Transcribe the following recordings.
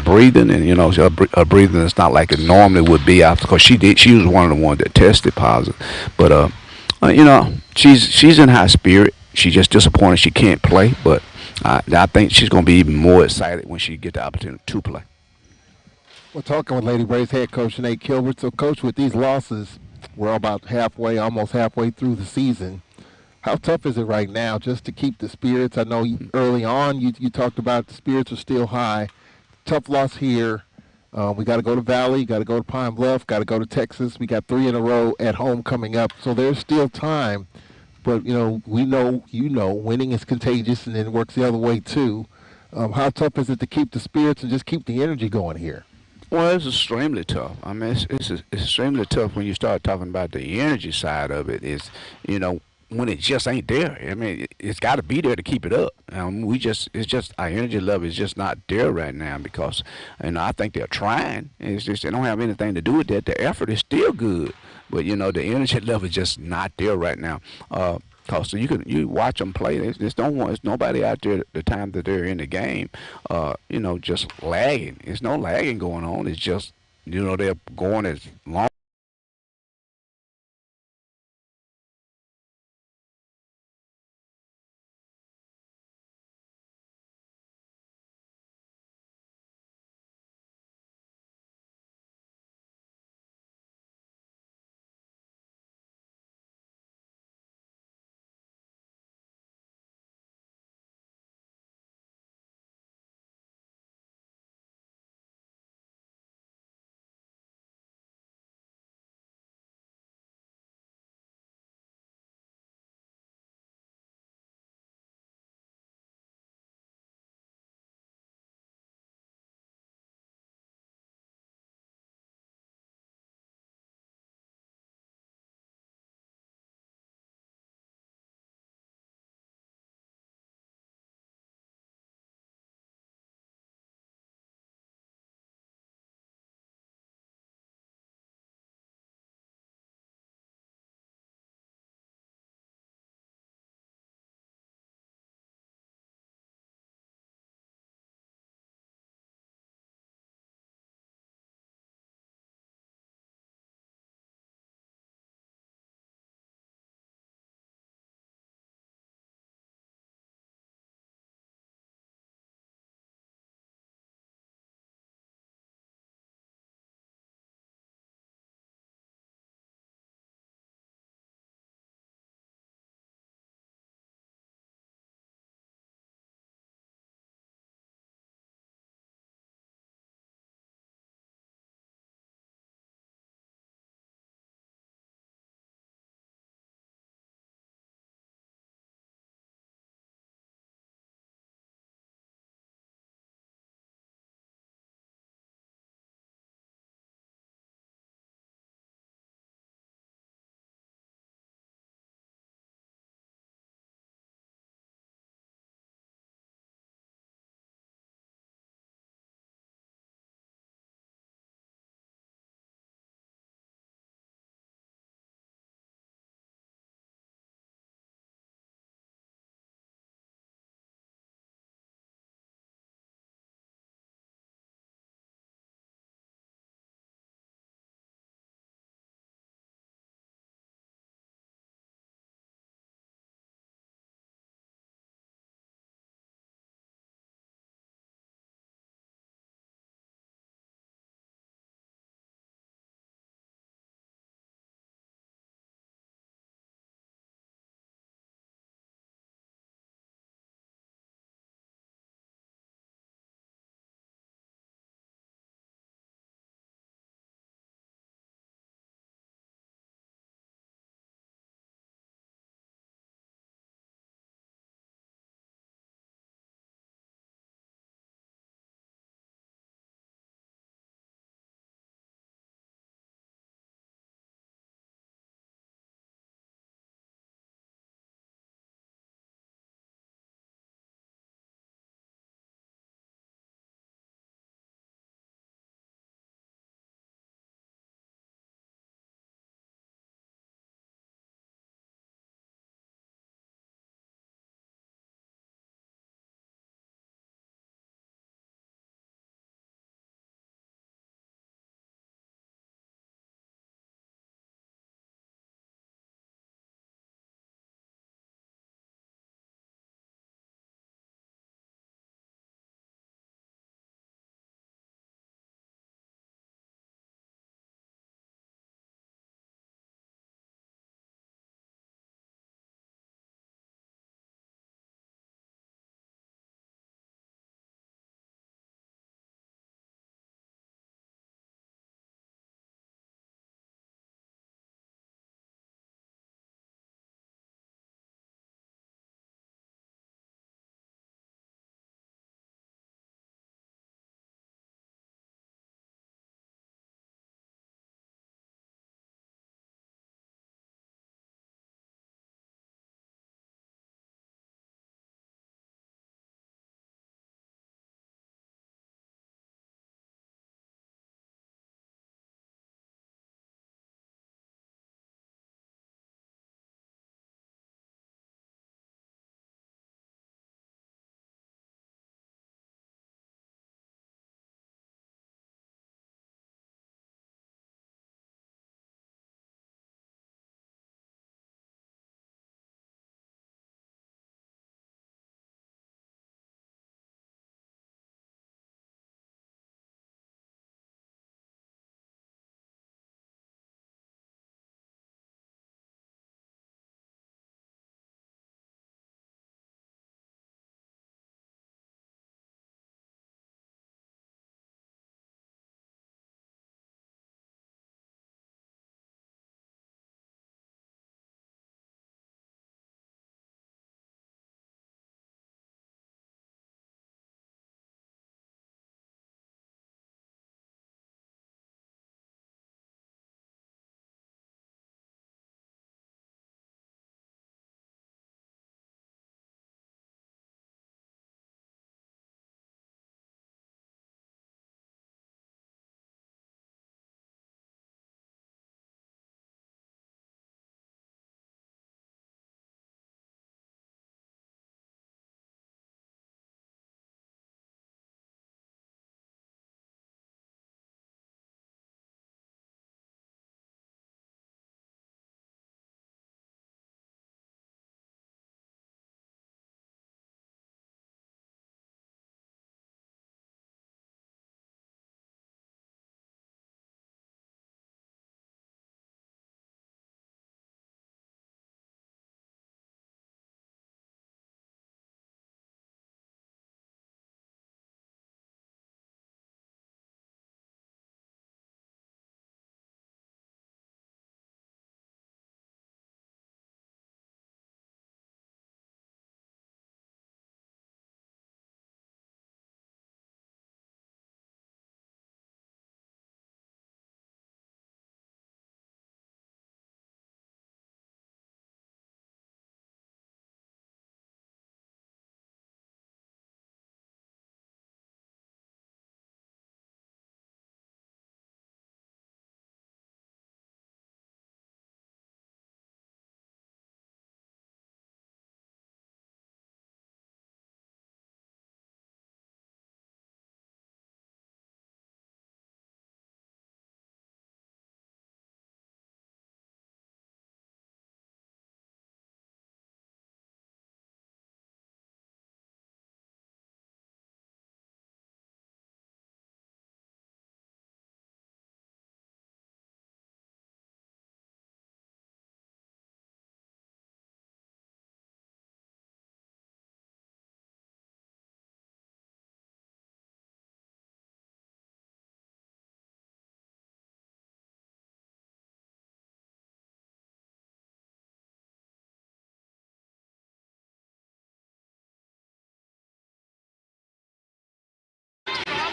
breathing, and her breathing is not like it normally would be after, because she was one of the ones that tested positive. But she's in high spirit. She's just disappointed she can't play, but I think she's going to be even more excited when she get the opportunity to play. We're talking with Lady Braves head coach Nate Kilbert. So, coach, with these losses, we're about halfway, almost halfway through the season. How tough is it right now just to keep the spirits? I know early on you talked about the spirits are still high. Tough loss here. We got to go to Valley, got to go to Pine Bluff, got to go to Texas. We got 3 in a row at home coming up, so there's still time. But we know winning is contagious, and it works the other way too. How tough is it to keep the spirits and just keep the energy going here? Well, it's extremely tough. I mean, it's extremely tough when you start talking about the energy side of it. Is you know when it just ain't there. I mean, it's got to be there to keep it up. It's just our energy level is just not there right now, because I think they're trying. It's just they don't have anything to do with that. The effort is still good, but the energy level is just not there right now. Cause so you watch them play. There's no one. There's nobody out there at the time that they're in the game. Just lagging. There's no lagging going on. It's just they're going as long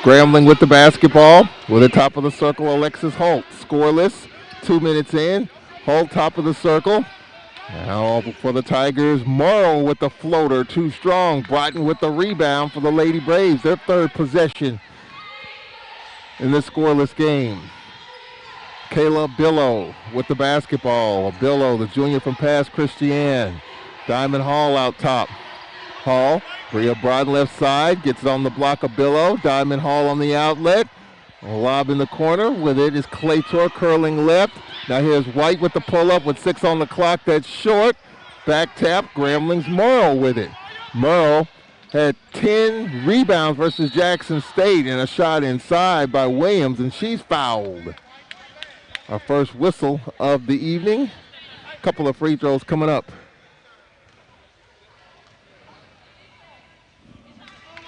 Grambling with the basketball. With the top of the circle, Alexis Holt. Scoreless. 2 minutes in. Holt top of the circle. Now for the Tigers, Morrow with the floater. Too strong. Broughton with the rebound for the Lady Braves. Their third possession in this scoreless game. Caleb Billow with the basketball. Billow, the junior from Pass Christian. Diamond Hall out top. Hall, Bria Broughton left side, gets it on the block of Billow. Diamond Hall on the outlet. Lob in the corner. With it is Claytor curling left. Now here's White with the pull-up with 6 on the clock. That's short. Back tap. Grambling's Morrow with it. Morrow had 10 rebounds versus Jackson State and a shot inside by Williams, and she's fouled. Our first whistle of the evening. A couple of free throws coming up.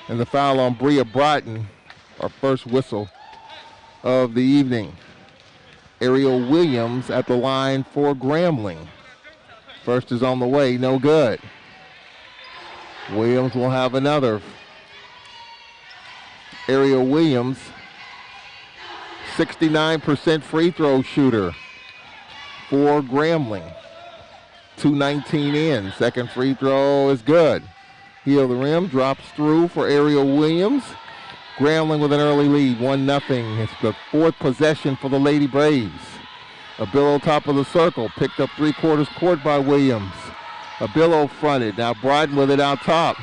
And the foul on Bria Broughton, our first whistle of the evening. Ariel Williams at the line for Grambling. First is on the way, no good. Williams will have another. Ariel Williams, 69% free throw shooter for Grambling. 2:19 in, second free throw is good. Heel the rim, drops through for Ariel Williams. Grambling with an early lead, 1-0. It's the fourth possession for the Lady Braves. A Billow top of the circle, picked up 3/4 court by Williams. A Billow fronted, now Broughton with it out top.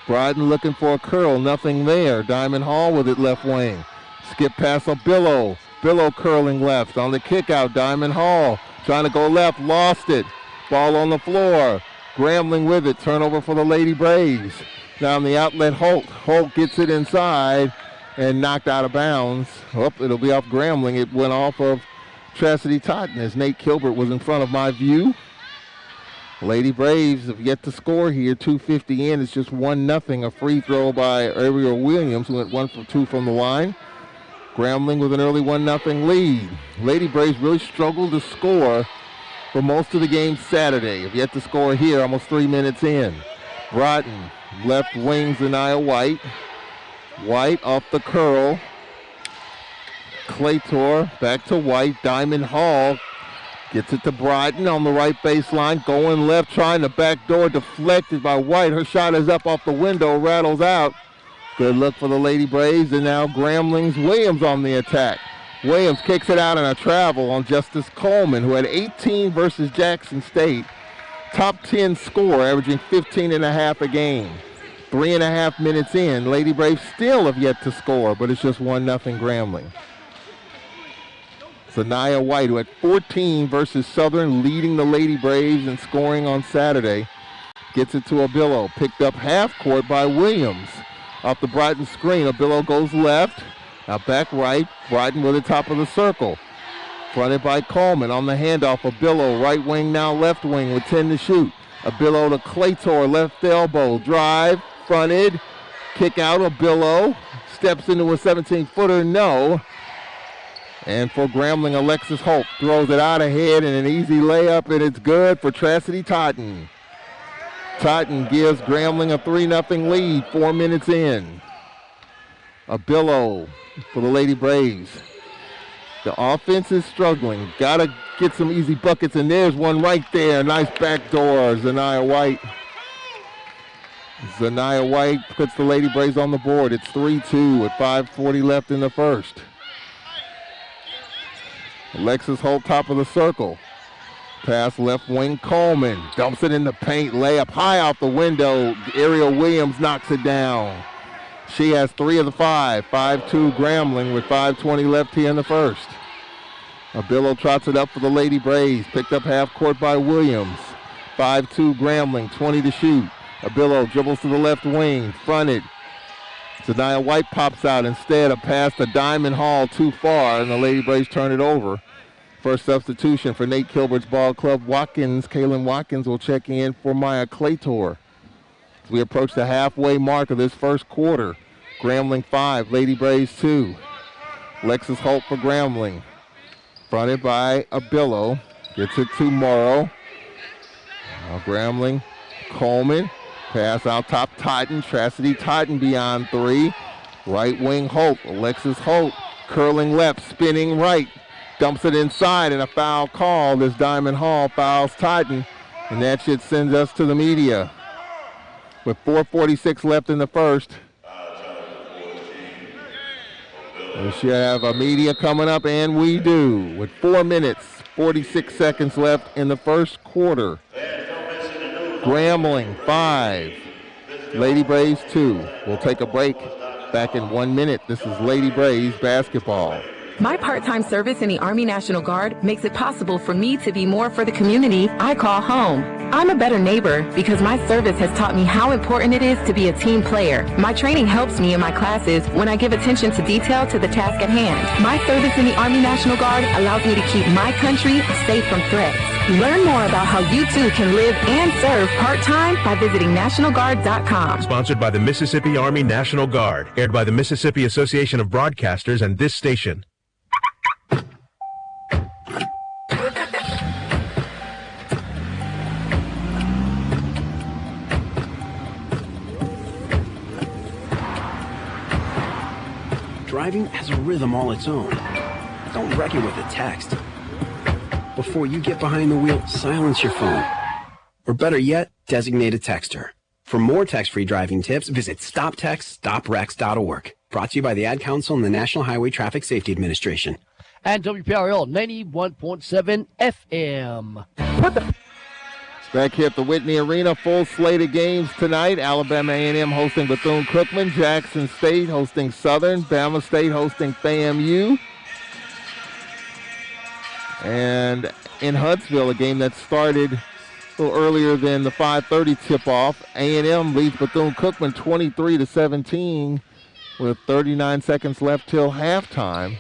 Broughton looking for a curl, nothing there. Diamond Hall with it left wing. Skip pass of Billow. Billow curling left on the kick out. Diamond Hall trying to go left, lost it. Ball on the floor. Grambling with it, turnover for the Lady Braves. Down the outlet, Holt. Holt gets it inside and knocked out of bounds. Oh, it'll be off Grambling. It went off of Chastity Totten as Nate Kilbert was in front of my view. Lady Braves have yet to score here. 2:50 in. It's just 1-0. A free throw by Ariel Williams, who went 1 for 2 from the line. Grambling with an early 1-0 lead. Lady Braves really struggled to score for most of the game Saturday. Have yet to score here, almost 3 minutes in. Broughton, left wing, Zaniah White. White off the curl. Claytor back to White. Diamond Hall gets it to Broughton on the right baseline. Going left, trying to backdoor, deflected by White. Her shot is up off the window, rattles out. Good look for the Lady Braves, and now Grambling's Williams on the attack. Williams kicks it out in a travel on Justice Coleman, who had 18 versus Jackson State. Top 10 scorer, averaging 15.5 a game. 3.5 minutes in. Lady Braves still have yet to score, but it's just 1-0 Grambling. Zaniah White, who had 14 versus Southern, leading the Lady Braves in scoring on Saturday, gets it to Abillo. Picked up half court by Williams. Off the Broughton screen, Abillo goes left. Now back right, Broughton with the top of the circle. Fronted by Coleman on the handoff. Abillo, right wing now left wing with 10 to shoot. Abillo to Claytor, left elbow. Drive, fronted, kick out. Abillo steps into a 17-footer, no. And for Grambling, Alexis Holt throws it out ahead and an easy layup, and it's good for Chastity Totten. Totten gives Grambling a 3-0 lead, 4 minutes in. Abillo for the Lady Braves. The offense is struggling. Got to get some easy buckets, and there's one right there. Nice backdoor, Zaniah White. Zaniah White puts the Lady Braves on the board. It's 3-2 with 5:40 left in the first. Alexis Holt, top of the circle. Pass left wing, Coleman. Dumps it in the paint, layup high out the window. Ariel Williams knocks it down. She has 3 of the 5. 5-2 Grambling with 5:20 left here in the first. Abillo trots it up for the Lady Braves. Picked up half court by Williams. 5-2 Grambling, 20 to shoot. Abillo dribbles to the left wing, fronted. Zaniah White pops out instead. A pass to Diamond Hall too far, and the Lady Braves turn it over. First substitution for Nate Kilbert's ball club. Kaylin Watkins will check in for Maya Claytor. As we approach the halfway mark of this first quarter. Grambling 5, Lady Braves 2. Alexis Holt for Grambling. Fronted by Abillo. Gets it to Morrow. Now Grambling, Coleman. Pass out top, Totten. Chastity Totten beyond 3. Right wing Holt. Alexis Holt curling left, spinning right. Dumps it inside, and a foul call. This Diamond Hall fouls Totten, and that should send us to the media. With 4:46 left in the first. We should have a media coming up, and we do. With 4 minutes, 46 seconds left in the first quarter. Grambling 5, Lady Braves 2. We'll take a break. Back in 1 minute. This is Lady Braves basketball. My part-time service in the Army National Guard makes it possible for me to be more for the community I call home. I'm a better neighbor because my service has taught me how important it is to be a team player. My training helps me in my classes when I give attention to detail to the task at hand. My service in the Army National Guard allows me to keep my country safe from threats. Learn more about how you too can live and serve part-time by visiting NationalGuard.com. Sponsored by the Mississippi Army National Guard. Aired by the Mississippi Association of Broadcasters and this station. Driving has a rhythm all its own. Don't wreck it with a text. Before you get behind the wheel, silence your phone. Or better yet, designate a texter. For more text-free driving tips, visit stoptextstoprex.org. Brought to you by the Ad Council and the National Highway Traffic Safety Administration. And WPRL 91.7 FM. Back here at the Whitney Arena, full slate of games tonight. Alabama A&M hosting Bethune-Cookman. Jackson State hosting Southern. Bama State hosting FAMU. And in Huntsville, a game that started a little earlier than the 5:30 tip-off. A&M leads Bethune-Cookman 23-17 with 39 seconds left till halftime.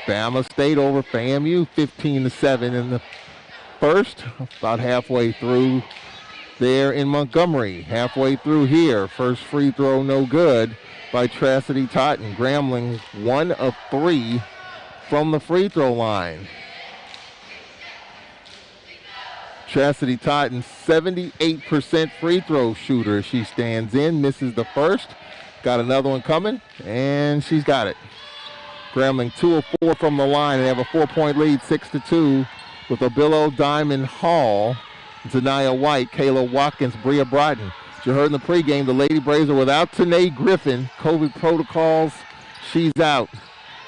Bama State over FAMU 15-7 in the first, about halfway through there in Montgomery. Halfway through here, first free throw no good by Chastity Totten. Grambling 1 of 3 from the free throw line. Chastity Totten, 78% free throw shooter. She stands in, misses the first, got another one coming, and she's got it. Grambling 2 of 4 from the line, and they have a 4-point lead, 6-2. With Obillo, Diamond Hall, Zaniyah White, Kayla Watkins, Bria Broughton. As you heard in the pregame, the Lady Braves are without Tanae Griffin. COVID protocols, she's out.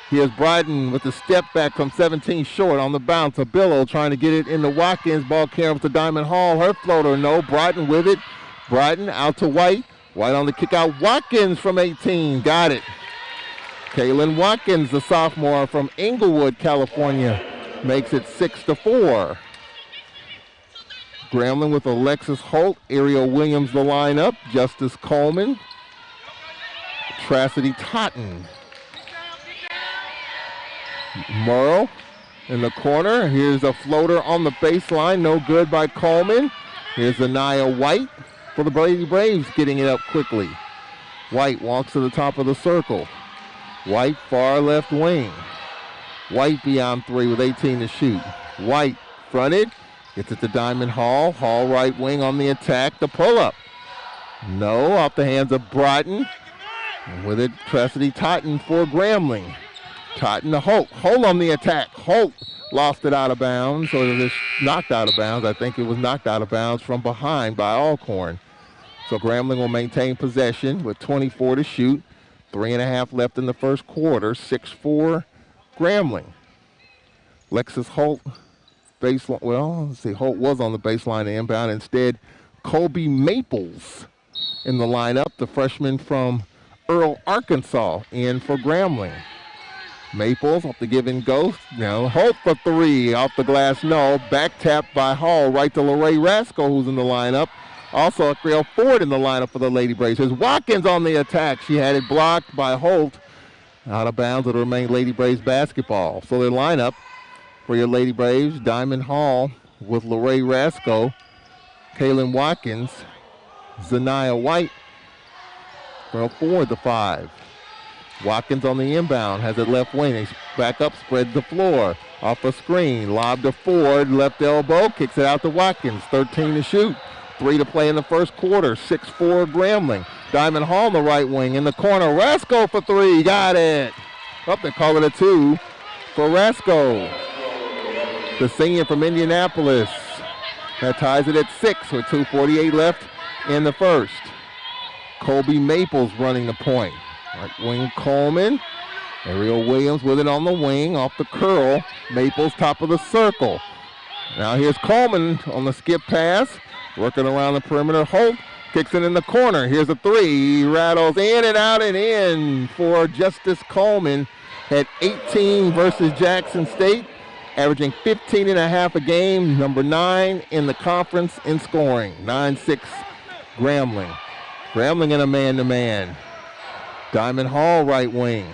Here's Broughton with the step back from 17 short on the bounce. Obillo trying to get it into Watkins. Ball carrying to Diamond Hall. Her floater, no. Broughton with it. Broughton out to White. White on the kick out. Watkins from 18. Got it. Kaylin Watkins, the sophomore from Inglewood, California, makes it 6-4. Grambling with Alexis Holt, Ariel Williams the lineup, Justice Coleman, Chastity Totten. Morrow in the corner. Here's a floater on the baseline, no good by Coleman. Here's Zaniyah White for the Lady Braves, getting it up quickly. White walks to the top of the circle. White far left wing. White beyond 3 with 18 to shoot. White fronted, gets it to Diamond Hall. Hall right wing on the attack, the pull-up. No, off the hands of Broughton. And with it, Chastity Totten for Grambling. Totten to Holt. Holt on the attack. Holt lost it out of bounds, or it was knocked out of bounds. I think it was knocked out of bounds from behind by Alcorn. So Grambling will maintain possession with 24 to shoot. 3.5 left in the first quarter. 6-4 Grambling. Lexus Holt, baseline. Well, let's see. Holt was on the baseline inbound. Instead, Colby Maples in the lineup, the freshman from Earl, Arkansas, in for Grambling. Maples off the give and go. Now Holt for 3 off the glass. No. Back tap by Hall right to LaRae Rasco, who's in the lineup. Also a Creole Ford in the lineup for the Lady Braves. Here's Watkins on the attack. She had it blocked by Holt. Out of bounds, it'll remain Lady Braves basketball. So their lineup for your Lady Braves, Diamond Hall with LaRae Rasco, Kaylin Watkins, Zaniyah White, Creole Ford the 5. Watkins on the inbound, has it left wing. They back up, spread the floor. Off a screen, lob to Ford, left elbow, kicks it out to Watkins. 13 to shoot. 3 to play in the first quarter. 6-4 Grambling. Diamond Hall on the right wing. In the corner, Rasco for three. Got it. Up they call it a two for Rasco. The senior from Indianapolis. That ties it at 6 with 2:48 left in the first. Colby Maples running the point. Right wing Coleman. Ariel Williams with it on the wing off the curl. Maples top of the circle. Now here's Coleman on the skip pass. Working around the perimeter. Holt kicks it in the corner. Here's a three. He rattles in and out and in for Justice Coleman. Had 18 versus Jackson State. Averaging 15 and a half a game. Number 9 in the conference in scoring. 9-6 Grambling. Grambling in a man-to-man. Diamond Hall right wing.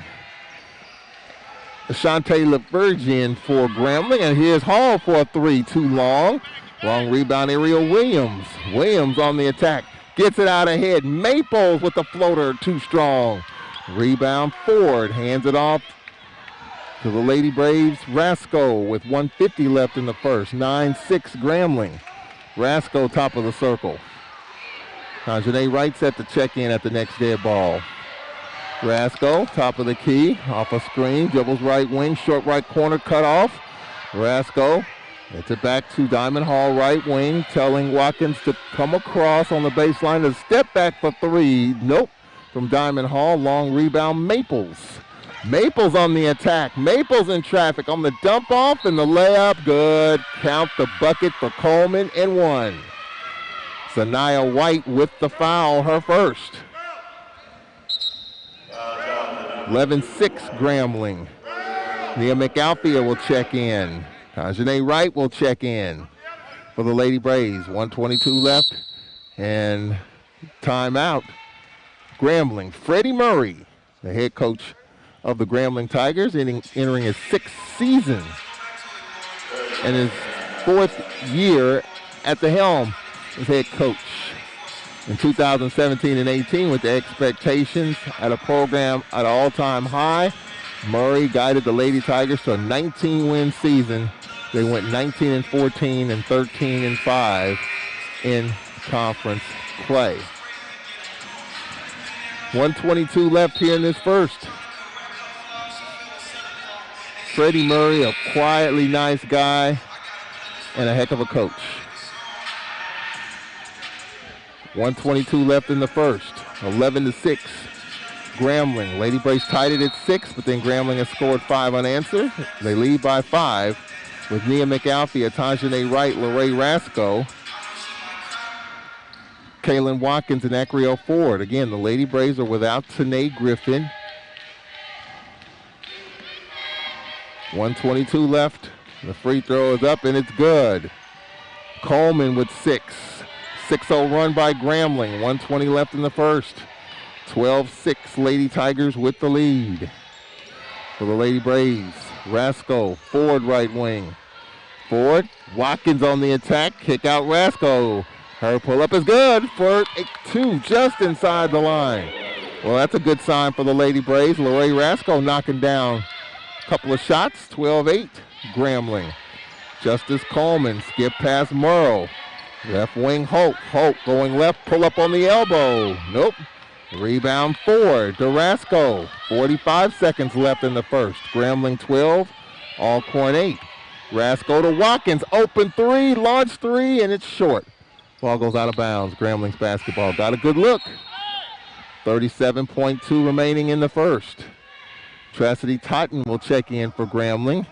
Ashante LaVergian for Grambling. And here's Hall for a three. Too long. Long rebound, Ariel Williams. Williams on the attack. Gets it out ahead. Maples with the floater. Too strong. Rebound Ford. Hands it off to the Lady Braves. Rasco with 1:50 left in the first. 9-6 Grambling. Rasco top of the circle. Now Janae Wright set to check in at the next dead ball. Rasco, top of the key, off a screen, dribbles right wing, short right corner, cut off. Rasco gets it back to Diamond Hall, right wing, telling Watkins to come across on the baseline, to step back for three. Nope, from Diamond Hall, long rebound, Maples. Maples on the attack. Maples in traffic on the dump off and the layup. Good. Count the bucket for Coleman and one. Sanaya White with the foul, her first. 11-6 Grambling. Nia McAlfia will check in. Janae Wright will check in for the Lady Braves. 1:22 left and timeout. Grambling. Freddie Murray, the head coach of the Grambling Tigers, entering his 6th season and his 4th year at the helm as head coach. In 2017 and 18, with the expectations at a program at an all-time high, Murray guided the Lady Tigers to a 19-win season. They went 19-14 and 13-5 in conference play. 1:22 left here in this first. Freddie Murray, a quietly nice guy and a heck of a coach. 1:22 left in the first. 11-6 Grambling. Lady Braves tied it at 6, but then Grambling has scored 5 unanswered. They lead by 5 with Nia McAlfia, Tajane Wright, Lorraine Rasco, Kaylin Watkins, and Acrio Ford. Again, the Lady Braves are without Tanae Griffin. 1:22 left. The free throw is up and it's good. Coleman with 6. 6-0 run by Grambling. 1:20 left in the first. 12-6 Lady Tigers with the lead. For the Lady Braves, Rasco, Ford right wing. Ford, Watkins on the attack. Kick out Rasco. Her pull-up is good for a 2 just inside the line. Well, that's a good sign for the Lady Braves. Lorraine Rasco knocking down a couple of shots. 12-8 Grambling. Justice Coleman, skip past Murrow. Left wing Holt. Holt going left, pull up on the elbow. Nope. Rebound Ford to Rasco. 45 seconds left in the first. Grambling 12, Alcorn 8. Rasco to Watkins. Open 3, launch 3, and it's short. Ball goes out of bounds. Grambling's basketball. Got a good look. 37.2 remaining in the first. Tracy Totten will check in for Grambling.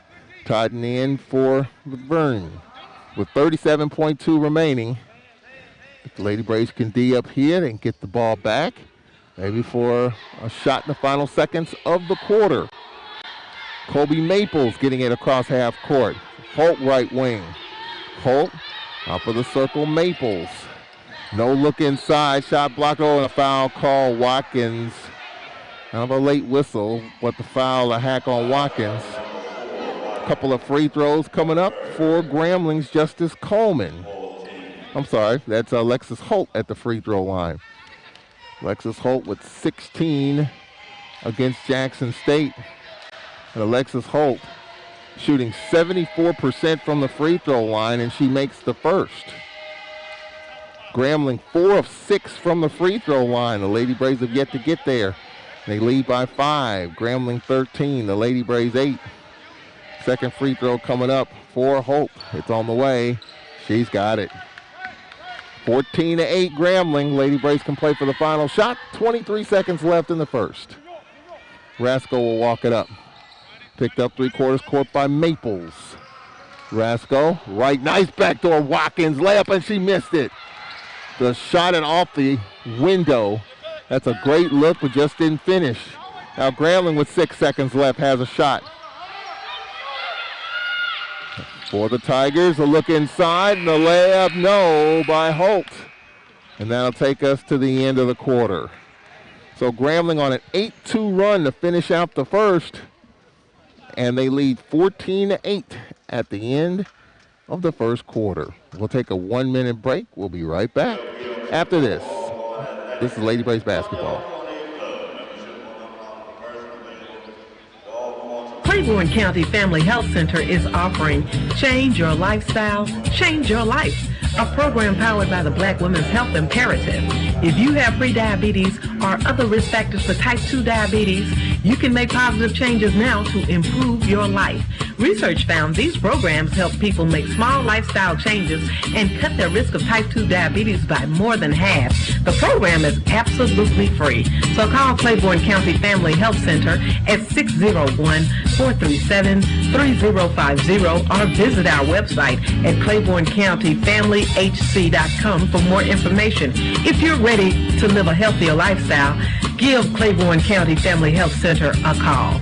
Totten in for Laverne. With 37.2 remaining, if the Lady Braves can D up here and get the ball back, maybe for a shot in the final seconds of the quarter. Colby Maples getting it across half court. Holt right wing. Holt, top of the circle, Maples. No look inside, shot blocked, and a foul call. Watkins, kind of a late whistle, but the foul, a hack on Watkins. Couple of free throws coming up for Grambling's Justice Coleman. I'm sorry, that's Alexis Holt at the free throw line. Alexis Holt with 16 against Jackson State. And Alexis Holt shooting 74% from the free throw line, and she makes the first. Grambling 4 of 6 from the free throw line. The Lady Braves have yet to get there. They lead by 5. Grambling 13, the Lady Braves 8. Second free throw coming up for Hope. It's on the way. She's got it. 14-8 Grambling. Lady Braves can play for the final shot. 23 seconds left in the first. Rasco will walk it up. Picked up 3/4 court by Maples. Rasco, right, nice backdoor Watkins layup, and she missed it. The shot it off the window. That's a great look, but just didn't finish. Now Grambling with 6 seconds left has a shot. For the Tigers, a look inside, and the layup, no, by Holt. And that'll take us to the end of the quarter. So Grambling on an 8-2 run to finish out the first. And they lead 14-8 at the end of the first quarter. We'll take a 1-minute break. We'll be right back after this. This is Lady Braves basketball. Claiborne County Family Health Center is offering Change Your Lifestyle, Change Your Life, a program powered by the Black Women's Health Imperative. If you have prediabetes or other risk factors for type 2 diabetes, you can make positive changes now to improve your life. Research found these programs help people make small lifestyle changes and cut their risk of type 2 diabetes by more than half. The program is absolutely free. So call Claiborne County Family Health Center at 601-437-3050 or visit our website at ClaiborneCountyFamilyHC.com for more information. If you're ready to live a healthier lifestyle, give Claiborne County Family Health Center a call.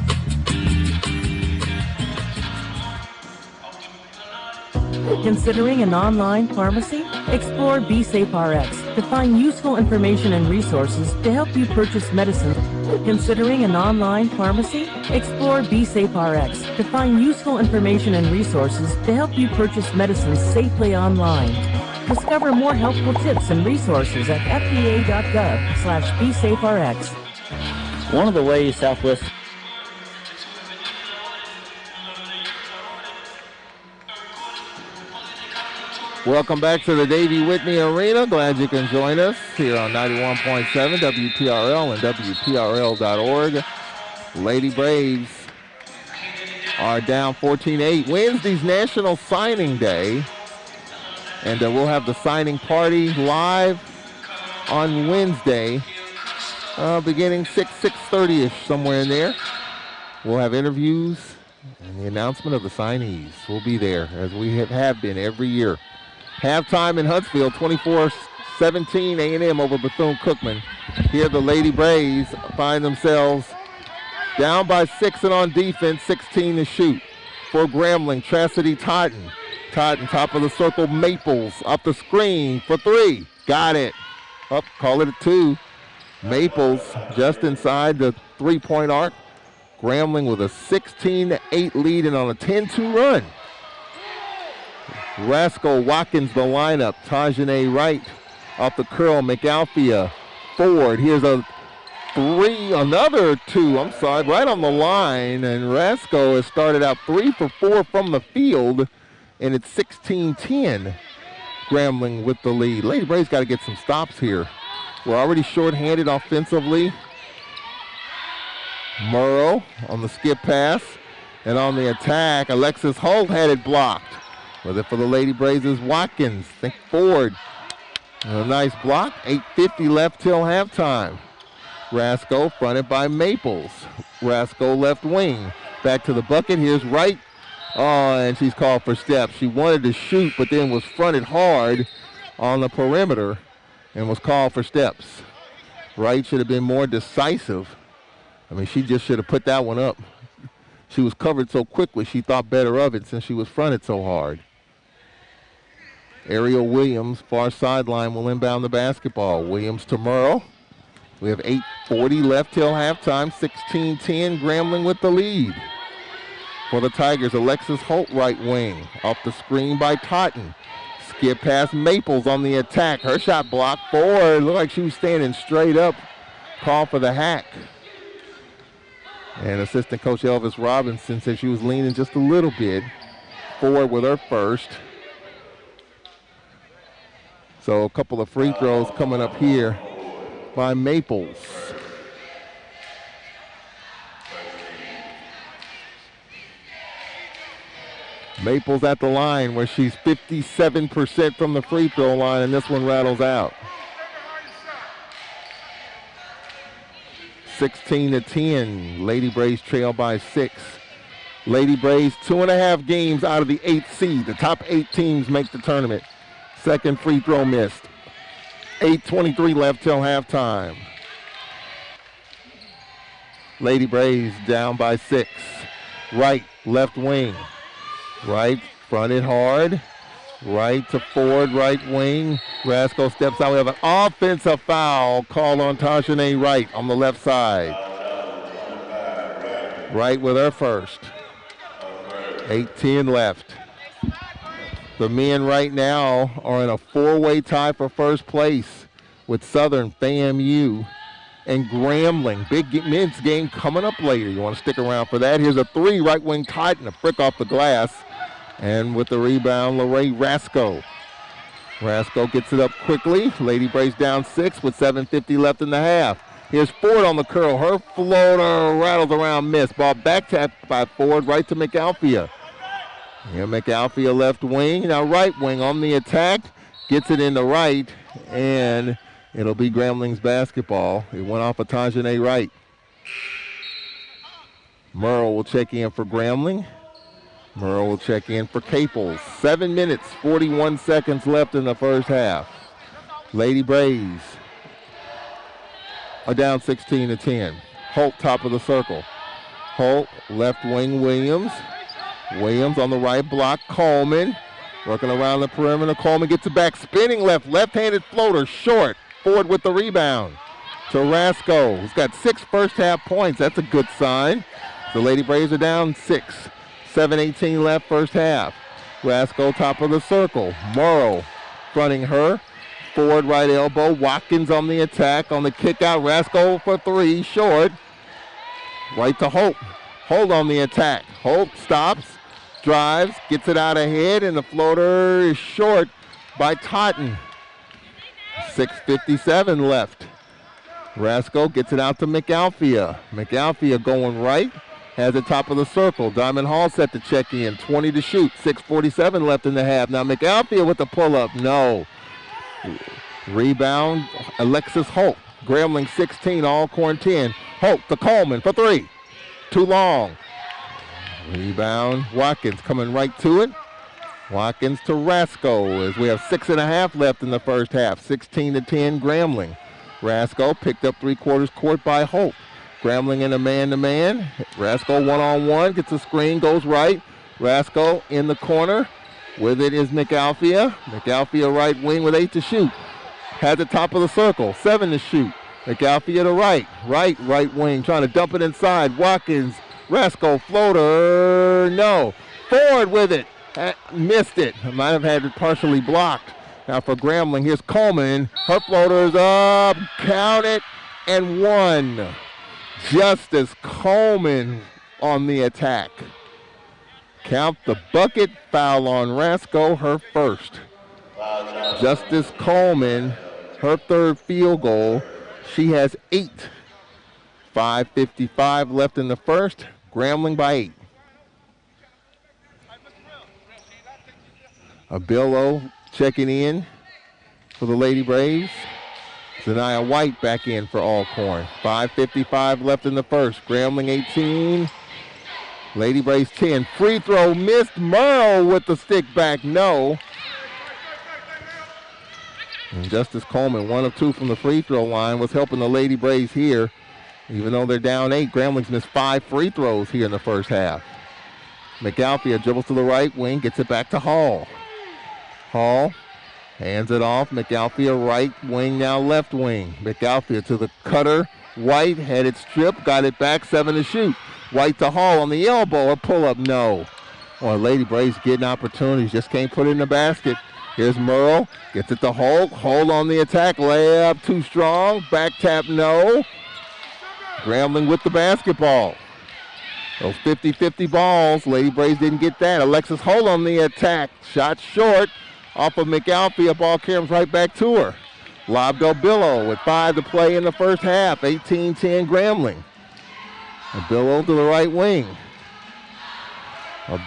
Considering an online pharmacy? Explore BSafeRx to find useful information and resources to help you purchase medicines. Considering an online pharmacy? Explore BSafeRx to find useful information and resources to help you purchase medicines safely online. Discover more helpful tips and resources at fda.gov/BSafeRx. One of the ways Southwest Welcome back to the Davey Whitney Arena. Glad you can join us here on 91.7 WPRL and WPRL.org. Lady Braves are down 14-8. Wednesday's National Signing Day. And we'll have the signing party live on Wednesday, beginning 6:30-ish, somewhere in there. We'll have interviews and the announcement of the signees. We'll be there, as we have been every year. Halftime in Huntsville, 24-17 A&M over Bethune-Cookman. Here the Lady Braves find themselves down by 6 and on defense, 16 to shoot. For Grambling, Chastity Totten. Totten, top of the circle, Maples, up the screen for 3. Got it. Up, call it a 2. Maples just inside the three-point arc. Grambling with a 16-8 lead and on a 10-2 run. Rasco Watkins the lineup. Tajane Wright off the curl. McAlfia forward. Here's a 3, another 2, right on the line. And Rasco has started out 3 for 4 from the field. And it's 16-10. Grambling with the lead. Lady Braves got to get some stops here. We're already shorthanded offensively. Murrow on the skip pass. And on the attack, Alexis Holt had it blocked. With it for the Lady Braves is Watkins. Think forward. A nice block. 8:50 left till halftime. Rasco fronted by Maples. Rasco left wing. Back to the bucket. Here's Wright. Oh, and she's called for steps. She wanted to shoot, but then was fronted hard on the perimeter and was called for steps. Wright should have been more decisive. I mean, she just should have put that one up. She was covered so quickly, she thought better of it since she was fronted so hard. Ariel Williams, far sideline, will inbound the basketball. Williams to Murrow. We have 8:40 left till halftime. 16-10, Grambling with the lead. For the Tigers, Alexis Holt, right wing. Off the screen by Totten. Skip past Maples on the attack. Her shot blocked forward. Looked like she was standing straight up. Call for the hack. And assistant coach Elvis Robinson said she was leaning just a little bit forward with her first. So a couple of free throws coming up here by Maples. Maples at the line where she's 57% from the free throw line, and this one rattles out. 16-10. Lady Braves trail by 6. Lady Braves 2.5 games out of the 8th seed. The top 8 teams make the tournament. Second free throw missed. 8:23 left till halftime. Lady Braves down by 6. Right, left wing. Right, fronted hard. Right to forward, right wing. Rasco steps out. We have an offensive foul called on Tajane Wright on the left side. Wright with her first. 8:10 left. The men right now are in a 4-way tie for first place with Southern, FAMU, and Grambling. Big men's game coming up later. You want to stick around for that. Here's a 3, right wing Titan, a brick off the glass. And with the rebound, Lorraine Rasco. Rasco gets it up quickly. Lady Braves down 6 with 7:50 left in the half. Here's Ford on the curl. Her floater rattles around, miss. Ball back tapped by Ford right to McAlphia. Here McAlphia left wing. Now right wing on the attack. Gets it in the right. And it'll be Grambling's basketball. It went off of Tajane Wright. Merle will check in for Grambling. Merle will check in for Caples. 7 minutes, 41 seconds left in the first half. Lady Braves are down 16-10. Holt top of the circle. Holt, left wing Williams. Williams on the right block, Coleman. Working around the perimeter, Coleman gets it back, spinning left-handed floater, short. Ford with the rebound to Rasco, who's got 6 first half points. That's a good sign. The Lady Braves are down 6. 7:18 left first half. Rasco top of the circle. Morrow fronting her. Ford right elbow. Watkins on the attack. On the kick out. Rasco for 3. Short. Right to Holt. Holt on the attack. Holt stops. Drives. Gets it out ahead. And the floater is short by Totten. 6:57 left. Rasco gets it out to McAlphia. McAlphia going right. Has the top of the circle. Diamond Hall set to check in. 20 to shoot. 6:47 left in the half. Now McAlphia with the pull-up. No. Rebound, Alexis Holt. Grambling 16, Alcorn 10. Holt to Coleman for 3. Too long. Rebound, Watkins coming right to it. Watkins to Rasco as we have 6.5 left in the first half. 16-10 Grambling. Rasco picked up 3/4 court by Holt. Grambling in a man-to-man. Rasco one-on-one, gets a screen, goes right. Rasco in the corner. With it is McAlphia. McAlphia right wing with 8 to shoot. Has the top of the circle, 7 to shoot. McAlphia to right. Right wing, trying to dump it inside. Watkins, Rasco floater, no. Ford with it, missed it. Might have had it partially blocked. Now for Grambling, here's Coleman. Her floater's up, count it, and 1. Justice Coleman on the attack. Count the bucket, foul on Rasco, her first. Justice Coleman, her 3rd field goal. She has 8. 5:55 left in the first. Grambling by 8. Abillo checking in for the Lady Braves. Zanaya White back in for Alcorn. 5:55 left in the first. Grambling 18. Lady Braves 10. Free throw missed. Merle with the stick back. No. And Justice Coleman, 1 of 2 from the free throw line, was helping the Lady Braves here. Even though they're down 8, Grambling's missed 5 free throws here in the first half. McAlphia dribbles to the right wing, gets it back to Hall. Hall hands it off. McAlphia right wing, now left wing. McAlphia to the cutter. White had it stripped, got it back, 7 to shoot. White to Hall on the elbow, a pull-up, no. Well, Lady Braves getting opportunities, just can't put it in the basket. Here's Merle, gets it to Holt. Holt on the attack, layup too strong. Back tap, no. Grambling with the basketball. Those 50-50 balls, Lady Braves didn't get that. Alexis Holt on the attack, shot short. Off of McAlphy, a ball comes right back to her. Lob to Billow with 5 to play in the first half. 18-10 Grambling. Billow to the right wing.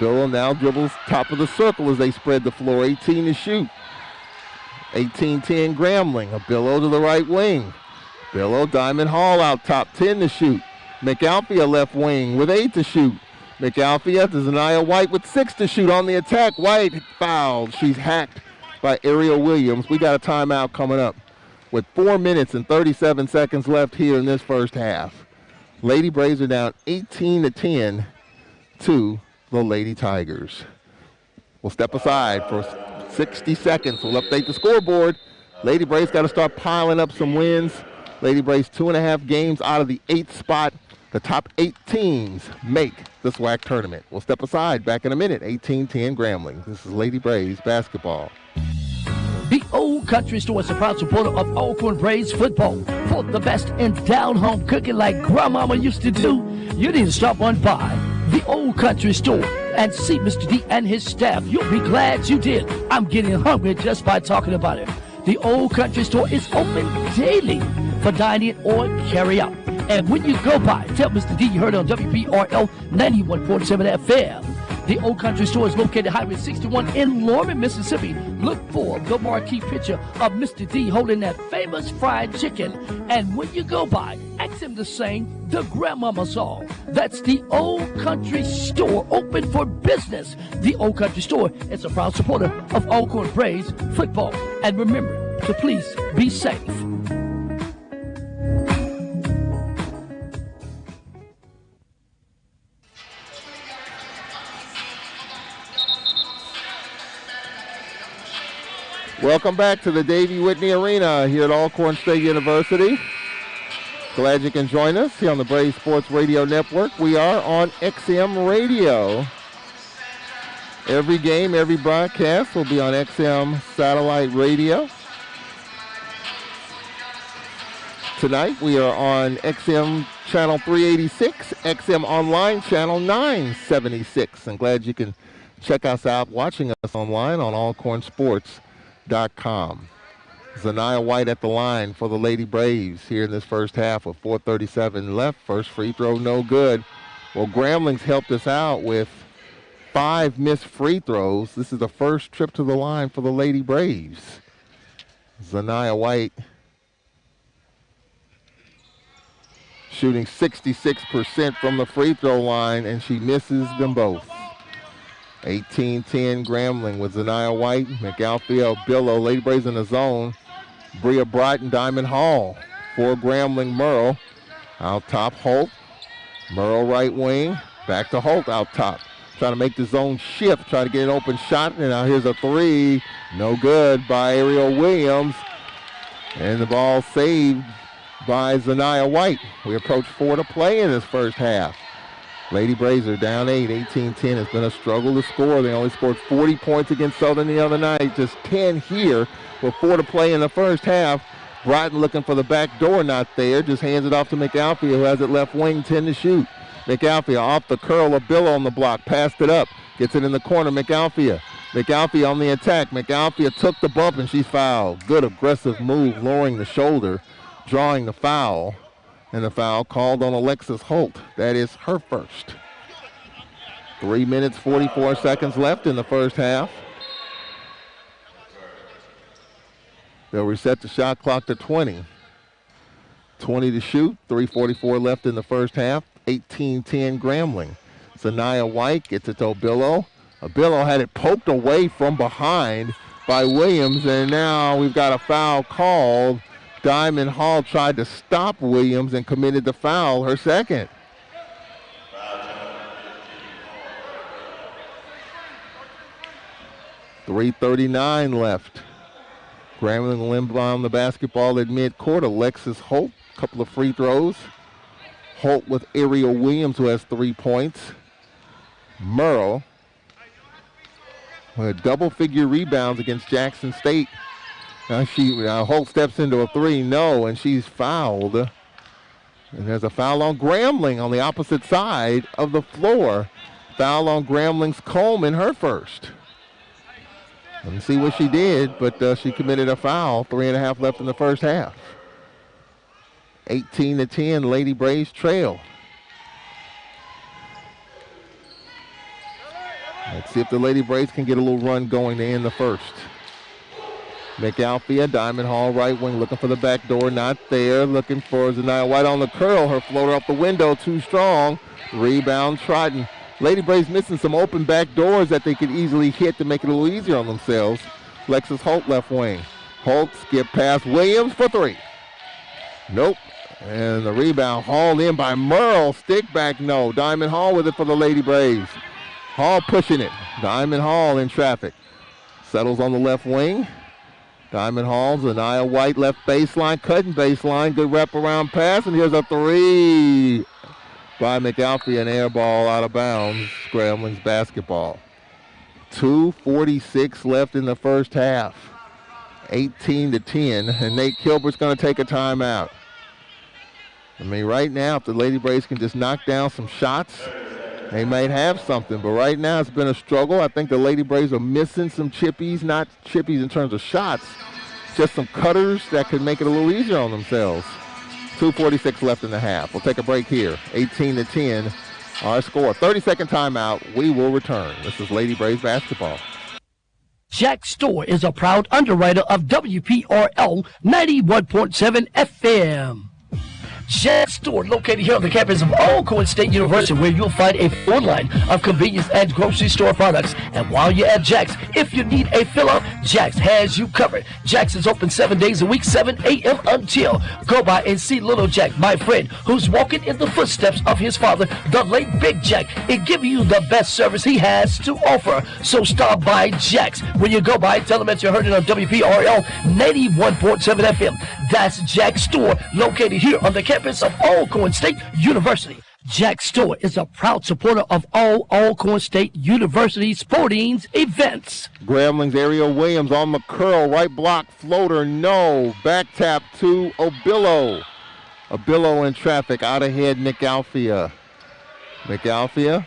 Billow now dribbles top of the circle as they spread the floor. 18 to shoot. 18-10 Grambling. Billow to the right wing. Billow, Diamond Hall out top. 10 to shoot. McAlphy left wing with 8 to shoot. McAlphy to Zanaya White with 6 to shoot on the attack. White fouled. She's hacked by Ariel Williams. We got a timeout coming up with 4 minutes and 37 seconds left here in this first half. Lady Braves are down 18-10 to the Lady Tigers. We'll step aside for 60 seconds. We'll update the scoreboard. Lady Braves got to start piling up some wins. Lady Braves 2.5 games out of the 8th spot. The top 8 teams make the SWAC tournament. We'll step aside. Back in a minute. 18-10 Grambling. This is Lady Braves basketball. The Old Country Store is a proud supporter of Alcorn Braves football. For the best in down-home cooking like Grandmama used to do, you need to stop on by the Old Country Store and see Mr. D and his staff. You'll be glad you did. I'm getting hungry just by talking about it. The Old Country Store is open daily for dining or carry out. And when you go by, tell Mr. D you heard it on WPRL 91.7 FM. The Old Country Store is located Highway 61 in Lorman, Mississippi. Look for the marquee picture of Mr. D holding that famous fried chicken. And when you go by, ask him to sing the Grandmama song. That's the Old Country Store, open for business. The Old Country Store is a proud supporter of Alcorn Braves football. And remember to please be safe. Welcome back to the Davie Whitney Arena here at Alcorn State University. Glad you can join us here on the Braves Sports Radio Network. We are on XM Radio. Every game, every broadcast will be on XM Satellite Radio. Tonight we are on XM Channel 386, XM Online Channel 976. I'm glad you can check us out watching us online on alcornsports.com. Zanaya White at the line for the Lady Braves here in this first half with 4:37 left. First free throw, no good. Well, Grambling's helped us out with 5 missed free throws. This is the first trip to the line for the Lady Braves. Zanaya White shooting 66% from the free throw line, and she misses them both. 18-10 Grambling with Zanaya White, McAlphy, Billow, Lady Braves in the zone. Bria Brighton, Diamond Hall for Grambling. Merle out top, Holt. Merle right wing, back to Holt out top. Trying to make the zone shift, trying to get an open shot, and now here's a three. No good by Ariel Williams. And the ball saved by Zanaya White. We approach 4 to play in this first half. Lady Braves are down 8, 18-10. It's been a struggle to score. They only scored 40 points against Southern the other night, just 10 here with 4 to play in the first half. Broughton looking for the back door, not there. Just hands it off to McAlphy, who has it left wing, 10 to shoot. McAlphy off the curl of Bill on the block, passed it up, gets it in the corner. McAlphy on the attack. McAlphy took the bump and she's fouled. Good aggressive move, lowering the shoulder, drawing the foul. And the foul called on Alexis Holt. That is her first. 3 minutes, 44 seconds left in the first half. They'll reset the shot clock to 20. 20 to shoot, 3:44 left in the first half. 18-10 Grambling. Zanaya White gets it to Billow. Billow had it poked away from behind by Williams, and now we've got a foul called. Diamond Hall tried to stop Williams and committed the foul, her second. .339 left. Grambling will inbound the basketball at midcourt. Alexis Holt, a couple of free throws. Holt with Ariel Williams, who has 3 points. Merle with double-figure rebounds against Jackson State. Now Holt steps into a three, no, and she's fouled. And there's a foul on Grambling on the opposite side of the floor. Foul on Grambling's Coleman, her first. Let's see what she did, but she committed a foul. 3.5 left in the first half. 18-10, Lady Braves trail. Let's see if the Lady Braves can get a little run going to end the first. McAlfia, Diamond Hall, right wing, looking for the back door. Not there. Looking for Zanaya White on the curl. Her floater up the window, too strong. Rebound, Triton. Lady Braves missing some open back doors that they could easily hit to make it a little easier on themselves. Lexus Holt, left wing. Holt, skip past Williams for three. Nope. And the rebound hauled in by Merle. Stick back, no. Diamond Hall with it for the Lady Braves. Hall pushing it. Diamond Hall in traffic. Settles on the left wing. Diamond Hall, Zanaya White, left baseline, cutting baseline. Good wraparound pass, and here's a three by McAlfee, an air ball out of bounds. Grambling's basketball. 2:46 left in the first half. 18-10, and Nate Kilbert's going to take a timeout. I mean, right now, if the Lady Braves can just knock down some shots, they might have something, but right now it's been a struggle. I think the Lady Braves are missing some chippies, not chippies in terms of shots, just some cutters that could make it a little easier on themselves. 2:46 left in the half. We'll take a break here. 18-10, our score. 30-second timeout. We will return. This is Lady Braves basketball. Jack Store is a proud underwriter of WPRL 91.7 FM. Jack Store, located here on the campus of Alcorn State University, where you'll find a full line of convenience and grocery store products. And while you're at Jack's, if you need a fill-up, Jack's has you covered. Jack's is open 7 days a week, 7 a.m. until. Go by and see Little Jack, my friend, who's walking in the footsteps of his father, the late Big Jack, and give you the best service he has to offer. So stop by Jack's. When you go by, tell them that you heard it on WPRL 91.7 FM. That's Jack Store, located here on the campus of Alcorn State University. Jack Store is a proud supporter of all Alcorn State University sporting events. Grambling's Ariel Williams on the curl, right block, floater, no. Back tap to Obillo. Obillo in traffic, out ahead, McAlfia. McAlfia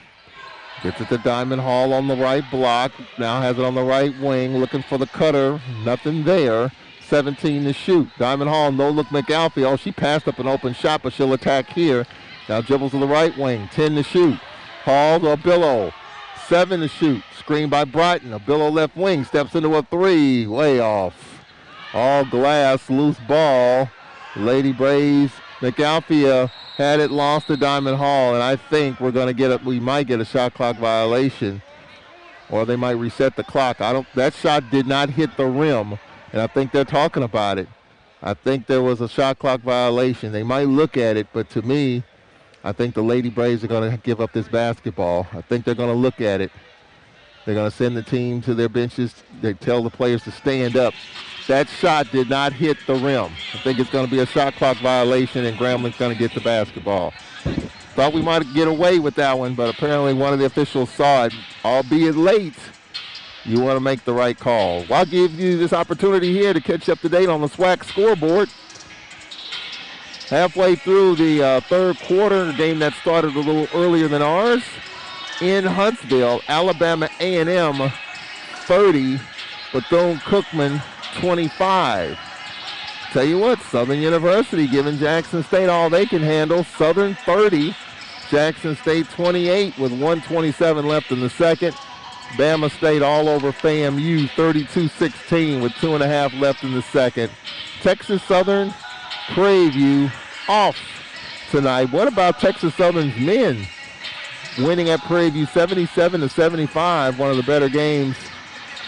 gets it to Diamond Hall on the right block, now has it on the right wing, looking for the cutter, nothing there. 17 to shoot. Diamond Hall, no look McAlfee. Oh, she passed up an open shot, but she'll attack here. Now dribbles to the right wing. 10 to shoot. Hall to Obillo. 7 to shoot. Screen by Brighton. Obillo left wing. Steps into a three. Way off. All glass. Loose ball. Lady Braves. McAlfee had it, lost to Diamond Hall, and I think we're going to get we might get a shot clock violation, or they might reset the clock. That shot did not hit the rim. And I think they're talking about it. I think there was a shot clock violation. They might look at it, but to me, I think the Lady Braves are going to give up this basketball. I think they're going to look at it. They're going to send the team to their benches. They tell the players to stand up. That shot did not hit the rim. I think it's going to be a shot clock violation, and Grambling's going to get the basketball. Thought we might get away with that one, but apparently one of the officials saw it, albeit late. You want to make the right call. Well, I'll give you this opportunity here to catch up to date on the SWAC scoreboard. Halfway through the third quarter, a game that started a little earlier than ours. In Huntsville, Alabama A&M 30, Bethune-Cookman 25. Tell you what, Southern University giving Jackson State all they can handle. Southern 30, Jackson State 28 with 1:27 left in the second. Bama State all over FAMU, 32-16 with 2.5 left in the second. Texas Southern, Prairie View off tonight. What about Texas Southern's men winning at Prairie View 77-75, one of the better games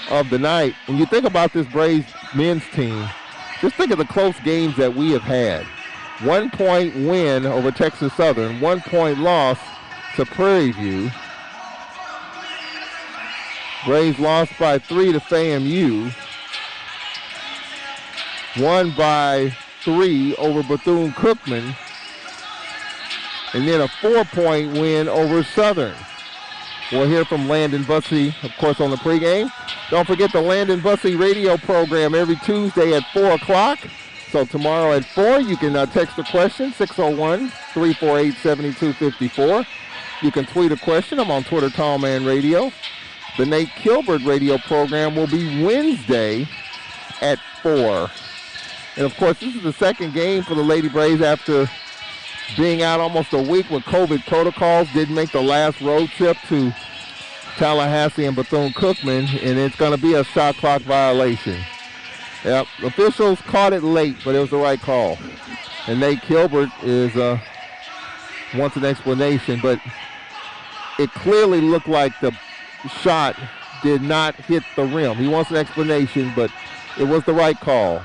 of the night? When you think about this Braves men's team, just think of the close games that we have had. 1 point win over Texas Southern, 1 point loss to Prairie View. Braves lost by 3 to FAMU. Won by 3 over Bethune-Cookman. And then a 4-point win over Southern. We'll hear from Landon Bussey, of course, on the pregame. Don't forget the Landon Bussey radio program every Tuesday at 4 o'clock. So tomorrow at 4, you can text a question, 601-348-7254. You can tweet a question. I'm on Twitter, Tallman Radio. The Nate Kilbert radio program will be Wednesday at 4. And, of course, this is the second game for the Lady Braves after being out almost a week with COVID protocols. Didn't make the last road trip to Tallahassee and Bethune-Cookman, and it's going to be a shot clock violation. Yep, officials caught it late, but it was the right call. And Nate Kilbert wants an explanation, but it clearly looked like the shot did not hit the rim. He wants an explanation, but it was the right call.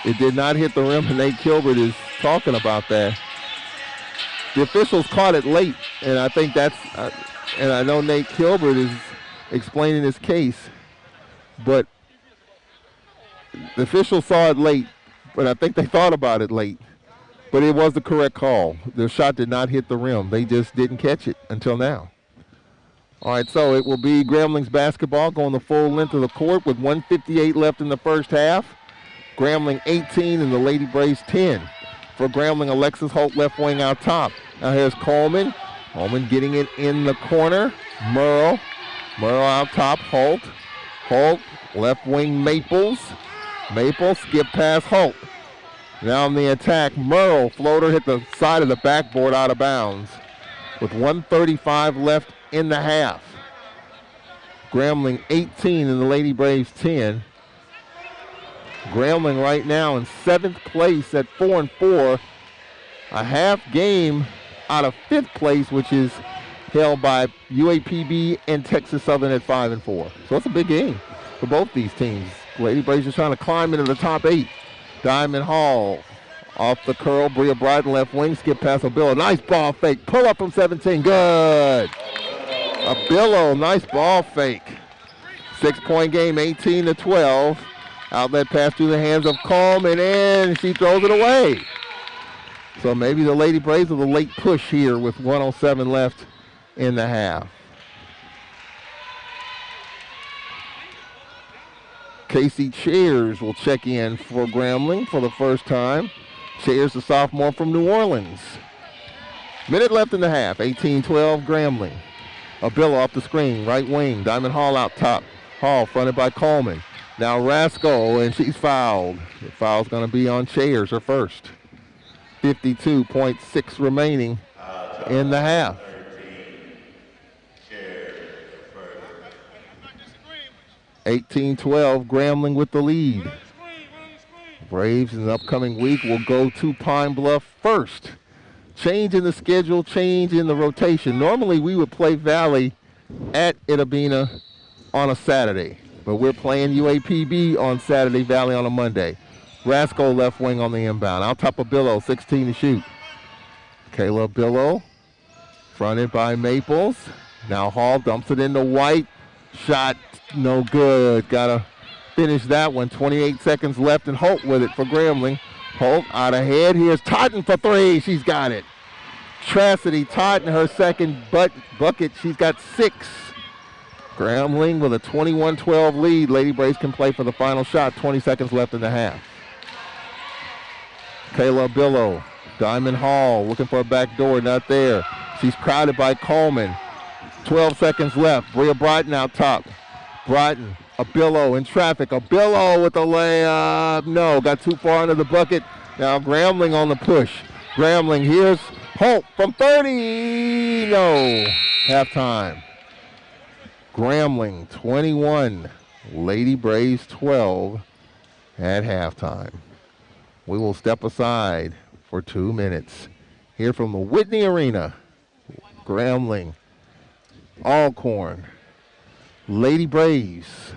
It did not hit the rim, and Nate Kilbert is talking about that. The officials caught it late, and I think that's, and I know Nate Kilbert is explaining his case, but the officials saw it late, but I think they thought about it late. But it was the correct call. Their shot did not hit the rim. They just didn't catch it until now. All right, so it will be Grambling's basketball going the full length of the court with 1:58 left in the first half. Grambling 18 and the Lady Braves 10. For Grambling, Alexis Holt left wing out top. Now here's Coleman. Coleman getting it in the corner. Merle out top. Holt left wing Maples. Maples skip past Holt. Now on the attack, Merle floater hit the side of the backboard out of bounds with 1:35 left in the half. Grambling 18 and the Lady Braves 10. Grambling right now in 7th place at 4-4. A half game out of 5th place, which is held by UAPB and Texas Southern at 5-4. So it's a big game for both these teams. Lady Braves are trying to climb into the top 8. Diamond Hall off the curl. Bria Bryden left wing. Skip past Abillo. Nice ball fake. Pull up from 17. Good. Abillo, nice ball fake. 6-point game, 18-12. Outlet pass through the hands of Coleman, and she throws it away. So maybe the Lady Braves with a late push here with 1:07 left in the half. Casey Chairs will check in for Grambling for the first time. Chairs, the sophomore from New Orleans. Minute left in the half, 18-12 Grambling. Abillo off the screen, right wing. Diamond Hall out top. Hall fronted by Coleman. Now Rascal, and she's fouled. The foul's going to be on Chairs, her first. 52.6 remaining in the half. 18-12, Grambling with the lead. Braves in the upcoming week will go to Pine Bluff first. Change in the schedule, change in the rotation. Normally we would play Valley at Itabena on a Saturday, but we're playing UAPB on Saturday, Valley on a Monday. Rascal left wing on the inbound. Out top of Billow, 16 to shoot. Kayla Billow, fronted by Maples. Now Hall dumps it into White. Shot no good. Gotta finish that one. 28 seconds left, and Holt with it for Grambling. Holt out ahead. Here's Totten for three. She's got it. Trassity Totten, her second bucket. She's got 6. Grambling with a 21-12 lead. Lady Braves can play for the final shot. 20 seconds left in the half. Kayla Billow. Diamond Hall looking for a back door. Not there. She's crowded by Coleman. 12 seconds left. Bria Bryden out top. Bryden, Abillo in traffic. Abillo with the layup. No, got too far under the bucket. Now Grambling on the push. Grambling, here's Holt from 30. No. Halftime. Grambling 21. Lady Braves 12 at halftime. We will step aside for 2 minutes. Here from the Whitney Arena. Grambling. Alcorn. Lady Braves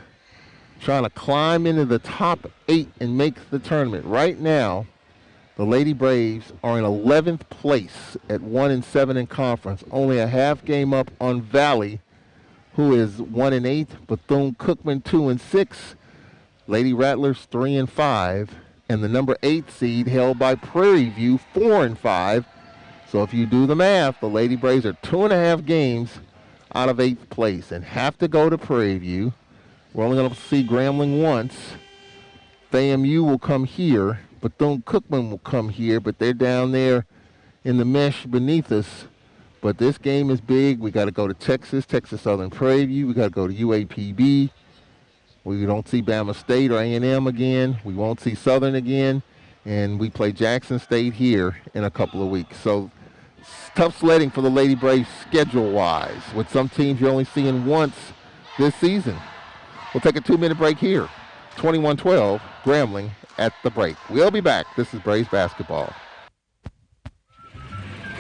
trying to climb into the top 8 and make the tournament. Right now, the Lady Braves are in 11th place at 1-7 in conference. Only a half game up on Valley, who is 1-8. Bethune-Cookman 2-6. Lady Rattlers 3-5. And the number 8 seed held by Prairie View 4-5. So if you do the math, the Lady Braves are 2.5 games out of 8th place and have to go to Prairie View. We're only going to see Grambling once. FAMU will come here. Bethune-Cookman will come here, but they're down there in the mesh beneath us. But this game is big. We got to go to Texas Southern Prairie View. We got to go to UAPB. We don't see Bama State or A&M again. We won't see Southern again. And we play Jackson State here in a couple of weeks. So tough sledding for the Lady Braves schedule-wise. With some teams you're only seeing once this season. We'll take a 2-minute break here. 21-12, Grambling at the break. We'll be back. This is Braves basketball.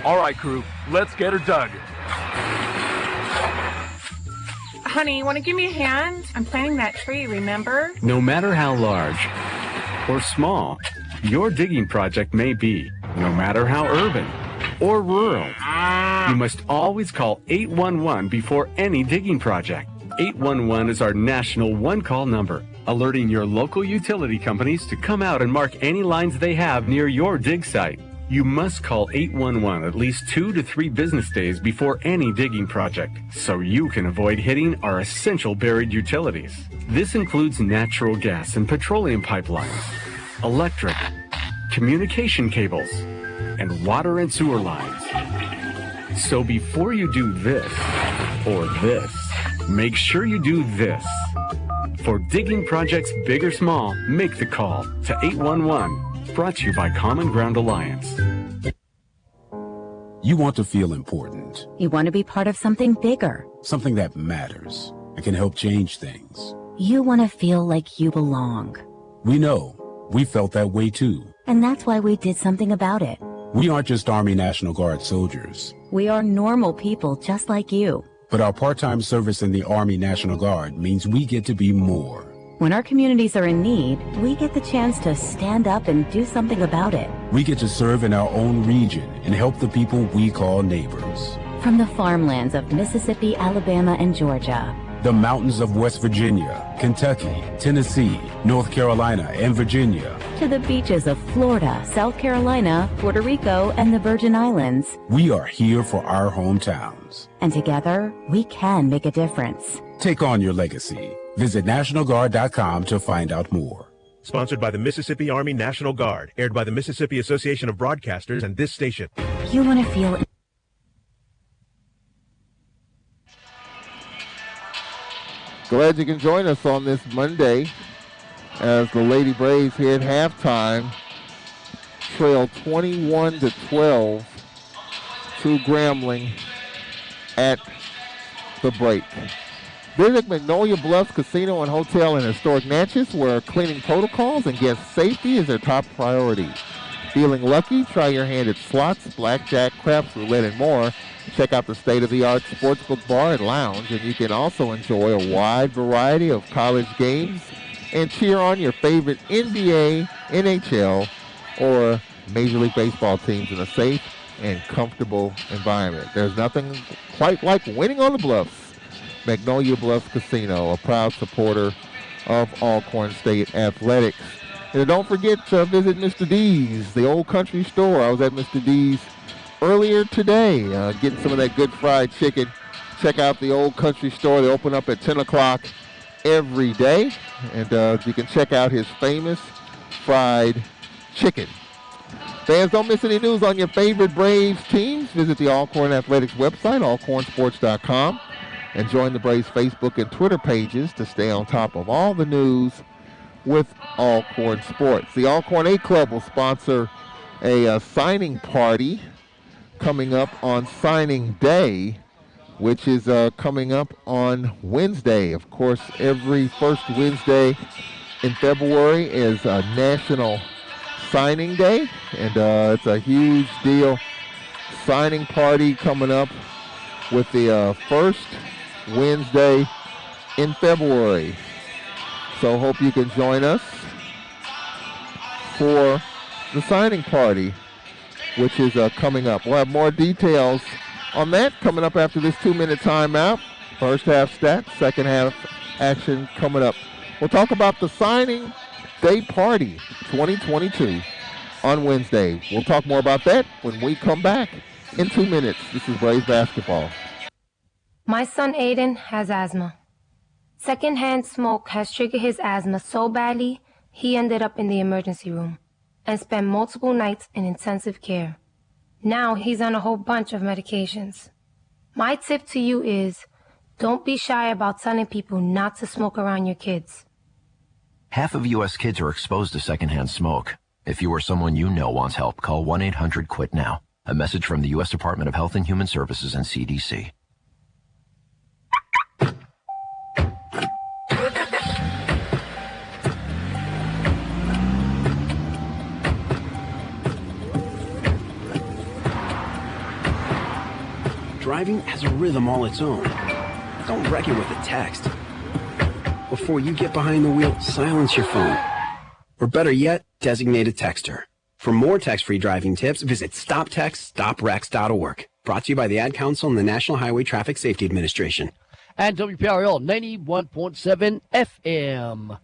All right, crew, let's get her dug. Honey, you want to give me a hand? I'm planting that tree, remember? No matter how large or small your digging project may be, no matter how urban or rural, you must always call 811 before any digging project. 811 is our national one-call number, alerting your local utility companies to come out and mark any lines they have near your dig site. You must call 811 at least 2 to 3 business days before any digging project, so you can avoid hitting our essential buried utilities. This includes natural gas and petroleum pipelines, electric, communication cables, and water and sewer lines. So before you do this or this, make sure you do this. For digging projects big or small, make the call to 811. Brought to you by Common Ground Alliance. You want to feel important. You want to be part of something bigger. Something that matters and can help change things. You want to feel like you belong. We know. We felt that way too. And that's why we did something about it. We aren't just Army National Guard soldiers. We are normal people just like you. But our part-time service in the Army National Guard means we get to be more. When our communities are in need, we get the chance to stand up and do something about it. We get to serve in our own region and help the people we call neighbors. From the farmlands of Mississippi, Alabama, and Georgia. The mountains of West Virginia, Kentucky, Tennessee, North Carolina, and Virginia. To the beaches of Florida, South Carolina, Puerto Rico, and the Virgin Islands. We are here for our hometowns. And together, we can make a difference. Take on your legacy. Visit NationalGuard.com to find out more. Sponsored by the Mississippi Army National Guard. Aired by the Mississippi Association of Broadcasters and this station. You want to feel... Glad you can join us on this Monday as the Lady Braves here at halftime trail 21-12 to Grambling at the break. Visit Magnolia Bluffs Casino and Hotel in historic Natchez, where cleaning protocols and guest safety is their top priority. Feeling lucky? Try your hand at slots, blackjack, craps, roulette, and more. Check out the state-of-the-art sportsbook bar and lounge, and you can also enjoy a wide variety of college games and cheer on your favorite NBA, NHL, or Major League Baseball teams in a safe and comfortable environment. There's nothing quite like winning on the Bluffs. Magnolia Bluffs Casino, a proud supporter of Alcorn State Athletics. And don't forget to visit Mr. D's, the old country store. I was at Mr. D's earlier today, getting some of that good fried chicken. Check out the old country store. They open up at 10 o'clock every day. And you can check out his famous fried chicken. Fans, don't miss any news on your favorite Braves teams. Visit the Alcorn Athletics website, alcornsports.com. And join the Braves Facebook and Twitter pages to stay on top of all the news with Alcorn Sports. The Alcorn A Club will sponsor a signing party coming up on signing day, which is coming up on Wednesday. Of course, every first Wednesday in February is National Signing Day, and it's a huge deal. Signing party coming up with the first Wednesday in February. So hope you can join us for the signing party, which is coming up. We'll have more details on that coming up after this 2-minute timeout. First half stats, second half action coming up. We'll talk about the signing day party 2022 on Wednesday. We'll talk more about that when we come back in 2 minutes. This is Braves basketball. My son Aiden has asthma. Secondhand smoke has triggered his asthma so badly, he ended up in the emergency room and spent multiple nights in intensive care. Now he's on a whole bunch of medications. My tip to you is, don't be shy about telling people not to smoke around your kids. Half of U.S. kids are exposed to secondhand smoke. If you or someone you know wants help, call 1-800-QUIT-NOW. A message from the U.S. Department of Health and Human Services and CDC. Driving has a rhythm all its own. Don't wreck it with a text. Before you get behind the wheel, silence your phone. Or better yet, designate a texter. For more text-free driving tips, visit stoptextstoprex.org. Brought to you by the Ad Council and the National Highway Traffic Safety Administration. And WPRL 91.7 FM.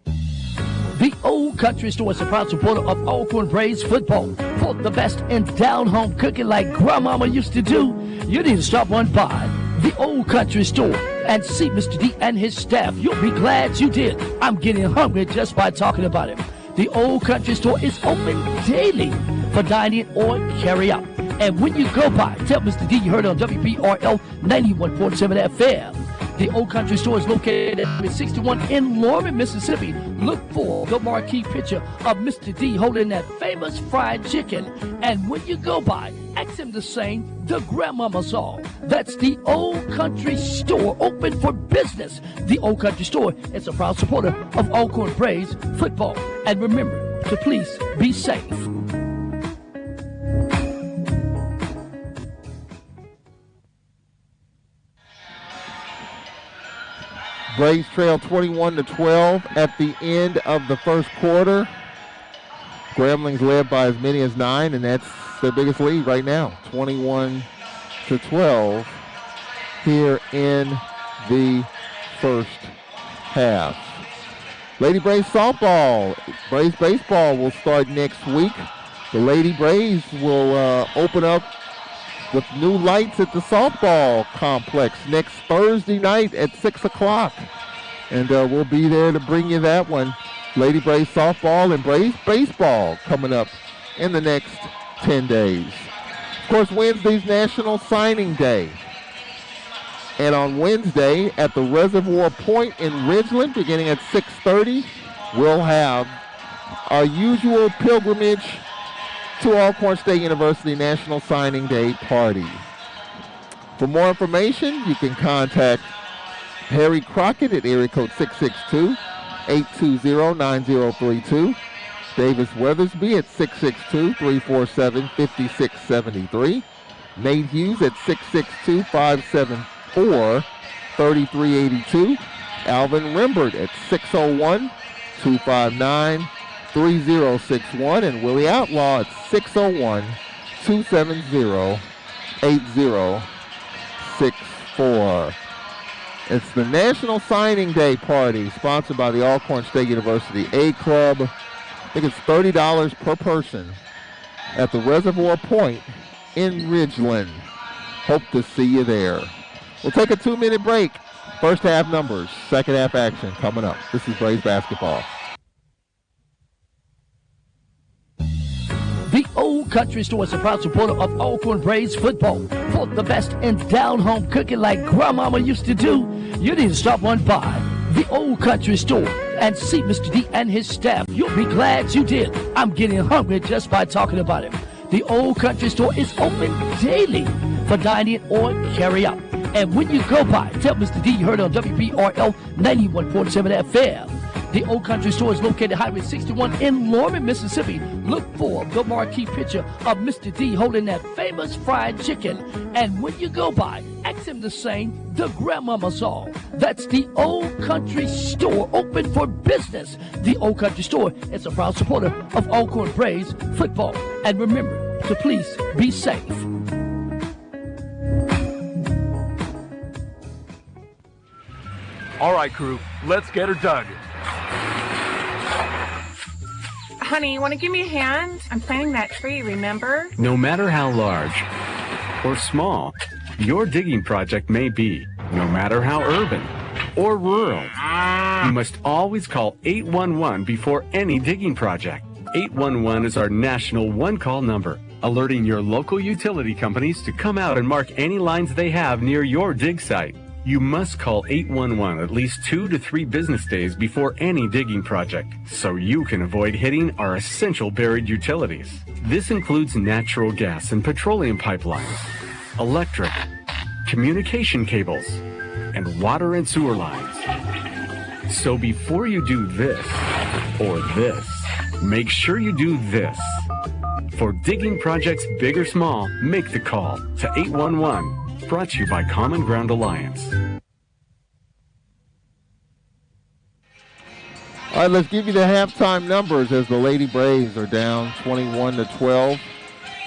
The Old Country Store is a proud supporter of Alcorn Braves football. For the best in down-home cooking like Grandmama used to do, you need to stop on by the Old Country Store and see Mr. D and his staff. You'll be glad you did. I'm getting hungry just by talking about it. The Old Country Store is open daily for dining or carry out. And when you go by, tell Mr. D you heard on WPRL 91.7 FM. The Old Country Store is located at 61 in Lorman, Mississippi. Look for the marquee picture of Mr. D holding that famous fried chicken. And when you go by, ask him to sing the Grandmama song. That's the Old Country Store, open for business. The Old Country Store is a proud supporter of Alcorn Braves football. And remember to please be safe. Braves trail 21-12 at the end of the first quarter. Grambling's led by as many as 9, and that's their biggest lead right now, 21-12 here in the first half. Lady Braves softball, Braves baseball will start next week. The Lady Braves will open up with new lights at the softball complex next Thursday night at 6 o'clock. And we'll be there to bring you that one. Lady Braves softball and Braves baseball coming up in the next 10 days. Of course, Wednesday's National Signing Day. And on Wednesday at the Reservoir Point in Ridgeland, beginning at 6:30, we'll have our usual pilgrimage to Alcorn State University National Signing Day party. For more information, you can contact Harry Crockett at area code 662-820-9032. Davis Weathersby at 662-347-5673. Nate Hughes at 662-574-3382. Alvin Rembert at 601-259-3061, and Willie Outlaw at 601-270-8064. It's the National Signing Day party sponsored by the Alcorn State University A Club. I think it's $30 per person at the Reservoir Point in Ridgeland. Hope to see you there. We'll take a 2-minute break. First half numbers, second half action coming up. This is Braves basketball. The Old Country Store is a proud supporter of Alcorn Braves football. For the best in down-home cooking like Grandmama used to do, you need to stop on by the Old Country Store and see Mr. D and his staff. You'll be glad you did. I'm getting hungry just by talking about it. The Old Country Store is open daily for dining or carry out. And when you go by, tell Mr. D you heard on WPRL 91.7 FM. The Old Country Store is located Highway 61 in Lorman, Mississippi. Look for the marquee picture of Mr. D holding that famous fried chicken. And when you go by, ask him to sing the Grandmama song. That's the Old Country Store, open for business. The Old Country Store is a proud supporter of Alcorn Braves football. And remember to please be safe. All right, crew, let's get her dug. Honey, you want to give me a hand? I'm planting that tree, remember? No matter how large or small your digging project may be, no matter how urban or rural, you must always call 811 before any digging project. 811 is our national one-call number. alerting your local utility companies to come out and mark any lines they have near your dig site. You must call 811 at least 2 to 3 business days before any digging project, so you can avoid hitting our essential buried utilities. This includes natural gas and petroleum pipelines, electric, communication cables, and water and sewer lines. So before you do this or this, make sure you do this. For digging projects big or small, make the call to 811. Brought to you by Common Ground Alliance. All right, let's give you the halftime numbers as the Lady Braves are down 21-12.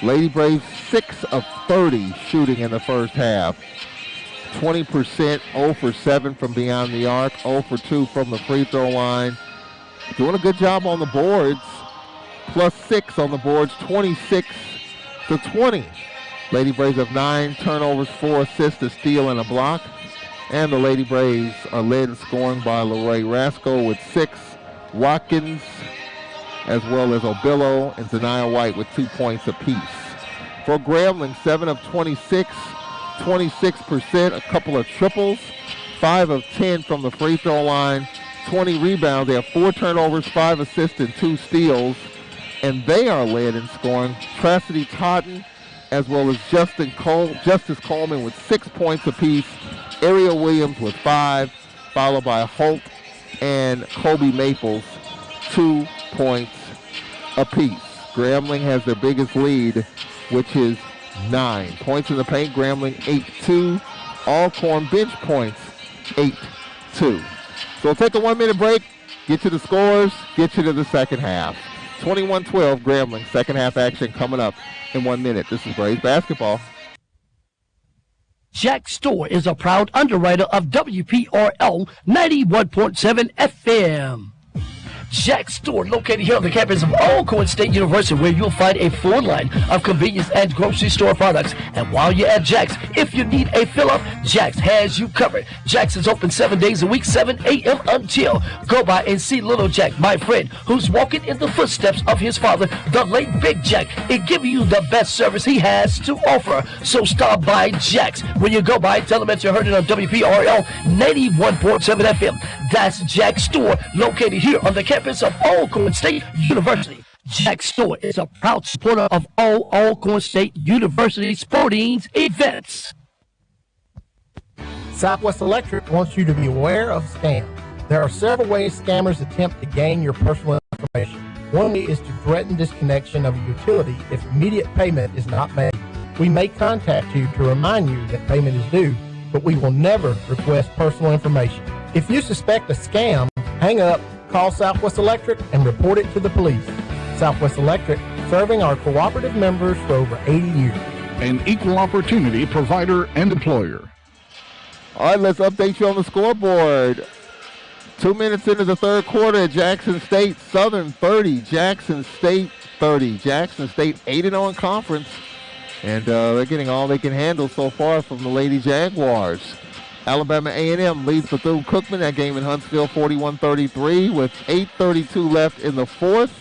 Lady Braves 6 of 30 shooting in the first half. 20%, 0 for 7 from beyond the arc, 0 for 2 from the free throw line. Doing a good job on the boards. +6 on the boards, 26-20. Lady Braves have 9 turnovers, 4 assists, a steal, and a block. And the Lady Braves are led in scoring by Leroy Rasco with 6, Watkins, as well as Obillo and Zaniyah White with 2 points apiece. For Grambling, 7 of 26, 26%, a couple of triples, 5 of 10 from the free throw line, 20 rebounds. They have 4 turnovers, 5 assists, and 2 steals. And they are led in scoring. Tracy Totten, as well as Justice Coleman with 6 points apiece. Ariel Williams with 5, followed by Holt and Kobe Maples, 2 points apiece. Grambling has their biggest lead, which is 9 points in the paint. Grambling 8-2. Alcorn bench points 8-2. So we'll take a 1-minute break, get you the scores, get you to the second half. 21-12 Grambling, second half action coming up in 1 minute. This is Braves basketball. Jack Store is a proud underwriter of WPRL 91.7 FM. Jack Store, located here on the campus of Alcorn State University, where you'll find a full line of convenience and grocery store products. And while you're at Jack's, if you need a fill-up, Jack's has you covered. Jack's is open 7 days a week, 7 a.m. until. Go by and see Little Jack, my friend, who's walking in the footsteps of his father, the late Big Jack, and giving you the best service he has to offer. So stop by Jack's. When you go by, tell them that you heard it on WPRL 91.7 FM. That's Jack Store, located here on the campus of Alcorn State University. Jack Store is a proud supporter of all Alcorn State University sporting events. Southwest Electric wants you to be aware of scams. There are several ways scammers attempt to gain your personal information. One way is to threaten disconnection of a utility if immediate payment is not made. We may contact you to remind you that payment is due, but we will never request personal information. If you suspect a scam, hang up, call Southwest Electric, and report it to the police. Southwest Electric, serving our cooperative members for over 80 years. An equal opportunity provider and employer. All right, let's update you on the scoreboard. 2 minutes into the third quarter, Jackson State Southern 30, Jackson State 30. Jackson State 8-0 in conference, and they're getting all they can handle so far from the Lady Jaguars. Alabama A&M leads Bethune-Cookman. That game in Huntsville, 41-33, with 8:32 left in the fourth.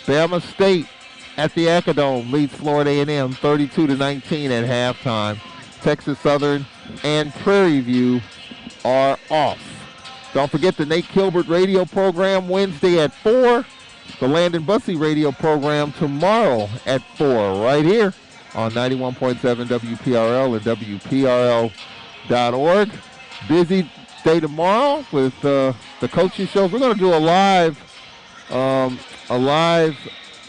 Bama State at the Acadome leads Florida A&M 32-19 at halftime. Texas Southern and Prairie View are off. Don't forget the Nate Kilbert radio program Wednesday at 4. The Landon Bussey radio program tomorrow at 4, right here on 91.7 WPRL and WPRL.org. Busy day tomorrow with the coaching shows. We're going to do a live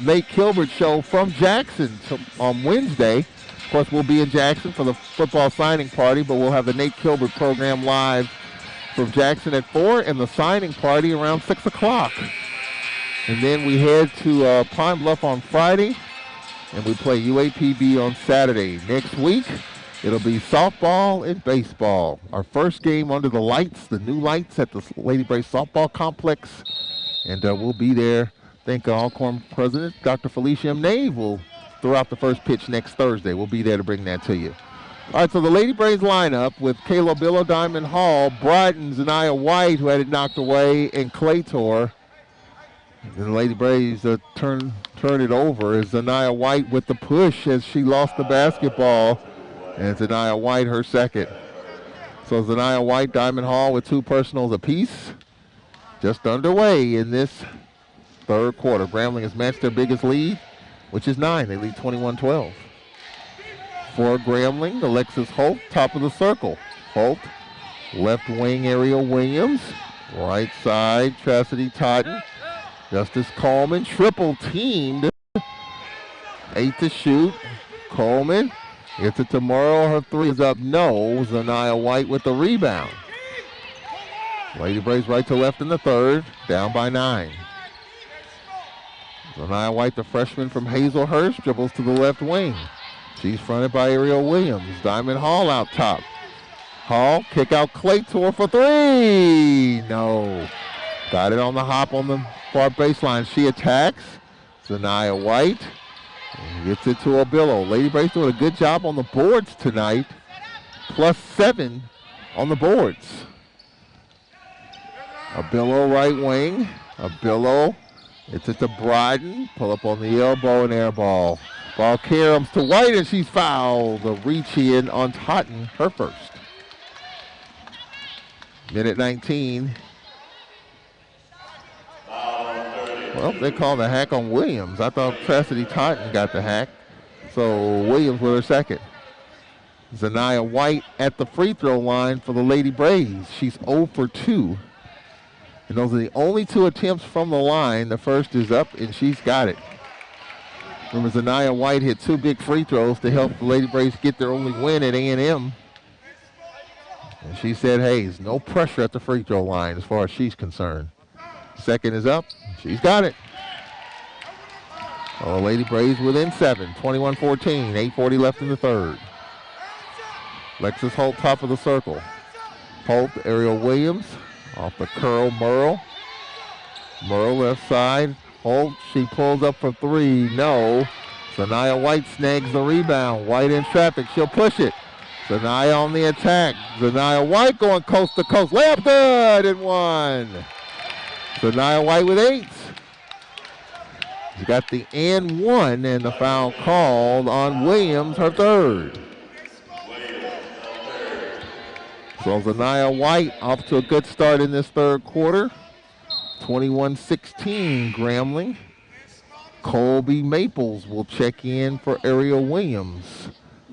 Nate Kilbert show from Jackson on Wednesday. Of course, we'll be in Jackson for the football signing party, but we'll have the Nate Kilbert program live from Jackson at 4 and the signing party around 6 o'clock. And then we head to Pine Bluff on Friday, and we play UAPB on Saturday. Next week, it'll be softball and baseball. Our first game under the lights, the new lights at the Lady Braves softball complex. And we'll be there. I think Alcorn President Dr. Felicia M. Nave will throw out the first pitch next Thursday. We'll be there to bring that to you. All right, so the Lady Braves lineup with Caleb Billow, Diamond Hall, Bryden, Zaniyah White, who had it knocked away, and Claytor. And the Lady Braves turn it over as Zaniyah White with the push as she lost the basketball. And Zaniyah White, her second. So Zaniyah White, Diamond Hall with 2 personals apiece. Just underway in this third quarter. Grambling has matched their biggest lead, which is 9. They lead 21-12. For Grambling, Alexis Holt, top of the circle. Holt, left wing, Ariel Williams. Right side, Chastity Totten. Justice Coleman, triple teamed. 8 to shoot. Coleman gets it to Merle. Her 3 is up. No. Zaniyah White with the rebound. Lady Braves right to left in the third. Down by 9. Zaniyah White, the freshman from Hazelhurst, dribbles to the left wing. She's fronted by Ariel Williams. Diamond Hall out top. Hall, kick out Claytor for 3. No. Got it on the hop on the far baseline. She attacks. Zaniyah White gets it to Obillo. Lady Braves doing a good job on the boards tonight. +7 on the boards. Obillo right wing. Obillo gets it to Bryden. Pull up on the elbow and air ball. Ball caroms to White and she's fouled. A reach in on Totten, her first. Minute 19. Well, they called the hack on Williams. I thought Chastity Totten got the hack. So Williams with her second. Zaniyah White at the free throw line for the Lady Braves. She's 0 for 2. And those are the only 2 attempts from the line. The first is up and she's got it. Remember, Zaniyah White hit 2 big free throws to help the Lady Braves get their only win at A&M. And she said, hey, there's no pressure at the free throw line as far as she's concerned. Second is up. She's got it. Oh, Lady Braves within 7. 21-14. 8:40 left in the third. Alexis Holt, top of the circle. Holt, Ariel Williams. Off the curl, Merle. Merle left side. Holt, she pulls up for 3. No. Zaniyah White snags the rebound. White in traffic. She'll push it. Zaniyah on the attack. Zaniyah White going coast to coast. Layup good and 1. Zaniyah White with 8. She's got the and 1 and the foul called on Williams, her third. So Zaniyah White off to a good start in this third quarter. 21-16 Grambling. Colby Maples will check in for Ariel Williams.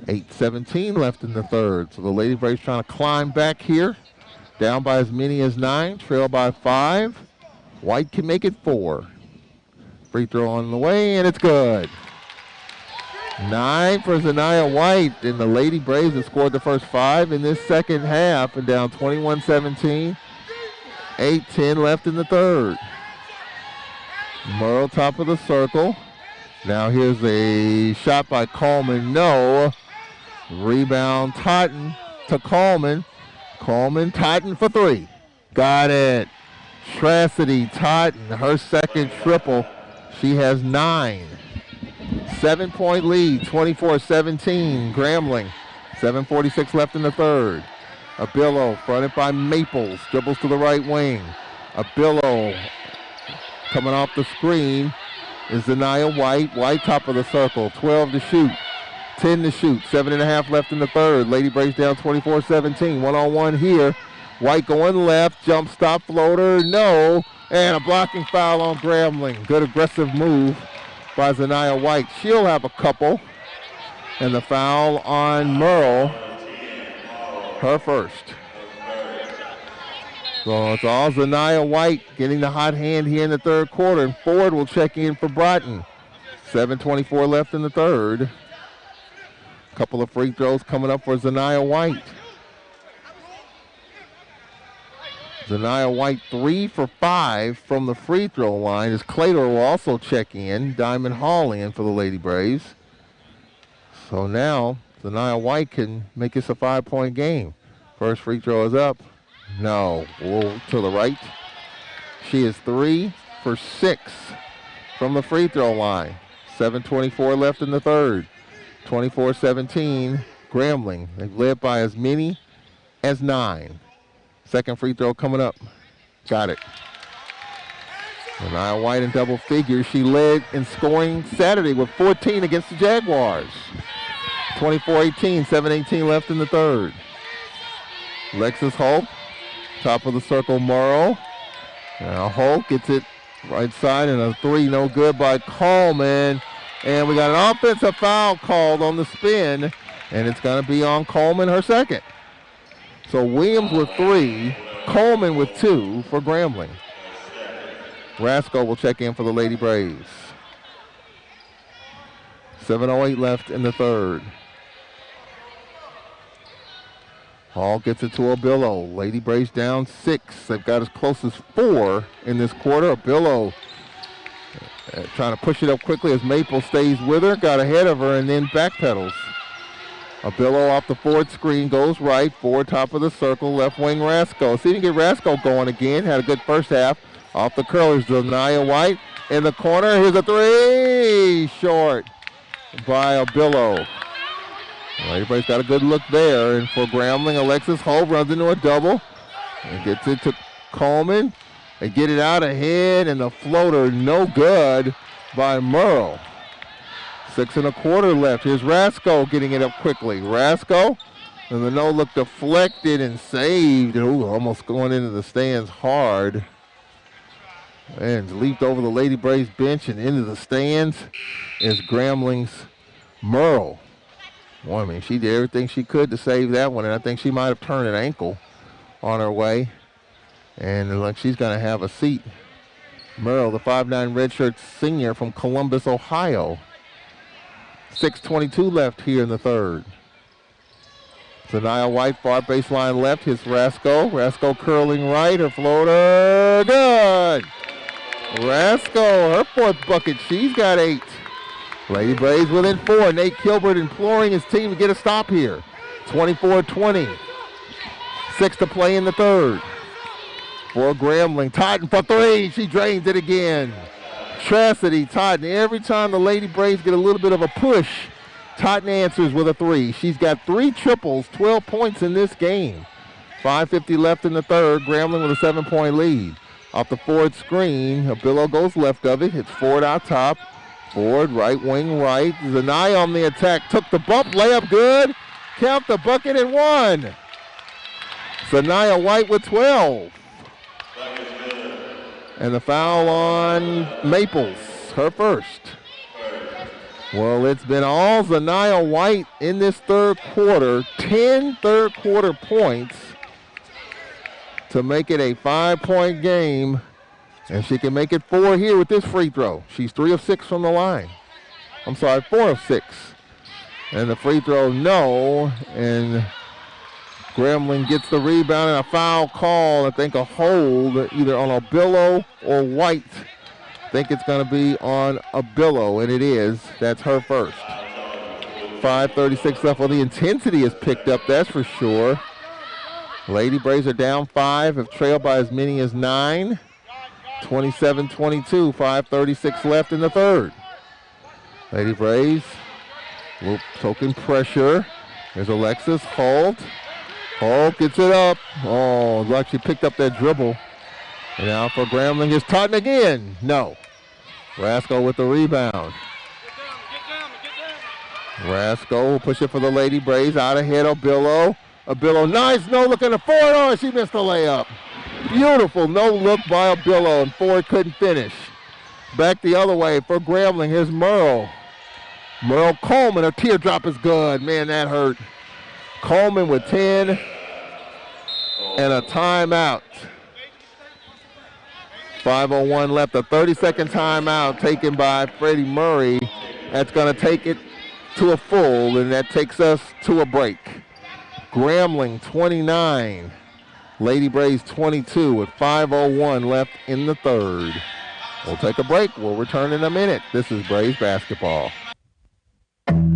8:17 left in the third. So the Lady Braves trying to climb back here. Down by as many as 9, trail by 5. White can make it 4. Free throw on the way, and it's good. 9 for Zaniyah White, and the Lady Braves have scored the first 5 in this second half, and down 21-17. 8:10 left in the third. Merle, top of the circle. Now here's a shot by Coleman. No. Rebound Totten to Coleman. Coleman, Totten for 3. Got it. Chastity Totten, her second triple. She has 9. 7-point lead, 24-17. Grambling. 7:46 left in the third. Obillo fronted by Maples. Dribbles to the right wing. Obillo coming off the screen is Zaniyah White. White top of the circle. 12 to shoot. 10 to shoot. 7.5 left in the third. Lady Braves down 24-17. 1-on-1 here. White going left. Jump stop floater. No. And a blocking foul on Grambling. Good aggressive move by Zaniyah White. She'll have a couple. And the foul on Merle. Her first. So it's all Zaniyah White getting the hot hand here in the third quarter. And Ford will check in for Broughton. 7:24 left in the third. Couple of free throws coming up for Zaniyah White. Zaniyah White 3 for 5 from the free throw line as Claytor will also check in. Diamond Hall in for the Lady Braves. So now Zaniyah White can make this a 5-point game. First free throw is up. No. To the right. She is 3 for 6 from the free throw line. 7:24 left in the third. 24-17 Grambling. They've led by as many as 9. Second free throw coming up. Got it. Nia White in double figures. She led in scoring Saturday with 14 against the Jaguars. 24-18, 7:18 left in the third. Alexis Holt, top of the circle, Morrow. Now Holt gets it right side, and a three, no good by Coleman. And we got an offensive foul called on the spin, and it's going to be on Coleman, her second. So Williams with 3, Coleman with 2 for Grambling. Rasco will check in for the Lady Braves. 7:08 left in the third. Hall gets it to Obillo. Lady Braves down 6. They've got as close as 4 in this quarter. Obillo trying to push it up quickly as Maple stays with her. Got ahead of her and then backpedals. Obillo off the forward screen, goes right. Forward top of the circle, left wing Rasco. See if you can get Rasco going again. Had a good first half. Off the curlers, Nia White in the corner. Here's a three. Short by Obillo. Everybody's got a good look there. And for Grambling, Alexis Holt runs into a double and gets it to Coleman. They get it out ahead, and the floater no good by Merle. 6 1/4 left. Here's Rasco getting it up quickly. Rasco, and the no-look deflected and saved. Ooh, almost going into the stands hard. And leaped over the Lady Braves bench and into the stands is Grambling's Merle. Well, I mean, she did everything she could to save that one, and I think she might have turned an ankle on her way. And like she's going to have a seat. Merle, the 5'9" redshirt senior from Columbus, Ohio. 6:22 left here in the third. Nia White, far baseline left. Here's Rasco. Rasco curling right. Her floater, good. Rasco, her 4th bucket. She's got 8. Lady Braves within 4. Nate Kilbert imploring his team to get a stop here. 24-20. 6 to play in the third. For Grambling, Totten for 3. She drains it again. Chastity Totten. Every time the Lady Braves get a little bit of a push, Totten answers with a 3. She's got 3 triples, 12 points in this game. 5:50 left in the third. Grambling with a 7-point lead. Off the forward screen, Obillo goes left of it. Hits forward out top. Forward, right wing right. Zanaya on the attack. Took the bump. Layup good. Count the bucket and 1. Zanaya White with 12. And the foul on Maples, her first. Well, it's been all Zanaya White in this third quarter. 10 third quarter points to make it a 5-point game. And she can make it 4 here with this free throw. She's 3 of 6 from the line. I'm sorry, 4 of 6. And the free throw, no. And Grambling gets the rebound and a foul call. I think a hold either on Obillo or White. I think it's going to be on Obillo, and it is. That's her first. 5:36 left. Well, the intensity is picked up, that's for sure. Lady Braves are down 5, have trailed by as many as 9. 27-22, 5:36 left in the third. Lady Braves, little token pressure. There's Alexis Holt. Holt gets it up. Oh, like she picked up that dribble. And now for Grambling is Totten again. No. Rasco with the rebound. Rasco will push it for the Lady Braves. Out ahead, Obillo. Obillo, nice no-look on the forward. Oh, she missed the layup. Beautiful no-look by Obillo, and Ford couldn't finish. Back the other way for Grambling. Here's Merle. Merle Coleman, her teardrop is good. Man, that hurt. Coleman with 10 and a timeout. 5:01 left. A 30-second timeout taken by Freddie Murray. That's going to take it to a full, and that takes us to a break. Grambling 29. Lady Braves 22 with 5:01 left in the third. We'll take a break. We'll return in a minute. This is Braves basketball.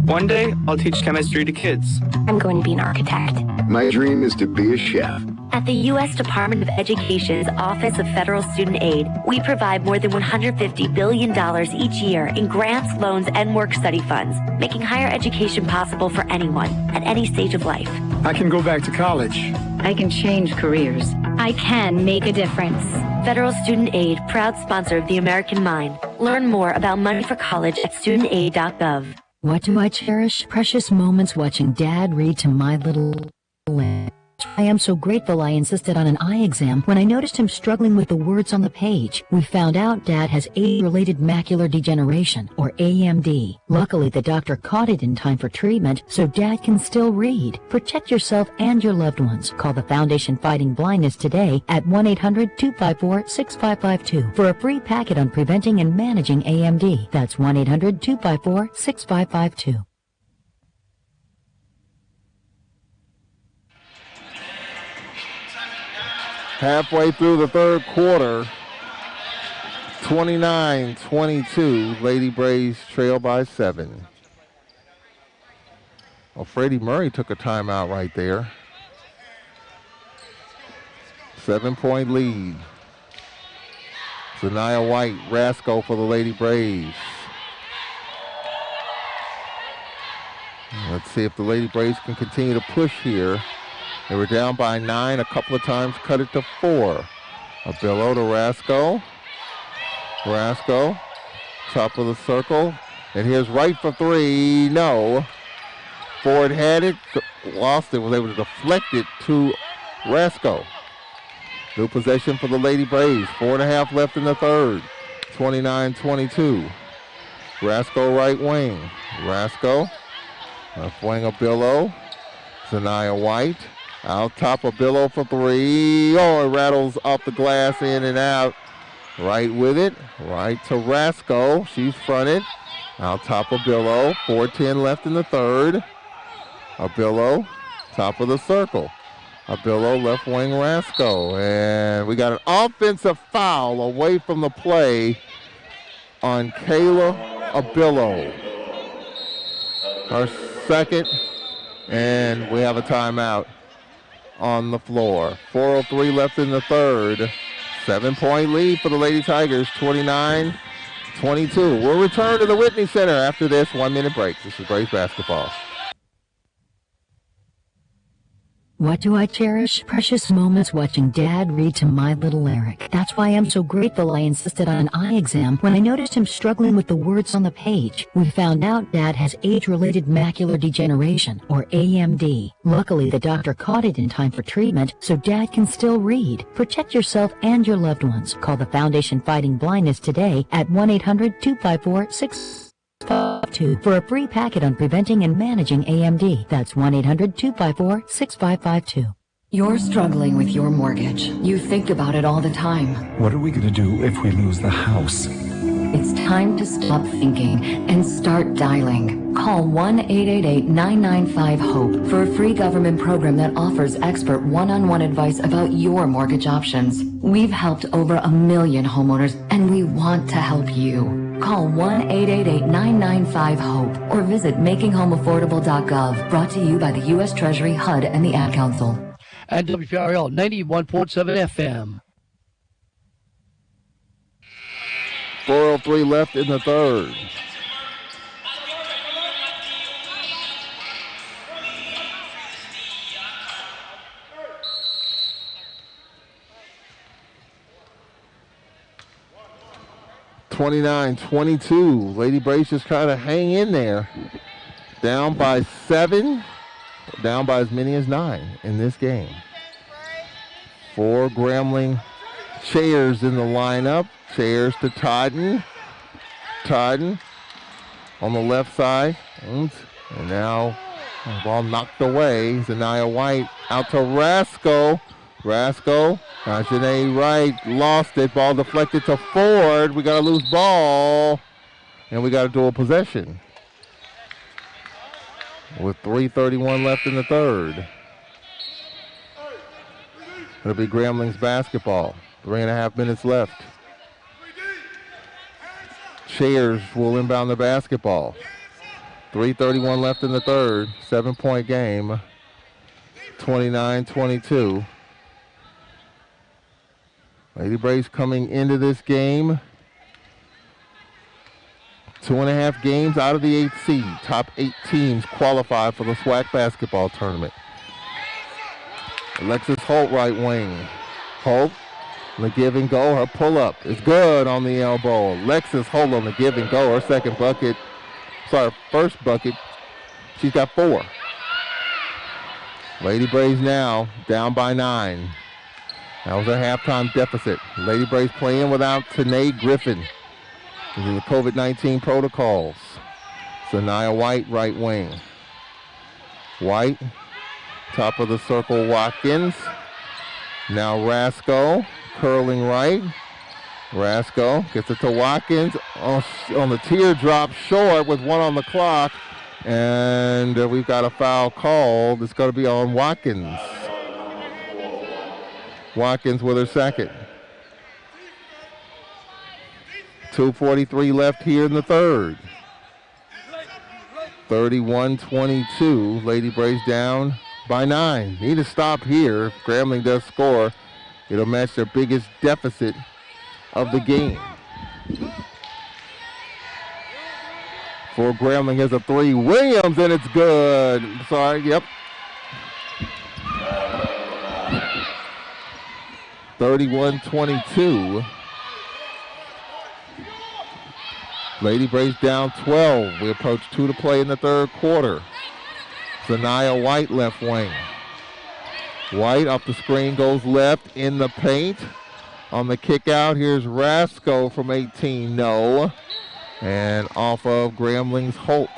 One day, I'll teach chemistry to kids. I'm going to be an architect. My dream is to be a chef. At the U.S. Department of Education's Office of Federal Student Aid, we provide more than $150 billion each year in grants, loans, and work-study funds, making higher education possible for anyone at any stage of life. I can go back to college. I can change careers. I can make a difference. Federal Student Aid, proud sponsor of the American Mind. Learn more about money for college at studentaid.gov. What do I cherish? Precious moments watching Dad read to my little Larry. I am so grateful I insisted on an eye exam when I noticed him struggling with the words on the page. We found out Dad has age-related macular degeneration, or AMD. Luckily, the doctor caught it in time for treatment, so Dad can still read. Protect yourself and your loved ones. Call the Foundation Fighting Blindness today at 1-800-254-6552 for a free packet on preventing and managing AMD. That's 1-800-254-6552. Halfway through the third quarter, 29-22, Lady Braves trail by 7. Well, Freddie Murray took a timeout right there. 7-point lead. Zaniyah White, Rasco for the Lady Braves. Let's see if the Lady Braves can continue to push here. They were down by 9 a couple of times, cut it to 4. Abillo to Rasco. Rasco, top of the circle. And here's Wright for 3. No. Ford had it, lost it, was able to deflect it to Rasco. New possession for the Lady Braves. 4.5 left in the third. 29-22. Rasco right wing. Rasco, left wing Abillo. Zaniyah White. Out top of Billo for 3. Oh, it rattles off the glass, in and out. Right with it. Right to Rasco. She's fronted. Out top of Billo. 4:10 left in the third. Abillo, top of the circle. Abillo, left wing Rasco. And we got an offensive foul away from the play on Kayla Abillo. Her second. And we have a timeout on the floor. 4:03 left in the third. 7-point lead for the Lady Tigers, 29-22. We'll return to the Whitney Center after this 1-minute break. This is Braves basketball. What do I cherish? Precious moments watching Dad read to my little Eric. That's why I'm so grateful I insisted on an eye exam when I noticed him struggling with the words on the page. We found out Dad has age-related macular degeneration, or AMD. Luckily, the doctor caught it in time for treatment, so Dad can still read. Protect yourself and your loved ones. Call the Foundation Fighting Blindness today at 1-800-254-6552 for a free packet on preventing and managing AMD. That's 1-800-254-6552. You're struggling with your mortgage. You think about it all the time. What are we going to do if we lose the house? It's time to stop thinking and start dialing. Call 1-888-995-HOPE for a free government program that offers expert one-on-one advice about your mortgage options. We've helped over 1 million homeowners, and we want to help you. Call 1-888-995-HOPE or visit makinghomeaffordable.gov. Brought to you by the U.S. Treasury, HUD, and the Ad Council. And WPRL 91.7 FM. 4:03 left in the third. (29-22). Lady Braves just trying to hang in there. Down by 7, down by as many as 9 in this game. 4 Grambling chairs in the lineup. Chairs to Totten. Totten on the left side. And now the ball knocked away. Zaniyah White out to Rasco. Rasco. Janae Wright lost it. Ball deflected to Ford. We got a loose ball. And we got a dual possession. With 3:31 left in the third. It'll be Grambling's basketball. 3.5 minutes left. Chairs will inbound the basketball. 3:31 left in the third. 7-point game. 29-22. Lady Braves coming into this game. 2.5 games out of the 8th seed. Top 8 teams qualify for the SWAC basketball tournament. Alexis Holt right wing. Holt The give and go. Her pull-up is good on the elbow. Alexis Holt on the give and go. Her first bucket. She's got 4. Lady Braves now down by 9. That was a halftime deficit. Lady Braves playing without Tanae Griffin due to the COVID-19 protocols. Sanaya White, right wing. White, top of the circle, Watkins. Now Rasco, curling right. Rasco gets it to Watkins on the teardrop short with 1 on the clock. And we've got a foul called. It's going to be on Watkins. Watkins with her second. 2:43 left here in the third. 31-22. Lady Braves down by 9. Need to stop here. If Grambling does score, it'll match their biggest deficit of the game. For Grambling has a 3. Williams, and it's good. Sorry, yep. 31-22. Lady Braves down 12. We approach 2 to play in the third quarter. Zanaya White, left wing. White off the screen goes left in the paint. On the kick out, here's Rasco from 18. No. And off of Grambling's Holt.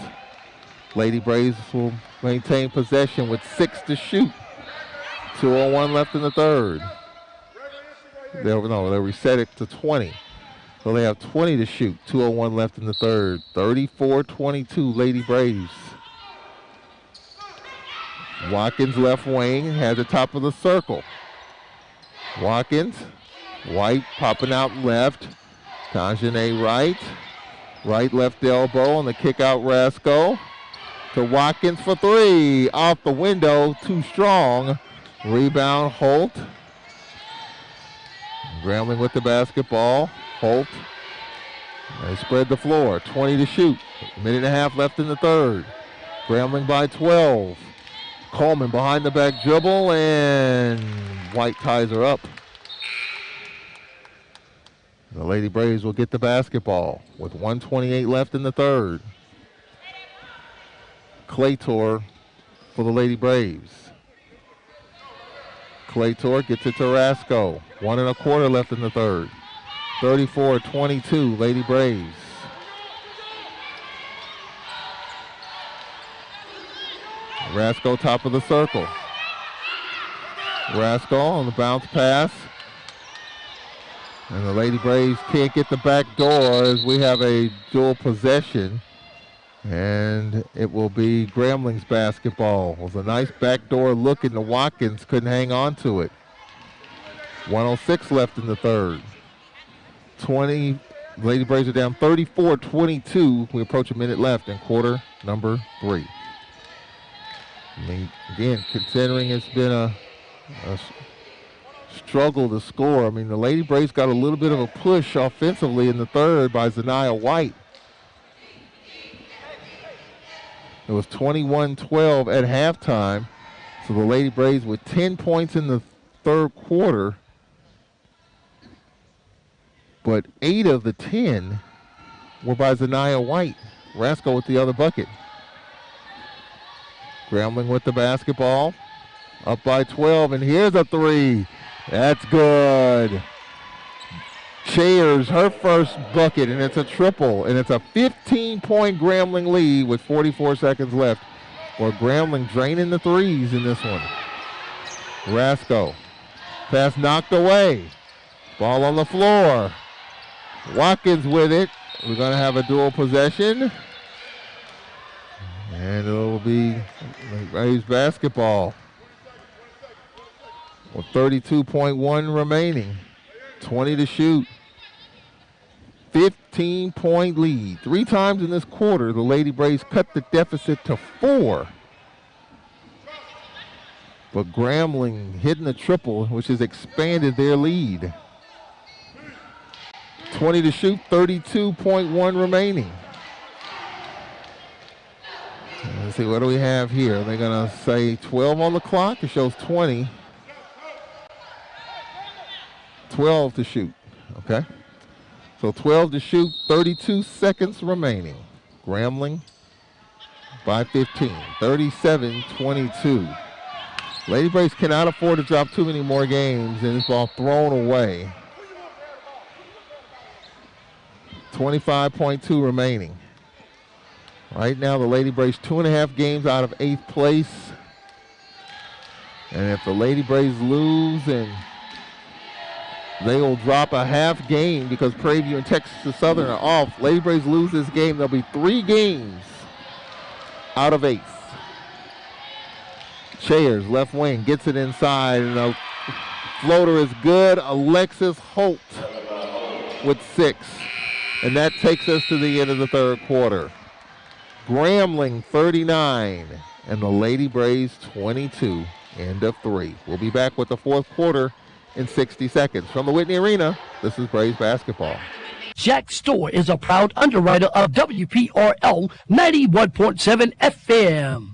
Lady Braves will maintain possession with 6 to shoot. 2:01 left in the third. They'll reset it to 20. So they have 20 to shoot. 2:01 left in the third. 34-22 Lady Braves. Watkins left wing has the top of the circle. Watkins. White popping out left. Tajane right. Right left elbow on the kick out Rasco. To Watkins for 3. Off the window. Too strong. Rebound Holt. Grambling with the basketball. Holt. They spread the floor. 20 to shoot. A minute and a half left in the third. Grambling by 12. Coleman behind the back dribble, and White ties her up. The Lady Braves will get the basketball with 1:28 left in the third. Claytor for the Lady Braves. Claytor gets it to Rasco. 1 1/4 left in the third. 34-22 Lady Braves. Rasco top of the circle. Rasco on the bounce pass. And the Lady Braves can't get the back door as we have a dual possession. And it will be Grambling's basketball. It was a nice backdoor look into Watkins, couldn't hang on to it. 1:06 left in the third. Lady Braves are down 34-22. We approach a minute left in quarter number 3. I mean, again, considering it's been a struggle to score. I mean, the Lady Braves got a little bit of a push offensively in the third by Zanaya White. It was 21-12 at halftime. So the Lady Braves with 10 points in the third quarter. But 8 of the 10 were by Zanaya White. Rasco with the other bucket. Grambling with the basketball. Up by 12, and here's a 3. That's good. Chairs her first bucket, and it's a triple. And it's a 15-point Grambling lead with 44 seconds left. Or Grambling draining the threes in this one. Rasco. Pass knocked away. Ball on the floor. Watkins with it. We're going to have a dual possession. And it will be Braves basketball. With 32.1 remaining. 20 to shoot. 15-point lead. 3 times in this quarter, the Lady Braves cut the deficit to 4. But Grambling hitting the triple, which has expanded their lead. 20 to shoot, 32.1 remaining. Let's see, what do we have here? They're going to say 12 on the clock. It shows 20. 12 to shoot. Okay. So 12 to shoot, 32 seconds remaining. Grambling by 15, 37-22. Lady Braves cannot afford to drop too many more games, and this ball thrown away. 25.2 remaining. Right now, the Lady Braves 2.5 games out of 8th place. And if the Lady Braves lose, and they will drop a half game because Prairie View and Texas Southern are off. Lady Braves lose this game, there'll be 3 games out of 8th. Chayers, left wing, gets it inside, and the floater is good. Alexis Holt with 6. And that takes us to the end of the third quarter. Grambling 39 and the Lady Braves 22, end of 3. We'll be back with the fourth quarter in 60 seconds. From the Whitney Arena, this is Braves basketball. Jack Store is a proud underwriter of WPRL 91.7 FM.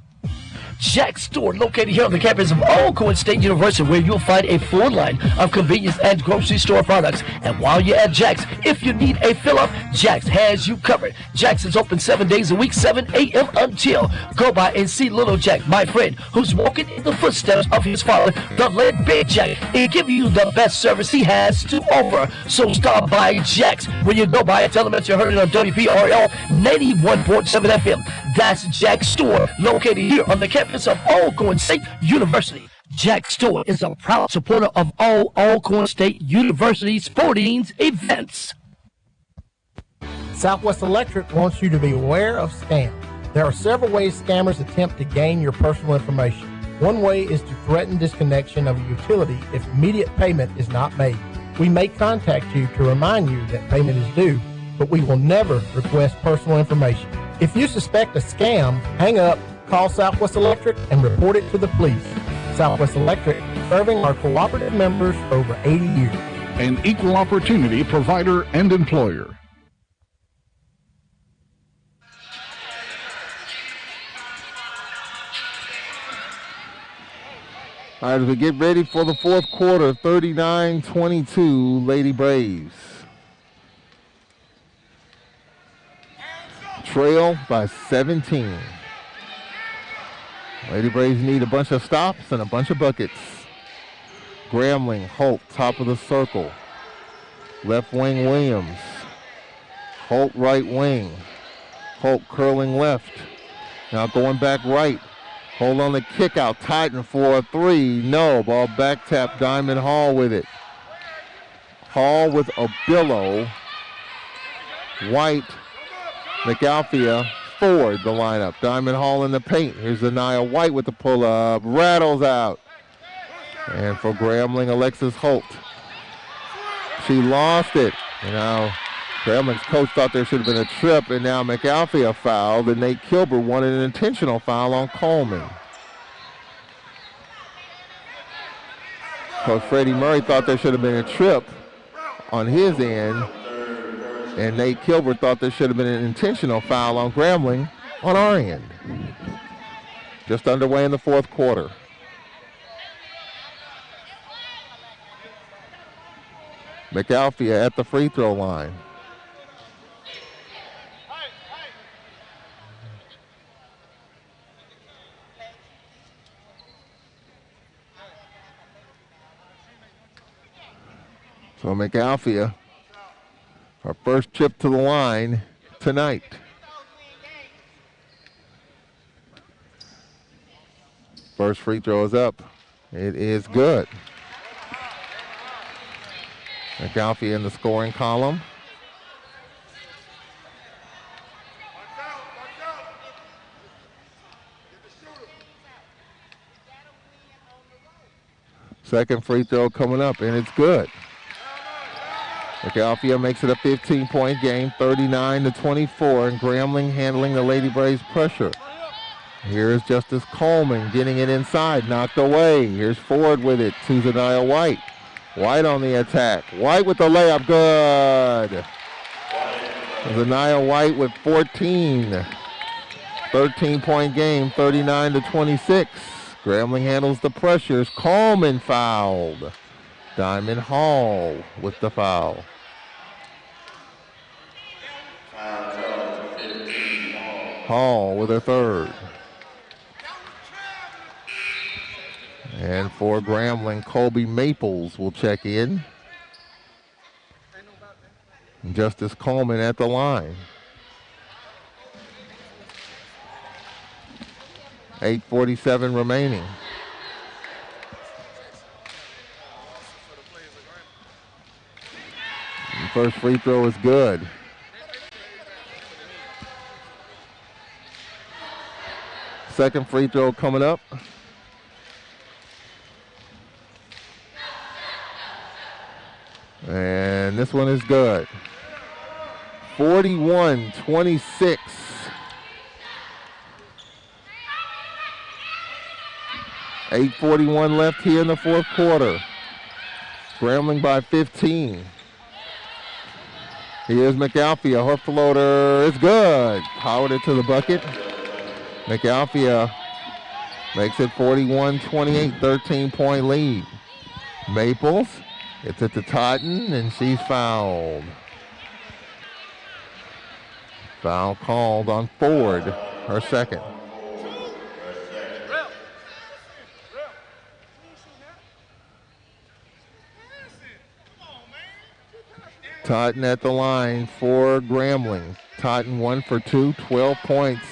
Jack Store, located here on the campus of Alcorn State University, where you'll find a full line of convenience and grocery store products. And while you're at Jack's, if you need a fill-up, Jack's has you covered. Jack's is open 7 days a week, 7 a.m. until. Go by and see Little Jack, my friend, who's walking in the footsteps of his father, the late Big Jack, and give you the best service he has to offer. So stop by Jack's. When you go by, tell them that you heard it on WPRL 91.7 FM. That's Jack Store, located here on the campus of Alcorn State University. Jack Store is a proud supporter of all Alcorn State University sporting events. Southwest Electric wants you to be aware of scams. There are several ways scammers attempt to gain your personal information. One way is to threaten disconnection of a utility if immediate payment is not made. We may contact you to remind you that payment is due, but we will never request personal information. If you suspect a scam, hang up, call Southwest Electric, and report it to the police. Southwest Electric, serving our cooperative members for over 80 years. An equal opportunity provider and employer. All right, as we get ready for the fourth quarter, 39-22, Lady Braves. Trail by 17. Lady Braves need a bunch of stops and a bunch of buckets. Grambling, Holt, top of the circle. Left wing, Williams. Holt, right wing. Holt curling left. Now going back right. Hold on the kick out. Titan for a 3. No. Ball back tap. Diamond Hall with it. Hall with a billow. White. McAlfia forward the lineup. Diamond Hall in the paint. Here's Anaya White with the pull-up. Rattles out. And for Grambling, Alexis Holt. She lost it. And now Grambling's coach thought there should have been a trip, and now McAlfia fouled, and Nate Kilbert wanted an intentional foul on Coleman. Coach Freddie Murray thought there should have been a trip on his end, and Nate Kilbert thought there should have been an intentional foul on Grambling on our end. Just underway in the fourth quarter. McAlfia at the free throw line. So McAlfia, our first trip to the line tonight. First free throw is up. It is good. McAlfia in the scoring column. Second free throw coming up, and it's good. McAlfia makes it a 15-point game, 39-24, and Grambling handling the Lady Braves pressure. Here's Justice Coleman getting it inside, knocked away. Here's Ford with it to Zanaya White. White on the attack. White with the layup, good. Zanaya White with 14. 13-point game, 39-26. Grambling handles the pressures. Coleman fouled. Diamond Hall with the foul. Hall with her third. And for Grambling, Colby Maples will check in. Justice Coleman at the line. 8:47 remaining. The first free throw is good. Second free throw coming up. And this one is good. 41-26. .841 left here in the fourth quarter. Grambling by 15. Here's McAlfia. Her floater is good. Powered it to the bucket. McAlfia makes it 41-28, 13-point lead. Maples, it's at the Totten, and she's fouled. Foul called on Ford, her second. Totten at the line for Grambling. Totten 1 for 2, 12 points.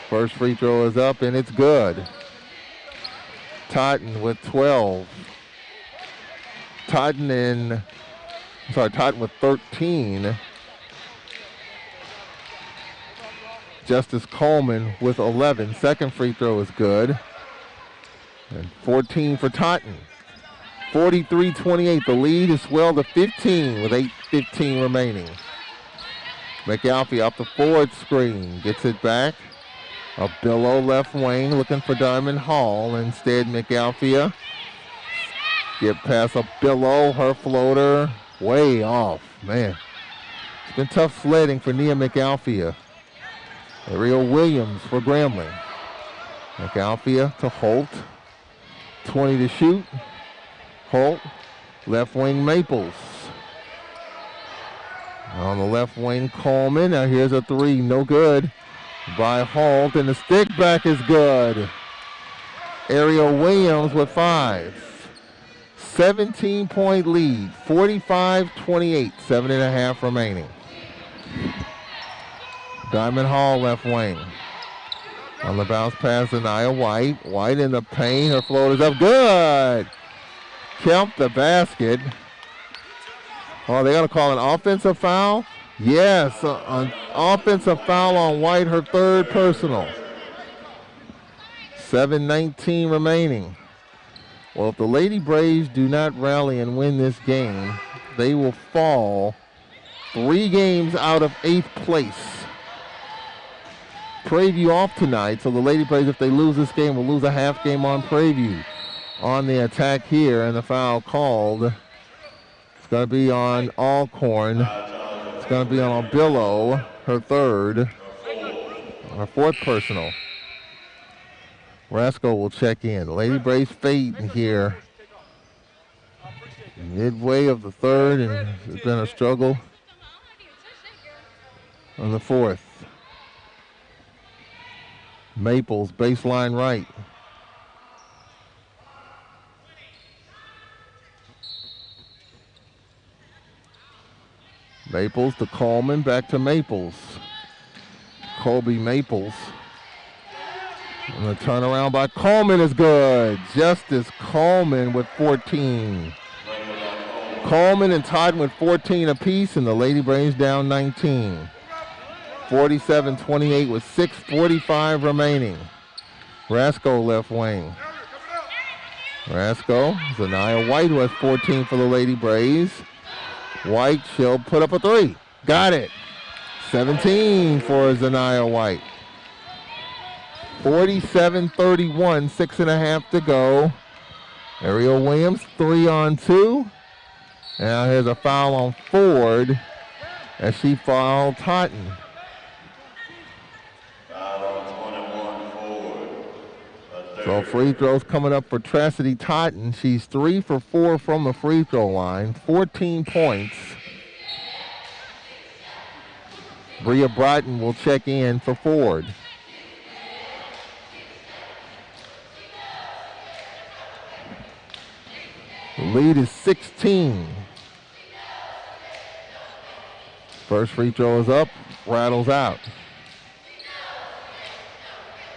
First free throw is up and it's good. Totten with 12. Totten with 13. Justice Coleman with 11. Second free throw is good. And 14 for Totten. 43-28. The lead is swelled to 15 with 8:15 remaining. McAlfee off the forward screen. Gets it back. A Billow left wing looking for Diamond Hall. Instead, McAlfee get past a Billow. Her floater way off. Man, it's been tough sledding for Nia McAlfee. Ariel Williams for Grambling. McAlfee to Holt. 20 to shoot. Holt, left wing Maples. On the left wing, Coleman. Now here's a three, no good by Holt, and the stick back is good. Ariel Williams with 5. 17-point lead, 45-28, 7.5 remaining. Diamond Hall left wing. On the bounce pass, Anaya White. White in the paint, her floater's up, good! Kemp the basket. Oh, they're going to call an offensive foul? Yes, an offensive foul on White, her third personal. 7:19 remaining. Well, if the Lady Braves do not rally and win this game, they will fall 3 games out of 8th place. Prairie off tonight, so the Lady Braves, if they lose this game, will lose a half game on Prairie. On the attack here, and the foul called. It's going to be on Alcorn. It's going to be on Billow, her third. Her fourth personal. Rasco will check in. Lady Braves fading here. Midway of the third, and it's been a struggle on the fourth. Maples, baseline right. Maples to Coleman, back to Maples. Colby Maples. And the turnaround by Coleman is good. Justice Coleman with 14. Coleman and Todd with 14 apiece, and the Lady Braves down 19. 47-28 with 6:45 remaining. Rasco left wing. Rasco, Zanaya White who has 14 for the Lady Braves. White, she'll put up a 3. Got it. 17 for Zanaya White. 47-31, 6.5 to go. Ariel Williams, 3 on 2. Now here's a foul on Ford as she fouled Totten. So free throws coming up for Tracy Totten. She's 3 for 4 from the free throw line, 14 points. Bria Broughton will check in for Ford. The lead is 16. First free throw is up, rattles out.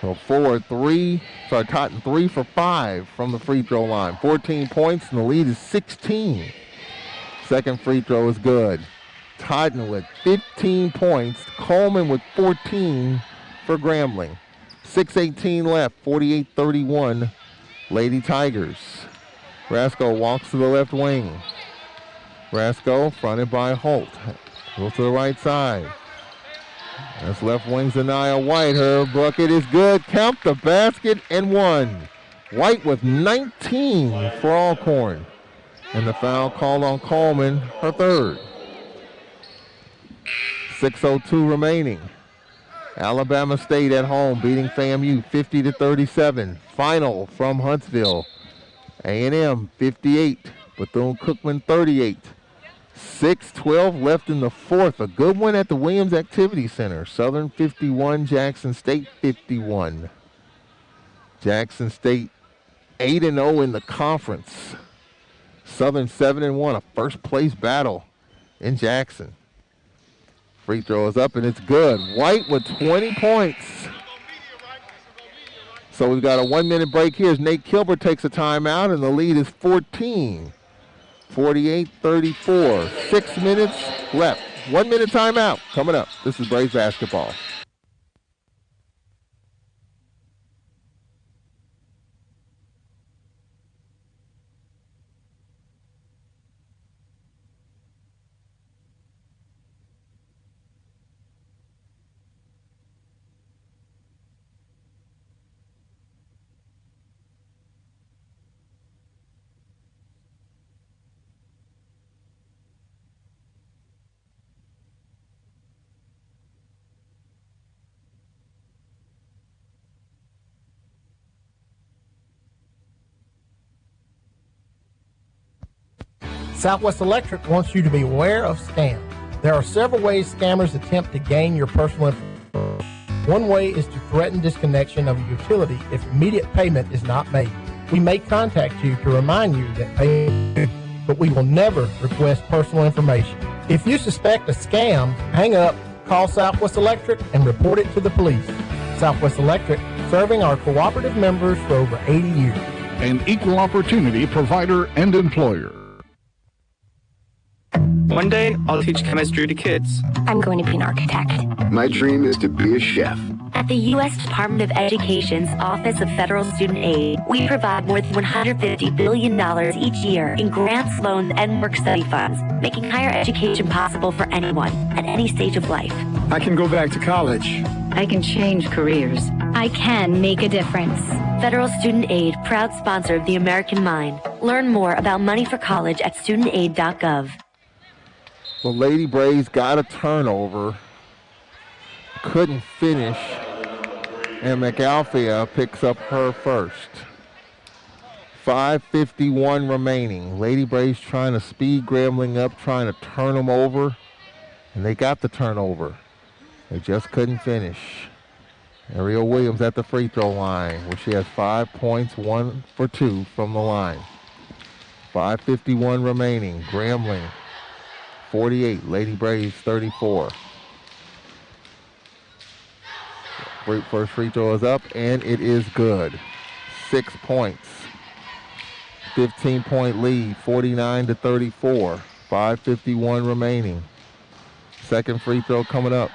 So Totten 3 for 5 from the free throw line. 14 points and the lead is 16. Second free throw is good. Totten with 15 points. Coleman with 14 for Grambling. 6:18 left, 48-31, Lady Tigers. Rasco walks to the left wing. Rasco fronted by Holt. Goes to the right side. That's left wing Zanaya White. Her bucket is good. Count the basket and one. White with 19 for Alcorn. And the foul called on Coleman, her third. 6:02 remaining. Alabama State at home beating FAMU 50-37. Final from Huntsville. A&M 58, Bethune-Cookman 38. 6:12 left in the fourth. A good one at the Williams Activity Center. Southern 51, Jackson State 51. Jackson State 8-0 in the conference. Southern 7-1, a first place battle in Jackson. Free throw is up and it's good. White with 20 points. So we've got a 1-minute break here as Nate Kilbert takes a timeout and the lead is 14. 48-34. 6 minutes left. 1 minute timeout coming up. This is Braves basketball. Southwest Electric wants you to be aware of scams. There are several ways scammers attempt to gain your personal information. One way is to threaten disconnection of a utility if immediate payment is not made. We may contact you to remind you that payment, but we will never request personal information. If you suspect a scam, hang up, call Southwest Electric, and report it to the police. Southwest Electric, serving our cooperative members for over 80 years. An equal opportunity provider and employer. One day, I'll teach chemistry to kids. I'm going to be an architect. My dream is to be a chef. At the U.S. Department of Education's Office of Federal Student Aid, we provide more than $150 billion each year in grants, loans, and work-study funds, making higher education possible for anyone at any stage of life. I can go back to college. I can change careers. I can make a difference. Federal Student Aid, proud sponsor of the American Mind. Learn more about money for college at studentaid.gov. Well, Lady Braves got a turnover. Couldn't finish. And McAlfea picks up her first. 5:51 remaining. Lady Braves trying to speed Grambling up, trying to turn them over. And they got the turnover. They just couldn't finish. Ariel Williams at the free throw line, where she has 5 points, 1 for 2 from the line. 5:51 remaining. Grambling 48, Lady Braves 34. First free throw is up, and it is good. 6 points. 15-point lead, 49-34. 5:51 remaining. Second free throw coming up.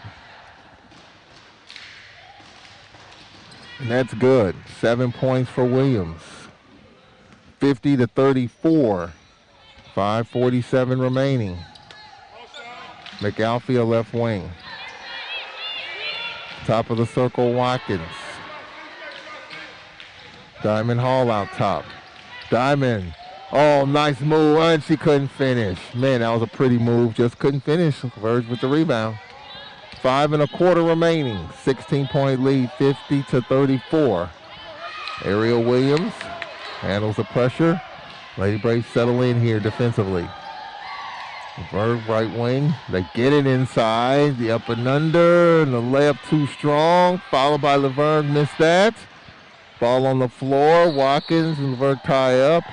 And that's good. 7 points for Williams. 50-34. 5:47 remaining. McAlfea left wing. Top of the circle, Watkins. Diamond Hall out top. Diamond. Oh, nice move, and she couldn't finish. Man, that was a pretty move. Just couldn't finish. Verge with the rebound. 5 1/4 remaining. 16-point lead, 50-34. Ariel Williams handles the pressure. Lady Braves settle in here defensively. Bird right wing. They get it inside. The up and under. And the layup too strong. Followed by Laverne. Missed that. Ball on the floor. Watkins and Laverne tie up.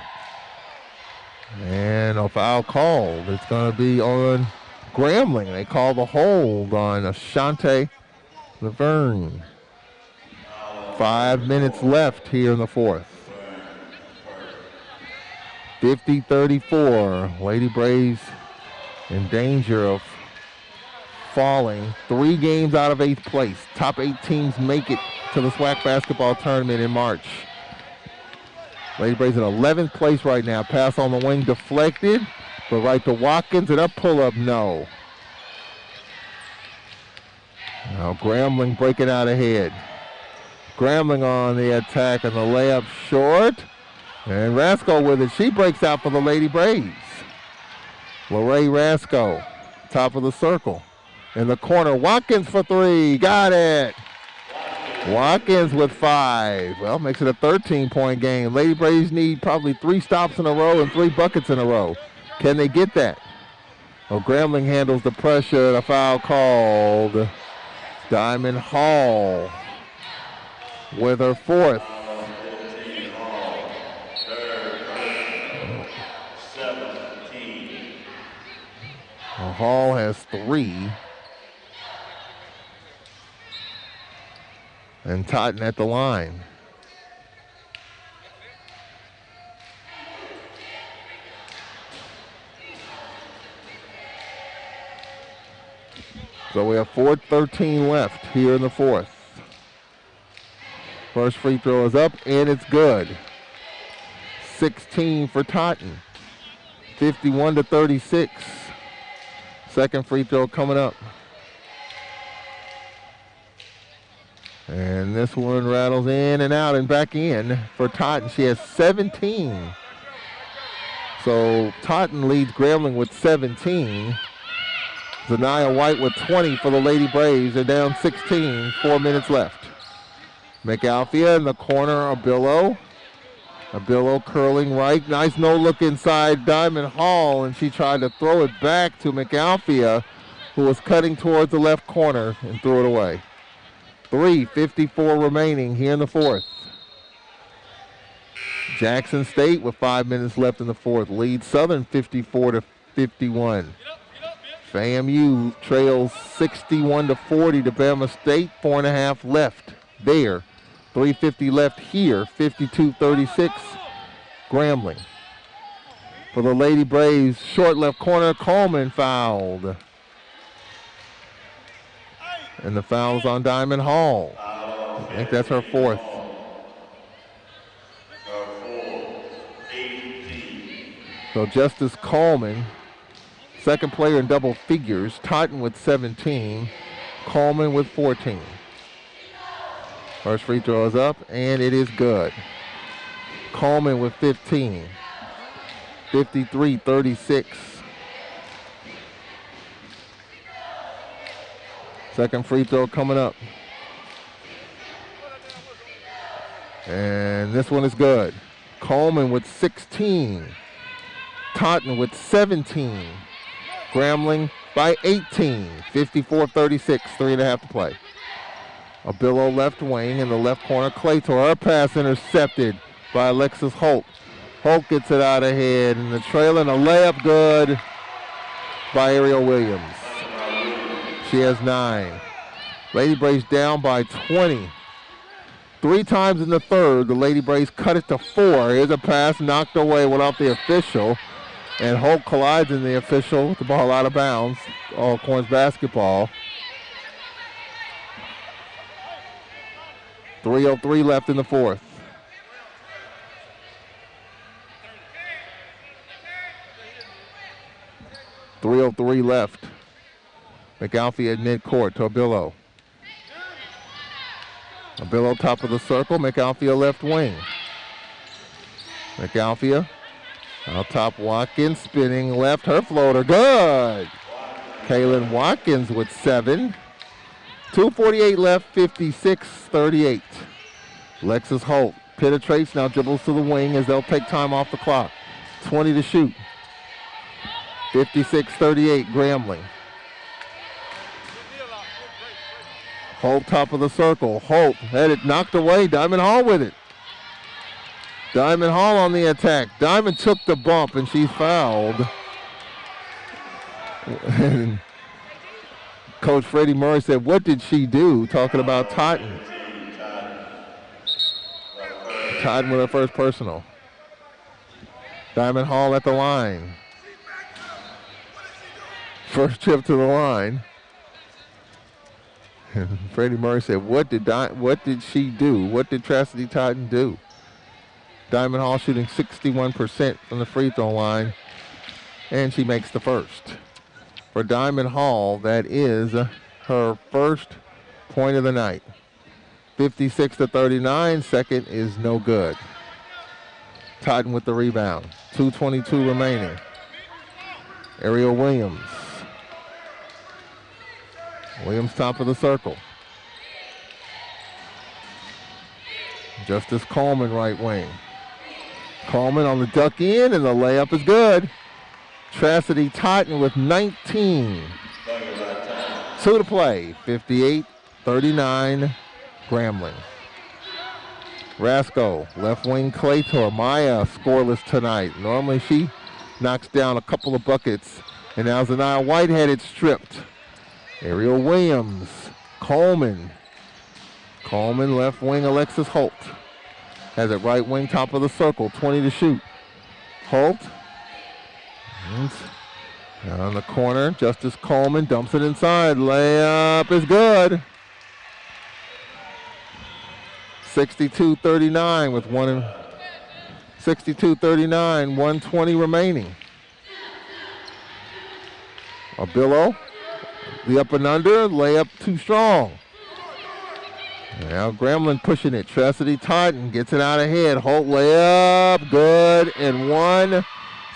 And a foul called. It's going to be on Grambling. They call the hold on Ashante Laverne. 5 minutes left here in the fourth. 50-34. Lady Braves in danger of falling. 3 games out of 8th place. Top 8 teams make it to the SWAC basketball tournament in March. Lady Braves in 11th place right now. Pass on the wing deflected, but right to Watkins and a pull-up, no. Now Grambling breaking out ahead. Grambling on the attack and the layup short. And Rasco with it. She breaks out for the Lady Braves. Lorraine Rasco, top of the circle. In the corner, Watkins for 3. Got it. Watkins with 5. Well, makes it a 13-point game. Lady Braves need probably 3 stops in a row and 3 buckets in a row. Can they get that? Well, Grambling handles the pressure. The foul called. Diamond Hall with her 4th. Hall has 3. And Totten at the line. So we have 4:13 left here in the fourth. First free throw is up, and it's good. 16 for Totten. 51-36. Second free throw coming up. And this one rattles in and out and back in for Totten. She has 17. So Totten leads Grambling with 17. Zanaya White with 20 for the Lady Braves. They're down 16, 4 minutes left. McAlfia in the corner, Abillo. Abillo curling right. Nice no-look inside Diamond Hall, and she tried to throw it back to McAlfia, who was cutting towards the left corner and threw it away. 3:54 remaining here in the fourth. Jackson State with 5 minutes left in the fourth leads Southern 54-51. FAMU trails 61-40 to Bama State. 4.5 left there. 3:50 left here. 52-36 Grambling. For the Lady Braves, short left corner, Coleman fouled. And the foul's on Diamond Hall. I think that's her fourth. So Justice Coleman, second player in double figures. Totten with 17. Coleman with 14. First free throw is up, and it is good. Coleman with 15. 53-36. Second free throw coming up. And this one is good. Coleman with 16. Totten with 17. Grambling by 18. 54-36, 3.5 to play. Abillo left wing in the left corner. Claytor, her pass intercepted by Alexis Holt. Holt gets it out ahead, and the trail and a layup good by Ariel Williams. She has 9. Lady Braves down by 20. 3 times in the third, the Lady Braves cut it to 4. Here's a pass knocked away, went off the official, and Holt collides in the official with the ball out of bounds. Alcorn's basketball. 3:03 left in the fourth. .303 left. McAlfee at midcourt to Abillo. Abillo top of the circle. McAlfee left wing. McAlfee out top. Watkins spinning left. Her floater good. Kaylin Watkins with 7. 2:48 left. 56-38. Alexis Holt Penetrates, now dribbles to the wing as they'll take time off the clock. 20 to shoot. 56-38, Grambling. Holt, top of the circle. Holt had it knocked away. Diamond Hall with it. Diamond Hall on the attack. Diamond took the bump and she's fouled. And Coach Freddie Murray said, what did she do? Talking about Totten. Totten with her first personal. Diamond Hall at the line. First trip to the line. And Freddie Murray said, what did she do? What did Chastity Totten do? Diamond Hall shooting 61% from the free throw line. And she makes the first. For Diamond Hall, that is her first point of the night. 56-39, second is no good. Totten with the rebound. 2:22 remaining. Ariel Williams. Williams top of the circle. Justice Coleman right wing. Coleman on the duck in and the layup is good. Chastity Totten with 19. 2 to play. 58-39 Grambling. Rasco, left wing Claytor. Maya scoreless tonight. Normally she knocks down a couple of buckets. And now Zanaya Whitehead is stripped. Ariel Williams. Coleman. Coleman, left wing Alexis Holt. Has it right wing, top of the circle. 20 to shoot. Holt. Down the corner. Justice Coleman dumps it inside. Layup is good. 62-39 with 62-39, 120 remaining. Abillo, the up and under, layup too strong. Now Grambling pushing it. Chastity Totten gets it out ahead. Holt layup, good, and one.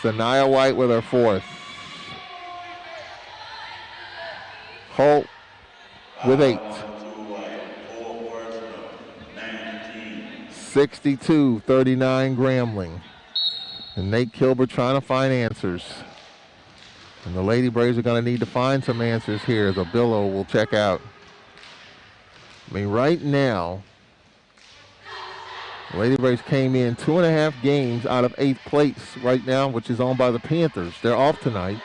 Zanaya White with her fourth. Holt with 8. 62-39 Grambling. And Nate Kilbert trying to find answers. And the Lady Braves are going to need to find some answers here as Abillo will check out. I mean, right now, Lady Braves came in 2.5 games out of 8th place right now, which is owned by the Panthers. They're off tonight.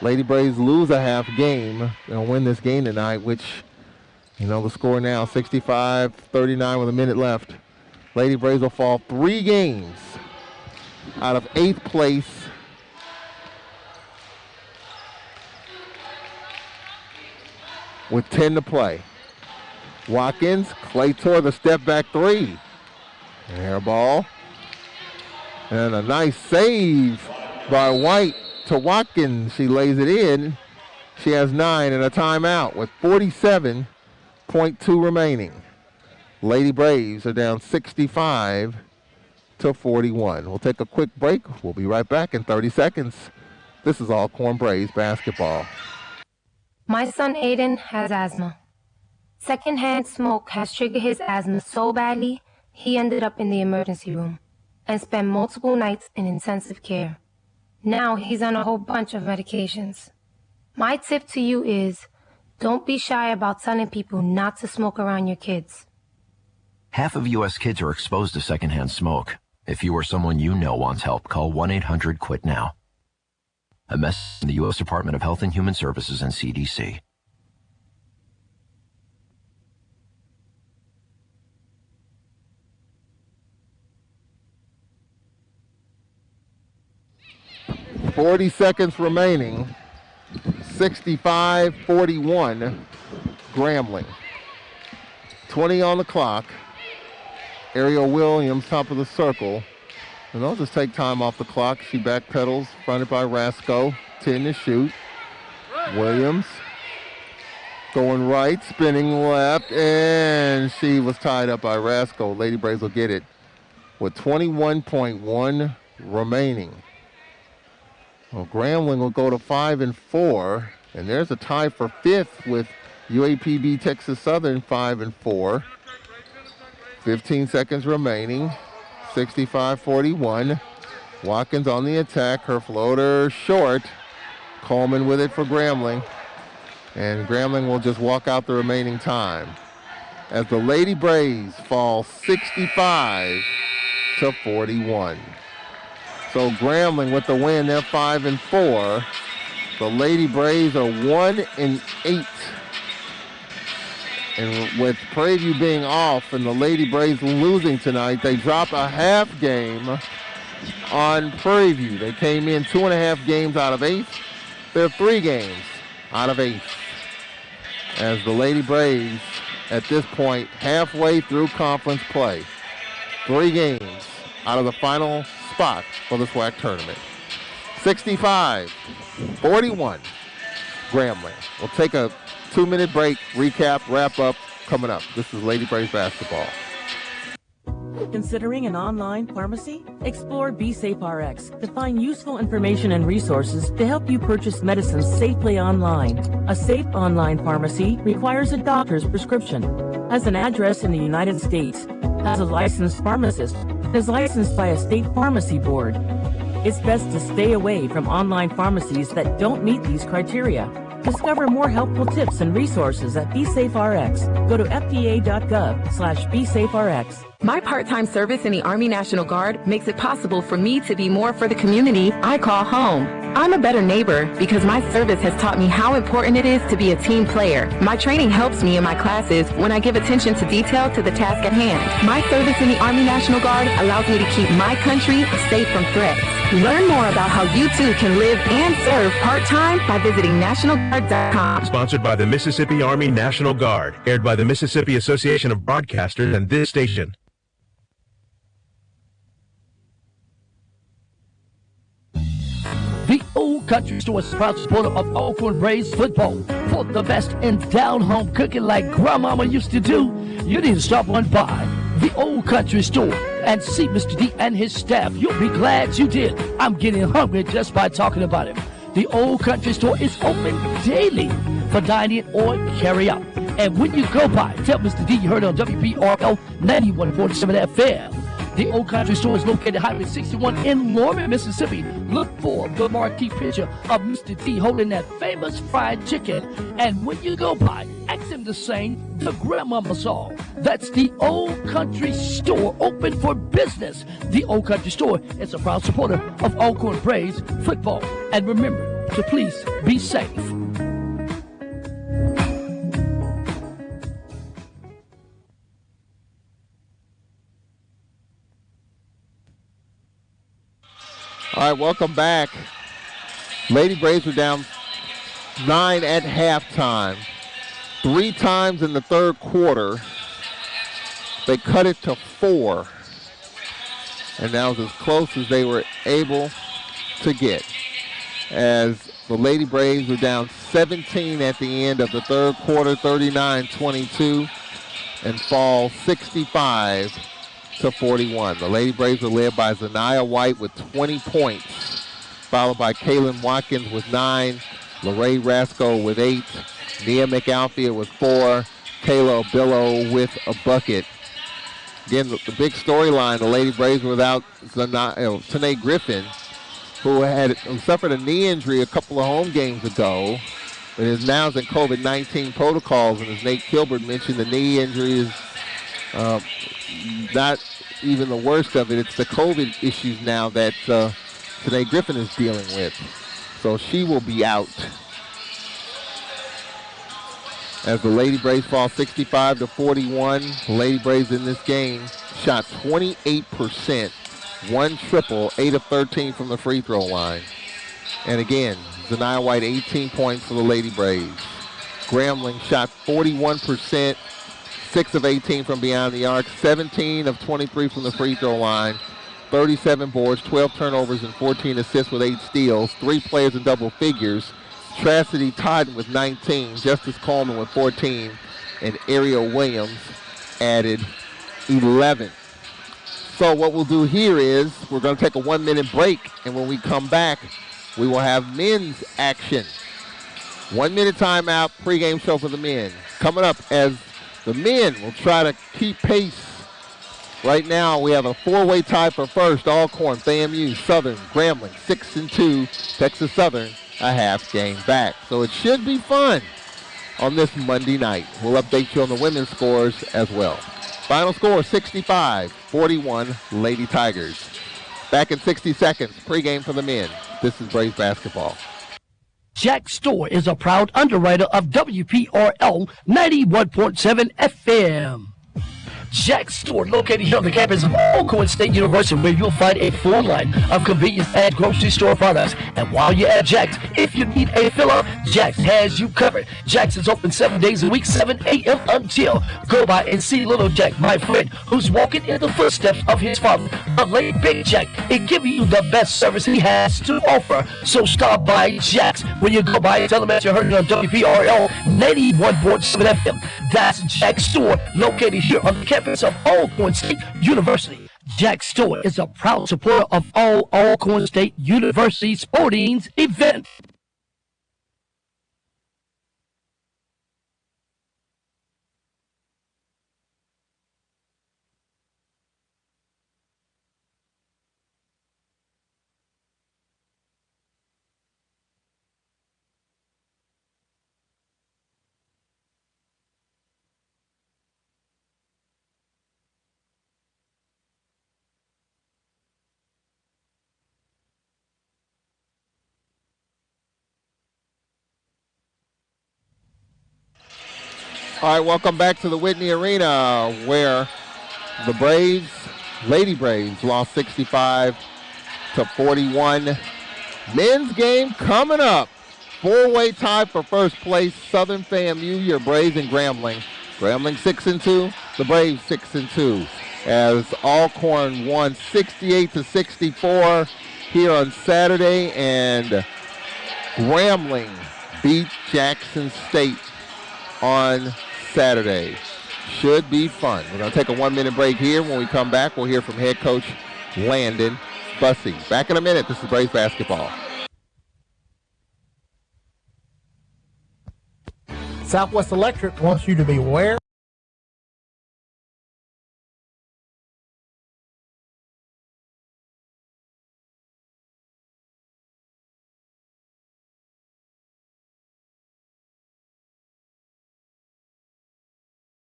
Lady Braves lose a half game. They'll win this game tonight, which, you know, the score now, 65-39 with a minute left. Lady Braves will fall 3 games out of 8th place. With 10 to play. Watkins, Claytor, the step back 3. Air ball. And a nice save by White to Watkins. She lays it in. She has 9 and a timeout with 47.2 remaining. Lady Braves are down 65-41. We'll take a quick break. We'll be right back in 30 seconds. This is Alcorn Braves basketball. My son Aiden has asthma. Secondhand smoke has triggered his asthma so badly, he ended up in the emergency room and spent multiple nights in intensive care. Now he's on a whole bunch of medications. My tip to you is, don't be shy about telling people not to smoke around your kids. Half of U.S. kids are exposed to secondhand smoke. If you or someone you know wants help, call 1-800-QUIT-NOW. A message from the U.S. Department of Health and Human Services and CDC. .40 seconds remaining. 65-41 Grambling. 20 on the clock. Ariel Williams, top of the circle. And they'll just take time off the clock. She backpedals, fronted by Rasco. 10 to shoot. Williams going right, spinning left, and she was tied up by Rasco. Lady Braves will get it with 21.1 remaining. Well, Grambling will go to 5-4, and there's a tie for 5th with UAPB Texas Southern 5-4. 15 seconds remaining. 65-41. Watkins on the attack. Her floater short. Coleman with it for Grambling. And Grambling will just walk out the remaining time as the Lady Braves fall 65-41. So Grambling with the win, they're 5-4. The Lady Braves are 1-8. And with Prairie View being off and the Lady Braves losing tonight, they dropped a half game on Prairie View. They came in 2.5 games out of 8. They're 3 games out of 8. As the Lady Braves, at this point, halfway through conference play. 3 games out of the final spot for the SWAC tournament. 65-41, Grambling. We'll take a 2-minute break, recap, wrap up, coming up. This is Lady Braves basketball. Considering an online pharmacy? Explore BeSafeRx to find useful information and resources to help you purchase medicines safely online. A safe online pharmacy requires a doctor's prescription, has an address in the United States, has a licensed pharmacist, and is licensed by a state pharmacy board. It's best to stay away from online pharmacies that don't meet these criteria. Discover more helpful tips and resources at BeSafeRx. Go to fda.gov/BeSafeRx. My part-time service in the Army National Guard makes it possible for me to be more for the community I call home. I'm a better neighbor because my service has taught me how important it is to be a team player. My training helps me in my classes when I give attention to detail to the task at hand. My service in the Army National Guard allows me to keep my country safe from threats. Learn more about how you too can live and serve part-time by visiting nationalguard.com. Sponsored by the Mississippi Army National Guard. Aired by the Mississippi Association of Broadcasters and this station. The Old Country Store is a proud supporter of Alcorn Braves football. For the best in down-home cooking like Grandmama used to do, you need to stop on by the Old Country Store and see Mr. D and his staff. You'll be glad you did. I'm getting hungry just by talking about it. The Old Country Store is open daily for dining or carry out. And when you go by, tell Mr. D you heard on WPRL 9147 FM. The Old Country Store is located Highway 61 in Lorman, Mississippi. Look for the marquee picture of Mr. D holding that famous fried chicken. And when you go by, ask him to sing the Grandmama song. That's the Old Country Store, open for business. The Old Country Store is a proud supporter of Alcorn Braves football. And remember to please be safe. All right, welcome back. Lady Braves were down 9 at halftime. 3 times in the third quarter, they cut it to 4. And that was as close as they were able to get. As the Lady Braves were down 17 at the end of the third quarter, 39-22, and fall 65-41. The Lady Braves were led by Zaniyah White with 20 points, followed by Kaylin Watkins with 9, Larae Rasco with 8, Nia McAlfia with 4, Kayla Billow with a bucket. Again, the big storyline, the Lady Braves were without Tanae Griffin, who suffered a knee injury a couple of home games ago, but is now in COVID-19 protocols, and as Nate Kilbert mentioned, the knee injury is not even the worst of it. It's the COVID issues now that Tanae Griffin is dealing with. So she will be out. As the Lady Braves fall 65-41, the Lady Braves in this game shot 28%, 1 triple, 8 of 13 from the free throw line. And again, Zaniyah White, 18 points for the Lady Braves. Grambling shot 41%, 6 of 18 from beyond the arc, 17 of 23 from the free throw line, 37 boards, 12 turnovers, and 14 assists with 8 steals. 3 players in double figures. Chastity Totten with 19, Justice Coleman with 14, and Ariel Williams added 11. So what we'll do here is we're going to take a 1-minute break, and when we come back, we will have men's action. 1-minute timeout, pregame show for the men. Coming up as the men will try to keep pace Right now, we have a four-way tie for first. Alcorn, FAMU, Southern, Grambling, 6-2. Texas Southern, a half game back. So it should be fun on this Monday night. We'll update you on the women's scores as well. Final score, 65-41, Lady Tigers. Back in 60 seconds, pregame for the men. This is Braves basketball. Jack Store is a proud underwriter of WPRL 91.7 FM. Jack Store, located here on the campus of Alcorn State University, where you'll find a full line of convenience and grocery store products. And while you're at Jack's, if you need a fill-up, Jack's has you covered. Jack's is open 7 days a week, 7 a.m. until. Go by and see little Jack, my friend, who's walking in the footsteps of his father, the late Big Jack, and giving you the best service he has to offer. So stop by Jack's. When you go by, tell them that you heard it on WPRL 91.7 FM. That's Jack Store, located here on the campus of Alcorn State University. Jack Store is a proud supporter of all Alcorn State University sporting events. All right, welcome back to the Whitney Arena, where the Braves, Lady Braves, lost 65-41. Men's game coming up. Four-way tie for first place. Southern FAMU, your Braves and Grambling. Grambling 6-2, the Braves 6-2. As Alcorn won 68-64 here on Saturday, and Grambling beat Jackson State on Saturday. Should be fun. We're going to take a 1-minute break here. When we come back, we'll hear from head coach Landon Bussey. Back in a minute. This is Braves basketball. Southwest Electric wants you to be aware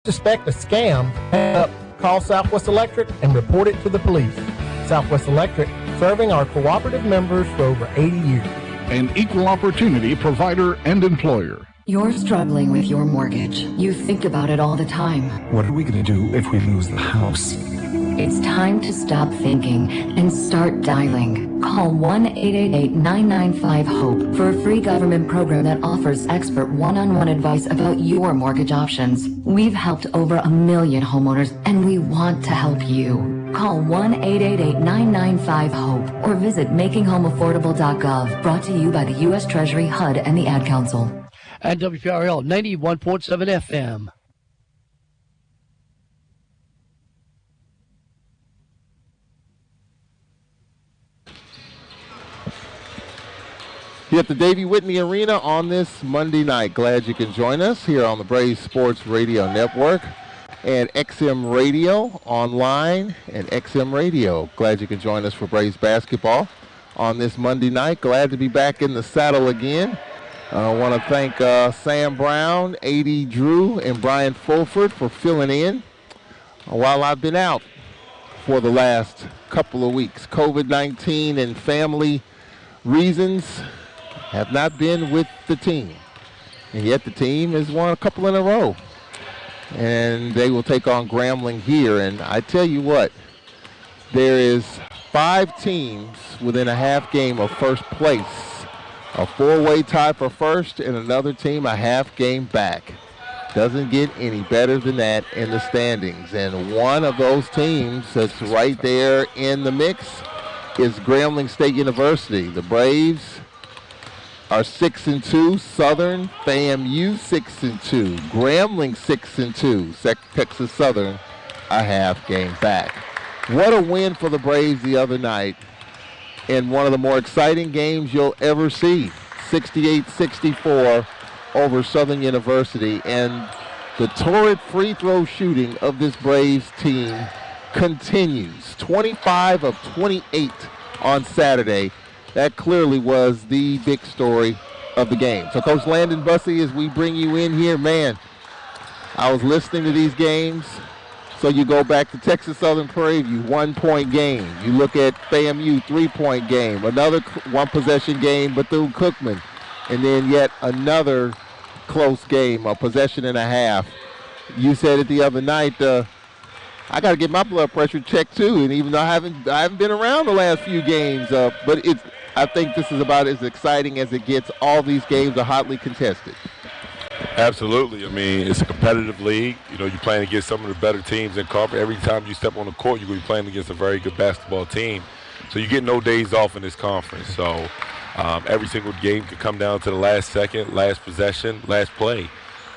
suspect a scam, hang up, call Southwest Electric and report it to the police. Southwest Electric, serving our cooperative members for over 80 years. An equal opportunity provider and employer. You're struggling with your mortgage. You think about it all the time. What are we going to do if we lose the house? It's time to stop thinking and start dialing. Call 1-888-995-HOPE for a free government program that offers expert one-on-one advice about your mortgage options. We've helped over 1 million homeowners, and we want to help you. Call 1-888-995-HOPE or visit makinghomeaffordable.gov. Brought to you by the U.S. Treasury, HUD, and the Ad Council. And WPRL 91.7 FM. Here at the Davey Whitney Arena on this Monday night. Glad you can join us here on the Braves Sports Radio Network and XM Radio online and XM Radio. Glad you can join us for Braves basketball on this Monday night. Glad to be back in the saddle again. I want to thank Sam Brown, A.D. Drew, and Brian Fulford for filling in while I've been out for the last couple of weeks. COVID-19 and family reasons have not been with the team. And yet the team has won a couple in a row. And they will take on Grambling here. And I tell you what, there is 5 teams within a half game of first place. A 4-way tie for first and another team a half game back. Doesn't get any better than that in the standings. And one of those teams that's right there in the mix is Grambling State University. The Braves are 6-2. Southern FAMU 6-2. Grambling 6-2. Texas Southern a half game back. What a win for the Braves the other night in one of the more exciting games you'll ever see. 68-64 over Southern University. And the torrid free throw shooting of this Braves team continues. 25 of 28 on Saturday. That clearly was the big story of the game. So, Coach Landon Bussey, as we bring you in here, man, I was listening to these games. So you go back to Texas Southern Prairie View, 1-point game. You look at FAMU, 3-point game. Another one-possession game, Bethune-Cookman. And then yet another close game, a possession and a half. You said it the other night, I got to get my blood pressure checked too. And even though I haven't been around the last few games, but I think this is about as exciting as it gets. All these games are hotly contested. Absolutely. I mean, it's a competitive league. You know, you're playing against some of the better teams in conference. Every time you step on the court, you're going to be playing against a very good basketball team. So you get no days off in this conference. So every single game could come down to the last second, last possession, last play.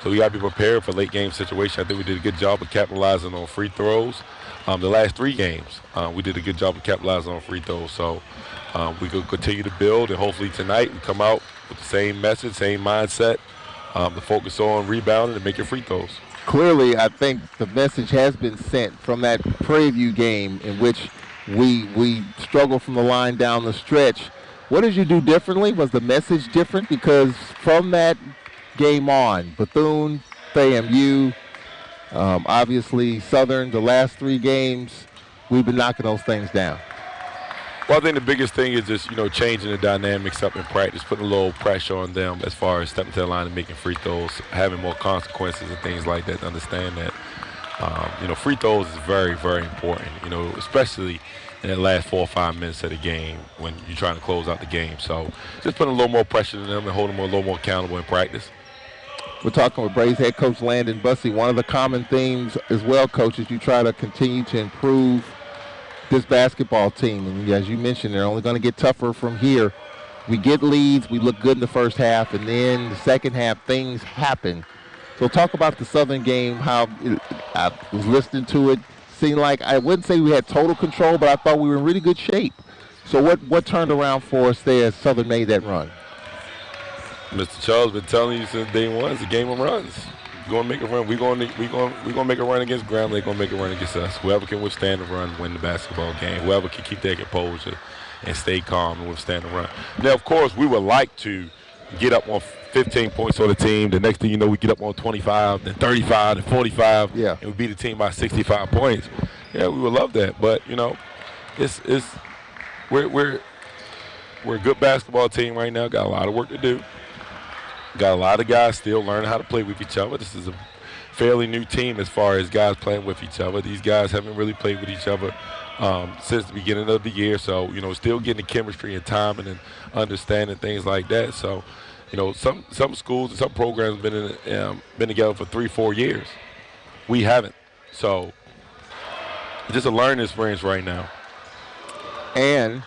So we got to be prepared for late game situation. I think we did a good job of capitalizing on free throws. The last 3 games, we did a good job of capitalizing on free throws. So we could continue to build, and hopefully tonight we come out with the same message, same mindset. To focus on rebounding and making free throws. Clearly, I think the message has been sent from that Prairie View game in which we struggled from the line down the stretch. What did you do differently? Was the message different? Because from that game on, Bethune, FAMU, obviously Southern, the last 3 games, we've been knocking those things down. Well, I think the biggest thing is just, changing the dynamics up in practice, putting a little pressure on them as far as stepping to the line and making free throws, having more consequences and things like that to understand that, free throws is very, very important, especially in the last 4 or 5 minutes of the game when you're trying to close out the game. So just putting a little more pressure on them and holding them a little more accountable in practice. We're talking with Braves head coach Landon Bussey. One of the common themes as well, coach, is you try to continue to improve this basketball team, and as you mentioned, they're only going to get tougher from here. We get leads, we look good in the first half, and then the second half, things happen. So talk about the Southern game, how I was listening to it. Seemed like, I wouldn't say we had total control, but I thought we were in really good shape. So what turned around for us there as Southern made that run? Mr. Charles been telling you since day one, it's a game of runs. Going to make a run. We're going to make a run against Grambling. They're going to make a run against us. Whoever can withstand the run, win the basketball game. Whoever can keep their composure and stay calm and withstand the run. Now, of course, we would like to get up on 15 points on the team. The next thing you know, we get up on 25, then 35, then 45, and we beat the team by 65 points. Yeah, we would love that. But we're a good basketball team right now. Got a lot of work to do. Got a lot of guys still learning how to play with each other. This is a fairly new team as far as guys playing with each other. These guys haven't really played with each other since the beginning of the year. So, still getting the chemistry and timing and understanding things like that. So, some schools and some programs have been together for 3-4 years. We haven't. So, it's just a learning experience right now. And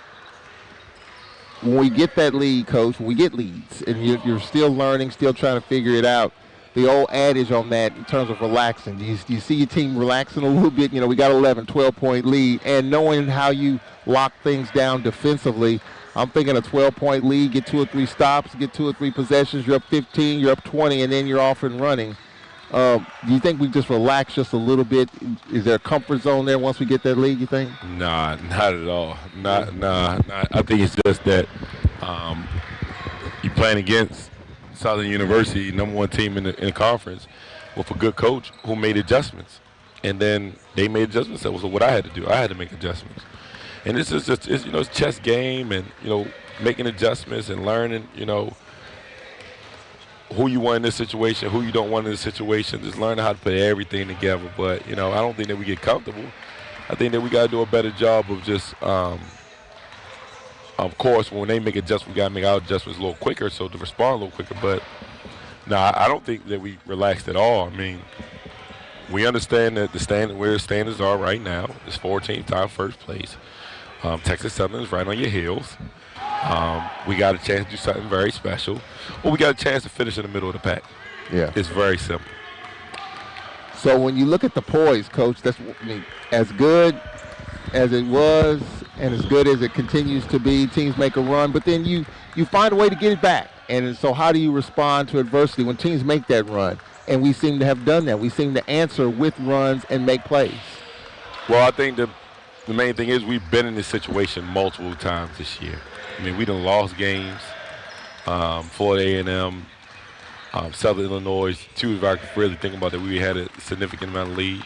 when we get that lead, Coach, when we get leads, and you're still learning, still trying to figure it out, the old adage on that in terms of relaxing, do you see your team relaxing a little bit? We got 11, 12-point lead, and knowing how you lock things down defensively, I'm thinking a 12-point lead, get 2 or 3 stops, get 2 or 3 possessions, you're up 15, you're up 20, and then you're off and running. Do you think we just relax just a little bit? Is there a comfort zone there once we get that lead, you think? Nah, not at all. Nah. I think it's just that you're playing against Southern University, #1 team in the conference, with a good coach who made adjustments. And then they made adjustments. That was what I had to do. I had to make adjustments. And this is just, it's chess game and, making adjustments and learning, who you want in this situation, who you don't want in this situation, just learning how to put everything together. But, I don't think that we get comfortable. I think that we got to do a better job of just, of course, when they make adjustments, we got to make our adjustments a little quicker so to respond a little quicker. But, no, I don't think that we relaxed at all. I mean, we understand that where the standards are right now is 4 teams tied first place. Texas Southern is right on your heels. We got a chance to do something very special. Well, we got a chance to finish in the middle of the pack. Yeah. It's very simple. So when you look at the poise, Coach, that's as good as it was and as good as it continues to be. Teams make a run, but then you find a way to get it back. And so how do you respond to adversity when teams make that run? And we seem to have done that. We seem to answer with runs and make plays. Well, I think the main thing is we've been in this situation multiple times this year. I mean, we done lost games. Florida A&M, Southern Illinois, two if I could really think about that, we had a significant amount of lead.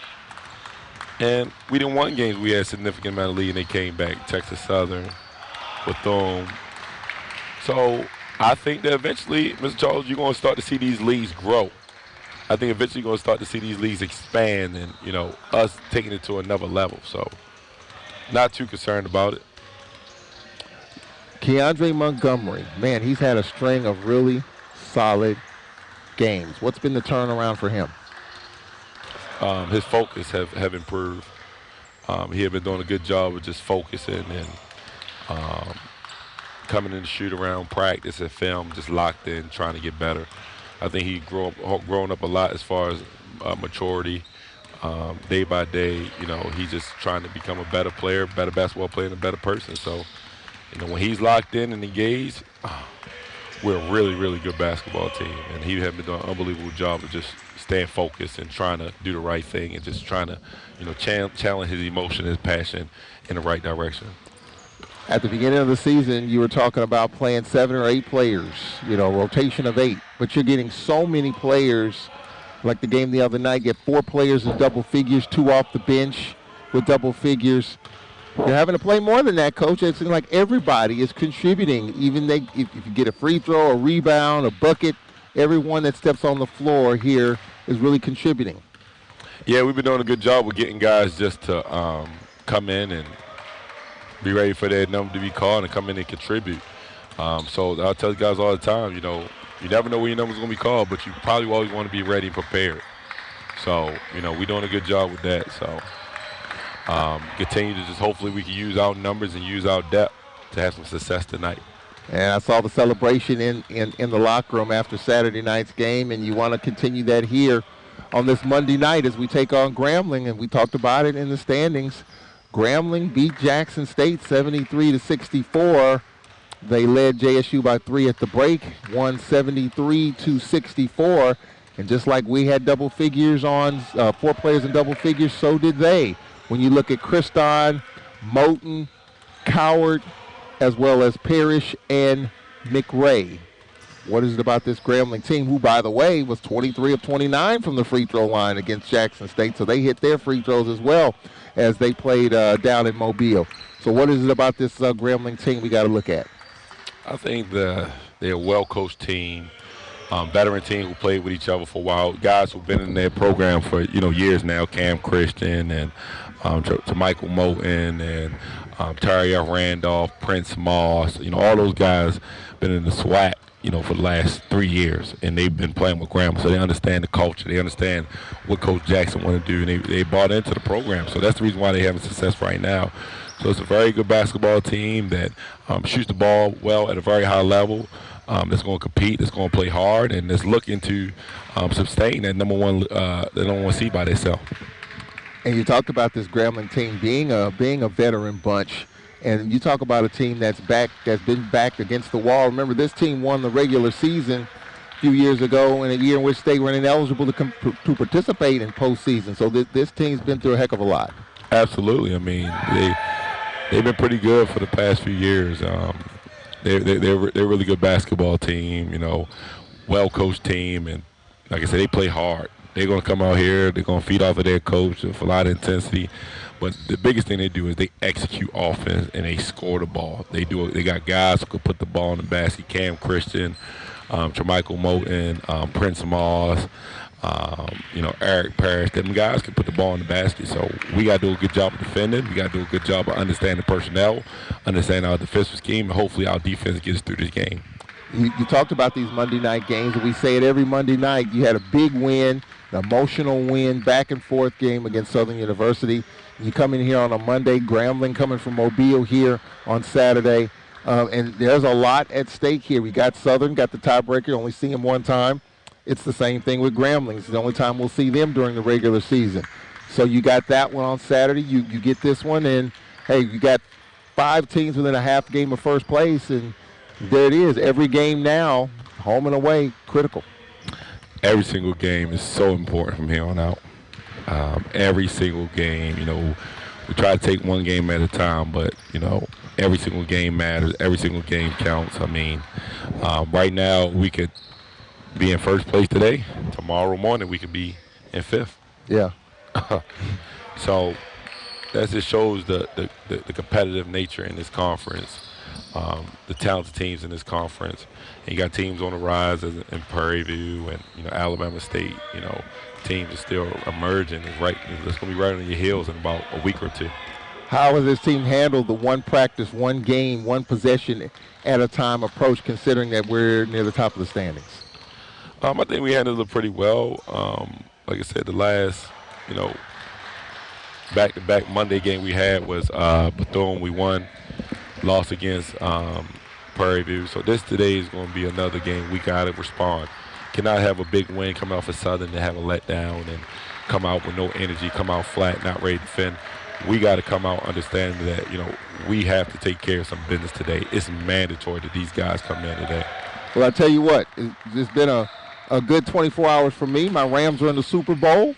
And we didn't win games we had a significant amount of lead, and they came back. Texas Southern, Bethune. So I think that eventually, Mr. Charles, you're going to start to see these leagues grow. I think eventually you're going to start to see these leagues expand and, you know, us taking it to another level. So not too concerned about it. Keandre Montgomery, man, he's had a string of really solid games. What's been the turnaround for him? His focus have improved. He had been doing a good job of just focusing and coming in to shoot around, practice and film, just locked in, trying to get better. I think he grown up a lot as far as maturity, day by day. You know, he's just trying to become a better player, better basketball player, and a better person. So, you know, when he's locked in and engaged, we're a really, really good basketball team. And he has been doing an unbelievable job of just staying focused and trying to do the right thing and just trying to, you know, challenge his emotion, his passion in the right direction. At the beginning of the season, you were talking about playing 7 or 8 players, you know, rotation of 8. But you're getting so many players, like the game the other night, get 4 players in double figures, 2 off the bench with double figures. You're having to play more than that, Coach. It seems like everybody is contributing. Even if you get a free throw, a rebound, a bucket, everyone that steps on the floor here is really contributing. Yeah, we've been doing a good job with getting guys just to come in and be ready for their number to be called and come in and contribute. So I'll tell you guys all the time, you know, you never know when your number's going to be called, but you probably always want to be ready and prepared. So, you know, we're doing a good job with that. So continue to just hopefully we can use our numbers and use our depth to have some success tonight. And I saw the celebration in the locker room after Saturday night's game, and you want to continue that here on this Monday night as we take on Grambling, and we talked about it in the standings. Grambling beat Jackson State 73-64. They led JSU by 3 at the break, won 73-64. And just like we had double figures on, 4 players in double figures, so did they. When you look at Christon, Moten, Coward, as well as Parrish and McRae. What is it about this Grambling team, who, by the way, was 23 of 29 from the free throw line against Jackson State, so they hit their free throws as well as they played down in Mobile. So what is it about this Grambling team we got to look at? I think they're a well-coached team, veteran team who played with each other for a while, guys who've been in their program for, you know, years now, Cam Christian and to Michael Moten and Terry Randolph, Prince Moss, you know, all those guys been in the SWAC, you know, for the last 3 years, and they've been playing with Grambling, so they understand the culture, they understand what Coach Jackson want to do, and they bought into the program. So that's the reason why they're having success right now. So it's a very good basketball team that shoots the ball well at a very high level. That's going to compete, that's going to play hard, and that's looking to sustain that number one seed by themselves. And you talked about this Grambling team being a veteran bunch, and you talk about a team that's been backed against the wall. Remember, this team won the regular season a few years ago, in a year in which they were ineligible to participate in postseason. So this team's been through a heck of a lot. Absolutely. I mean, they've been pretty good for the past few years. They're a really good basketball team, you know, well-coached team, and like I said, they play hard. They're going to come out here, they're going to feed off of their coach with a lot of intensity. But the biggest thing they do is they execute offense and they score the ball. They got guys who can put the ball in the basket. Cam Christian, Jermichael Moten, Prince Moss, you know, Eric Parrish. Them guys can put the ball in the basket. So we got to do a good job of defending. We got to do a good job of understanding personnel, understanding our defensive scheme, and hopefully our defense gets through this game. You talked about these Monday night games, and we say it every Monday night. You had a big win, an emotional win, back-and-forth game against Southern University. You come in here on a Monday, Grambling coming from Mobile here on Saturday, and there's a lot at stake here. We got Southern, got the tiebreaker, only see them one time. It's the same thing with Grambling. It's the only time we'll see them during the regular season. So you got that one on Saturday. You get this one, and, hey, you got 5 teams within a half game of first place, and there it is. Every game now, home and away, critical. Every single game is so important from here on out. Every single game, you know, we try to take one game at a time, but, you know, every single game matters. Every single game counts. I mean, right now we could be in first place today. Tomorrow morning we could be in fifth. Yeah. So that just shows the competitive nature in this conference, the talented teams in this conference. And you got teams on the rise in Prairie View and, you know, Alabama State. You know, teams are still emerging. It's going to be right on your heels in about a week or two. How has this team handled the one practice, one game, one possession at a time approach, considering that we're near the top of the standings? I think we handled it pretty well. Like I said, the last, you know, back-to-back Monday game we had was Bethune. We won, lost against Prairie View. So today is going to be another game. We got to respond. Cannot have a big win come out for Southern and have a letdown and come out with no energy, come out flat, not ready to defend. We got to come out understanding that, you know, we have to take care of some business today. It's mandatory that these guys come in today. Well, I tell you what, it's been a good 24 hours for me. My Rams are in the Super Bowl.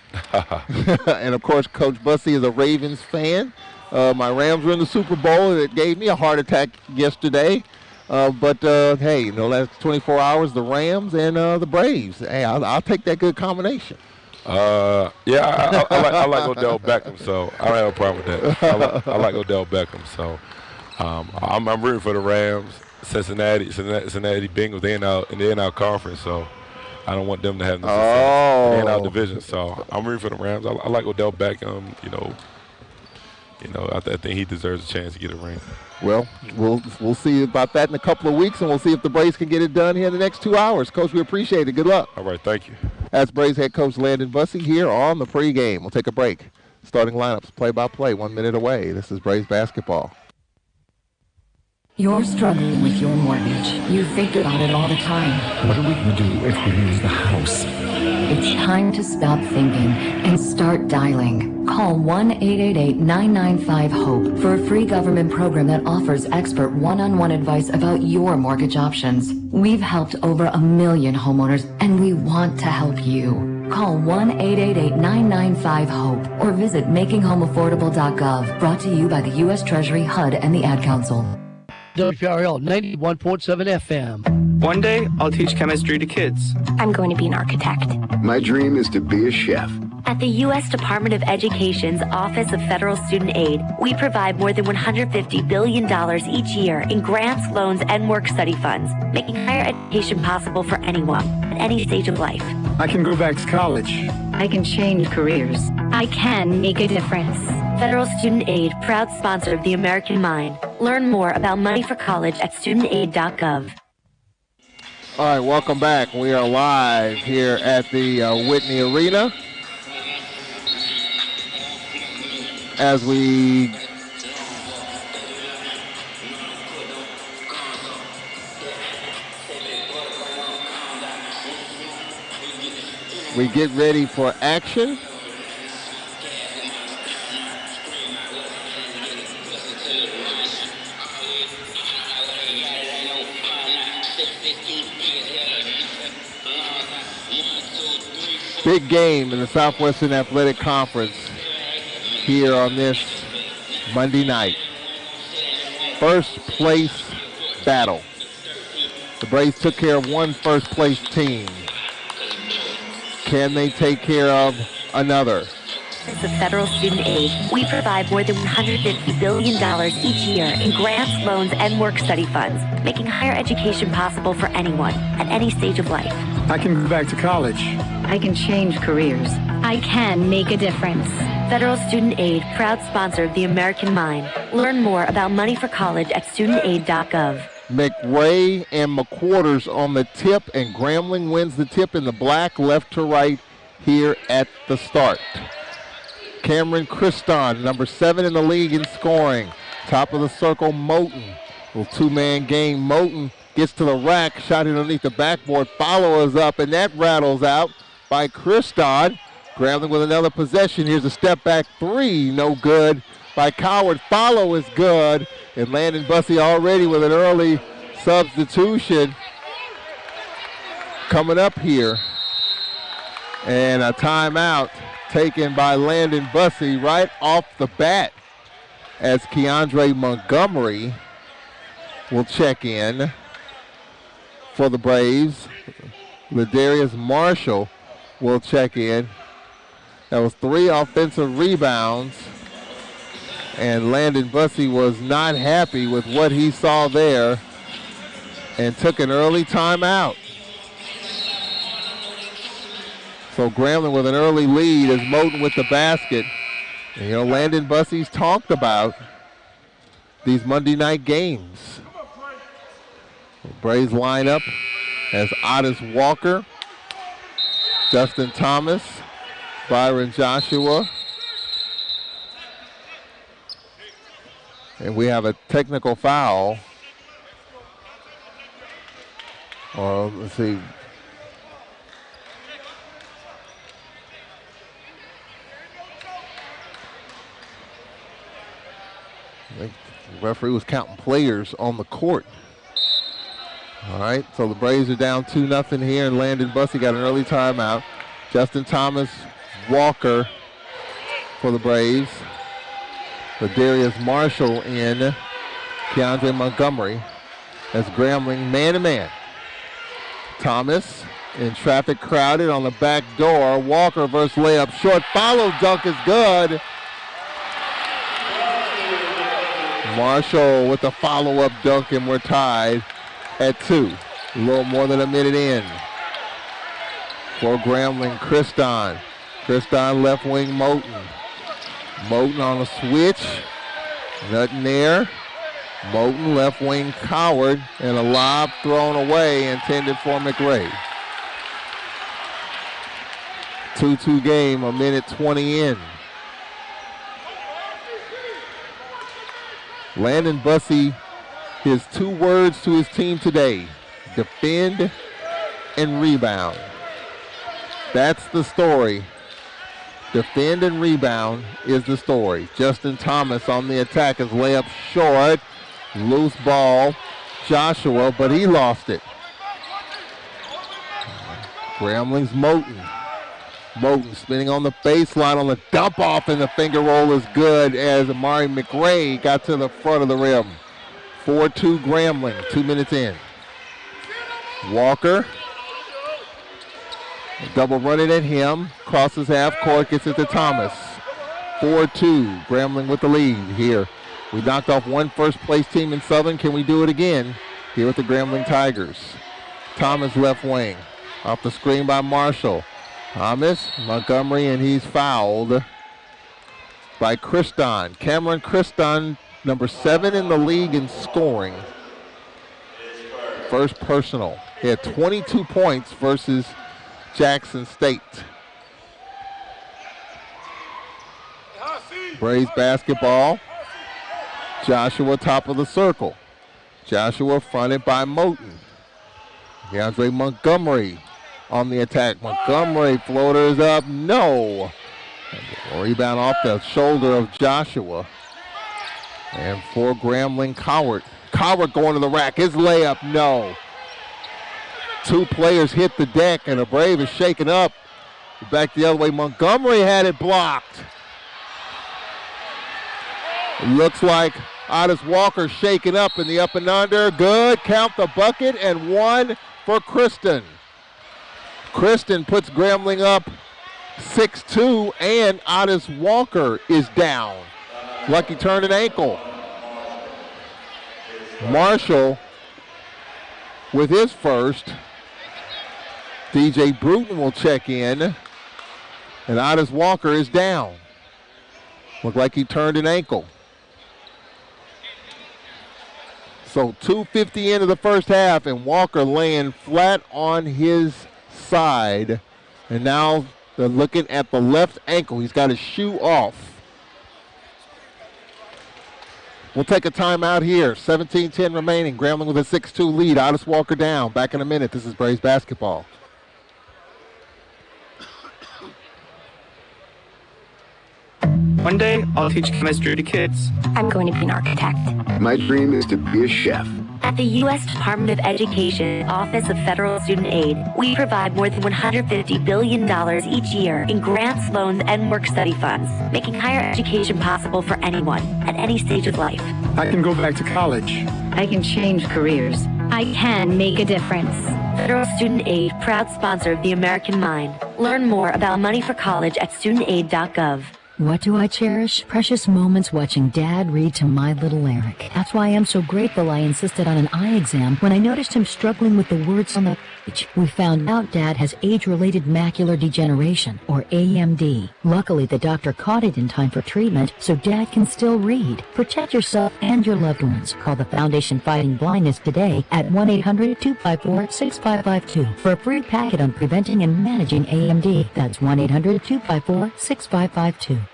And, of course, Coach Bussey is a Ravens fan. My Rams were in the Super Bowl. It gave me a heart attack yesterday. But hey, you know, last 24 hours, the Rams and the Braves. Hey, I'll take that good combination. Yeah, I like Odell Beckham, so I don't have a problem with that. I like Odell Beckham, so I'm rooting for the Rams. Cincinnati Bengals, they're in our conference, so I don't want them to have no success. They're in our division, so I'm rooting for the Rams. I like Odell Beckham. You know, I think he deserves a chance to get a ring. Well, we'll see about that in a couple of weeks, and we'll see if the Braves can get it done here in the next 2 hours. Coach, we appreciate it. Good luck. All right, thank you. That's Braves head coach Landon Bussey here on the pregame. We'll take a break. Starting lineups, play-by-play, 1 minute away. This is Braves basketball. You're struggling with your mortgage. You think about it all the time. What are we going to do if we lose the house? It's time to stop thinking and start dialing. Call 1-888-995-HOPE for a free government program that offers expert one-on-one advice about your mortgage options. We've helped over 1 million homeowners, and we want to help you. Call 1-888-995-HOPE or visit makinghomeaffordable.gov. Brought to you by the U.S. Treasury, HUD, and the Ad Council. WPRL 91.7 FM. One day, I'll teach chemistry to kids. I'm going to be an architect. My dream is to be a chef. At the U.S. Department of Education's Office of Federal Student Aid, we provide more than $150 billion each year in grants, loans, and work-study funds, making higher education possible for anyone at any stage of life. I can go back to college. I can change careers. I can make a difference. Federal Student Aid, proud sponsor of the American Mind. Learn more about money for college at studentaid.gov. All right, welcome back. We are live here at the Whitney Arena as we get ready for action. Big game in the Southwestern Athletic Conference here on this Monday night. First place battle. The Braves took care of one first place team. Can they take care of another? Office of Federal Student Aid, we provide more than $150 billion each year in grants, loans, and work-study funds, making higher education possible for anyone at any stage of life. I can go back to college. I can change careers. I can make a difference. Federal Student Aid, proud sponsor of the American Mind. Learn more about money for college at studentaid.gov. McRae and McQuarters on the tip, and Grambling wins the tip in the black, left to right here at the start. Cameron Christon, number 7 in the league in scoring. Top of the circle, Moten. Little two-man game. Moten gets to the rack, shot it underneath the backboard. Follow is up, and that rattles out by Christon. Grambling with another possession. Here's a step-back three, no good by Coward. Follow is good, and Landon Bussey already with an early substitution coming up here. And a timeout taken by Landon Bussey right off the bat. as Keandre Montgomery will check in for the Braves. Ladarius Marshall will check in. That was 3 offensive rebounds. And Landon Bussey was not happy with what he saw there and took an early timeout. So Grambling with an early lead as Moten with the basket. And, you know, Landon Bussey's talked about these Monday night games. The Braves line up as Otis Walker, Justin Thomas, Byron Joshua. And we have a technical foul. Or let's see. I think the referee was counting players on the court. All right, so the Braves are down 2-0 here, and Landon Bussey got an early timeout. Justin Thomas, Walker for the Braves. Ladarius Marshall in. Keandre Montgomery as Grambling man-to-man. Thomas in traffic, crowded on the back door. Walker versus layup, short follow dunk is good. Marshall with the follow-up dunk, and we're tied at 2. A little more than a minute in. For Grambling, Kriston. Kriston left wing, Moten. Moten on a switch. Nothing there. Moten left wing, Coward, and a lob thrown away intended for McRae. 2-2 game, a minute 20 in. Landon Bussey, his 2 words to his team today: defend and rebound. That's the story. Defend and rebound is the story. Justin Thomas on the attack, his layup short. Loose ball, Joshua, but he lost it. Grambling's Moten. Moten spinning on the baseline on the dump off, and the finger roll is good as Amari McRae got to the front of the rim. 4-2 Grambling, 2 minutes in. Walker, double running at him, crosses half court, gets it to Thomas. 4-2, Grambling with the lead here. We knocked off one first-place team in Southern. Can we do it again here with the Grambling Tigers? Thomas left wing. Off the screen by Marshall. Thomas, Montgomery, and he's fouled by Kriston. Cameron Kriston, number 7 in the league in scoring. First personal. He had 22 points versus Jackson State. Braves basketball. Joshua top of the circle. Joshua fronted by Moten. Keandre Montgomery on the attack. Montgomery floaters up, no. Rebound off the shoulder of Joshua. And for Grambling, Coward. Coward going to the rack. His layup, no. 2 players hit the deck, and the Brave is shaken up. Back the other way. Montgomery had it blocked. It looks like Otis Walker shaken up in the up and under. Good. Count the bucket, and 1 for Kriston. Kriston puts Grambling up 6-2, and Otis Walker is down. Lucky turned an ankle. Marshall with his first. DJ Bruton will check in, and Otis Walker is down. Looked like he turned an ankle. So 2:50 into the first half, and Walker laying flat on his side. And now they're looking at the left ankle. He's got his shoe off. We'll take a timeout here. 17-10 remaining. Grambling with a 6-2 lead. Otis Walker down. Back in a minute. This is Braves basketball. One day, I'll teach chemistry to kids. I'm going to be an architect. My dream is to be a chef. At the U.S. Department of Education, Office of Federal Student Aid, we provide more than $150 billion each year in grants, loans, and work-study funds, making higher education possible for anyone at any stage of life. I can go back to college. I can change careers. I can make a difference. Federal Student Aid, proud sponsor of the American Mind. Learn more about money for college at studentaid.gov. What do I cherish? Precious moments watching Dad read to my little Eric. That's why I'm so grateful I insisted on an eye exam when I noticed him struggling with the words on the page. We found out Dad has age-related macular degeneration, or AMD. Luckily, the doctor caught it in time for treatment, so Dad can still read. Protect yourself and your loved ones. Call the Foundation Fighting Blindness today at 1-800-254-6552 for a free packet on preventing and managing AMD. That's 1-800-254-6552.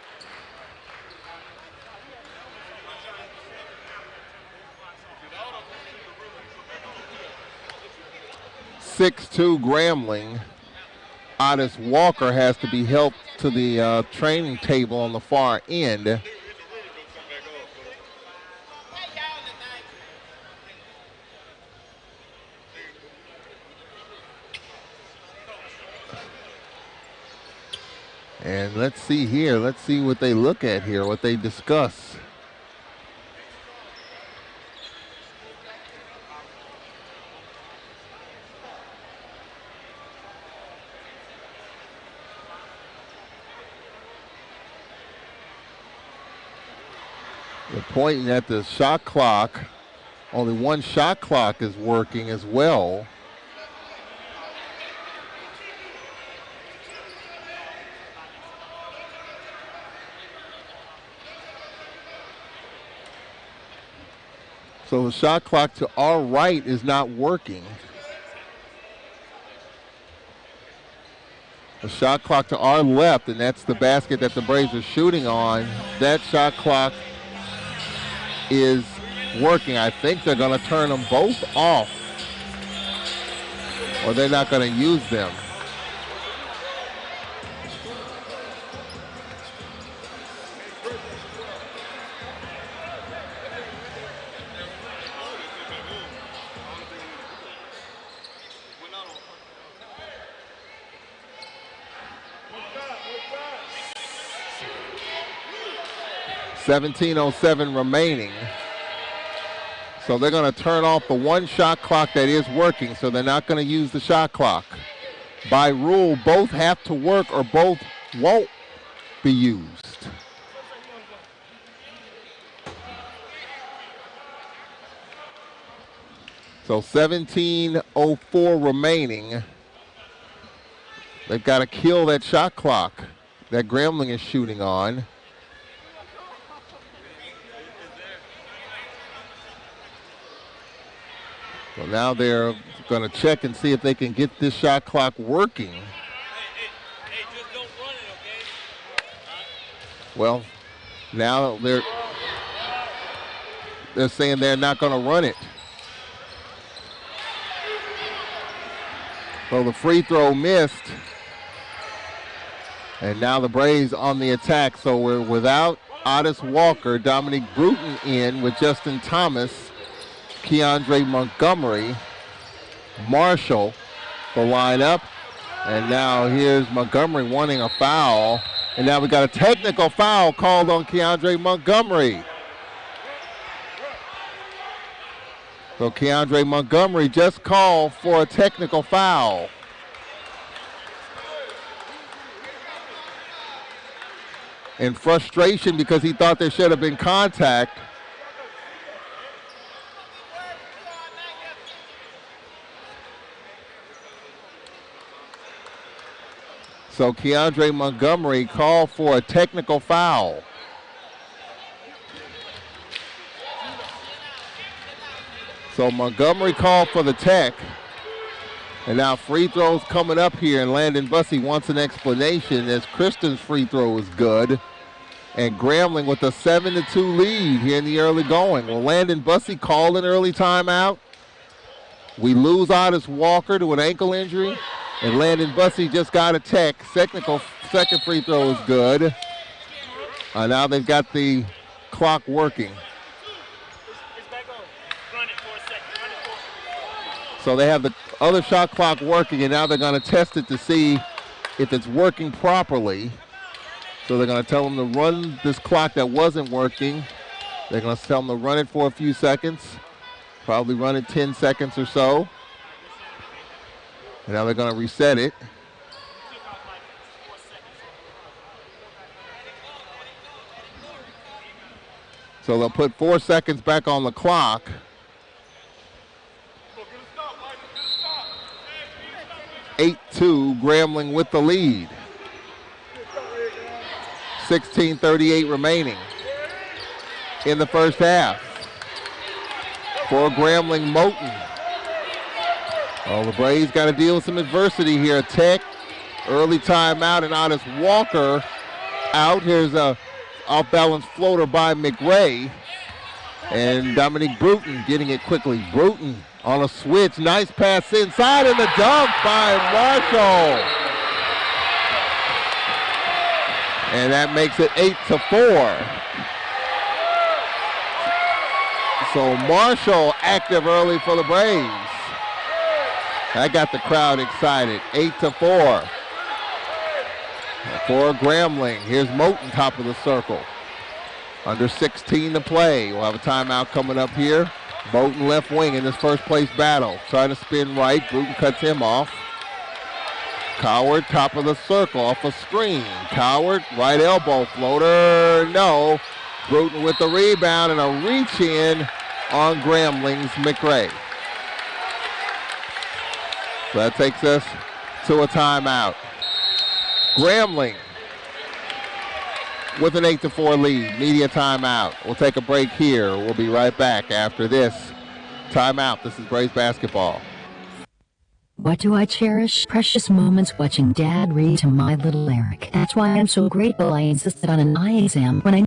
6'2" Grambling. Otis Walker has to be helped to the training table on the far end. And let's see here. Let's see what they look at here, what they discuss. They're pointing at the shot clock. Only one shot clock is working as well. So the shot clock to our right is not working. The shot clock to our left, and that's the basket that the Braves are shooting on, that shot clock is working. I think they're going to turn them both off, or they're not going to use them. .17:07 remaining. So they're going to turn off the one shot clock that is working, so they're not going to use the shot clock. By rule, both have to work or both won't be used. So 17:04 remaining. They've got to kill that shot clock that Grambling is shooting on. So now they're going to check and see if they can get this shot clock working. Well, now they're saying they're not going to run it. So the free throw missed. And now the Braves on the attack. So we're without Otis Walker, Dominique Bruton in with Justin Thomas, Keandre Montgomery, Marshall, the lineup. And now here's Montgomery wanting a foul. And now we got a technical foul called on Keandre Montgomery. So Keandre Montgomery just called for a technical foul. In frustration because he thought there should have been contact. So Keandre Montgomery called for a technical foul. So Montgomery called for the tech. And now free throws coming up here, and Landon Bussey wants an explanation as Kristen's free throw is good. And Grambling with a 7-2 lead here in the early going. Will Landon Bussey call an early timeout? We lose Otis Walker to an ankle injury. And Landon Bussey just got a tech. Second free throw is good. Now they've got the clock working. So they have the other shot clock working, and now they're going to test it to see if it's working properly. So they're going to tell them to run this clock that wasn't working. They're going to tell them to run it for a few seconds, probably run it 10 seconds or so. And now they're going to reset it. So they'll put 4 seconds back on the clock. (8-2), Grambling with the lead. 16:38 remaining in the first half. For Grambling, Moten. Oh, the Braves got to deal with some adversity here. Tech, early timeout, and Otis Walker out. Here's a off-balance floater by McRae. And Dominique Bruton getting it quickly. Bruton on a switch. Nice pass inside, and the dunk by Marshall. And that makes it 8-4. So Marshall active early for the Braves. That got the crowd excited. 8-4. For Grambling. Here's Moten, top of the circle. Under 16 to play. We'll have a timeout coming up here. Moten left wing in this first place battle. Trying to spin right. Bruton cuts him off. Coward, top of the circle, off a screen. Coward, right elbow floater. No. Bruton with the rebound and a reach in on Grambling's McRae. So that takes us to a timeout. Grambling with an 8-4 lead. Media timeout. We'll take a break here. We'll be right back after this timeout. This is Braves basketball. What do I cherish? Precious moments watching Dad read to my little Eric. That's why I'm so grateful I insisted on an eye exam when I...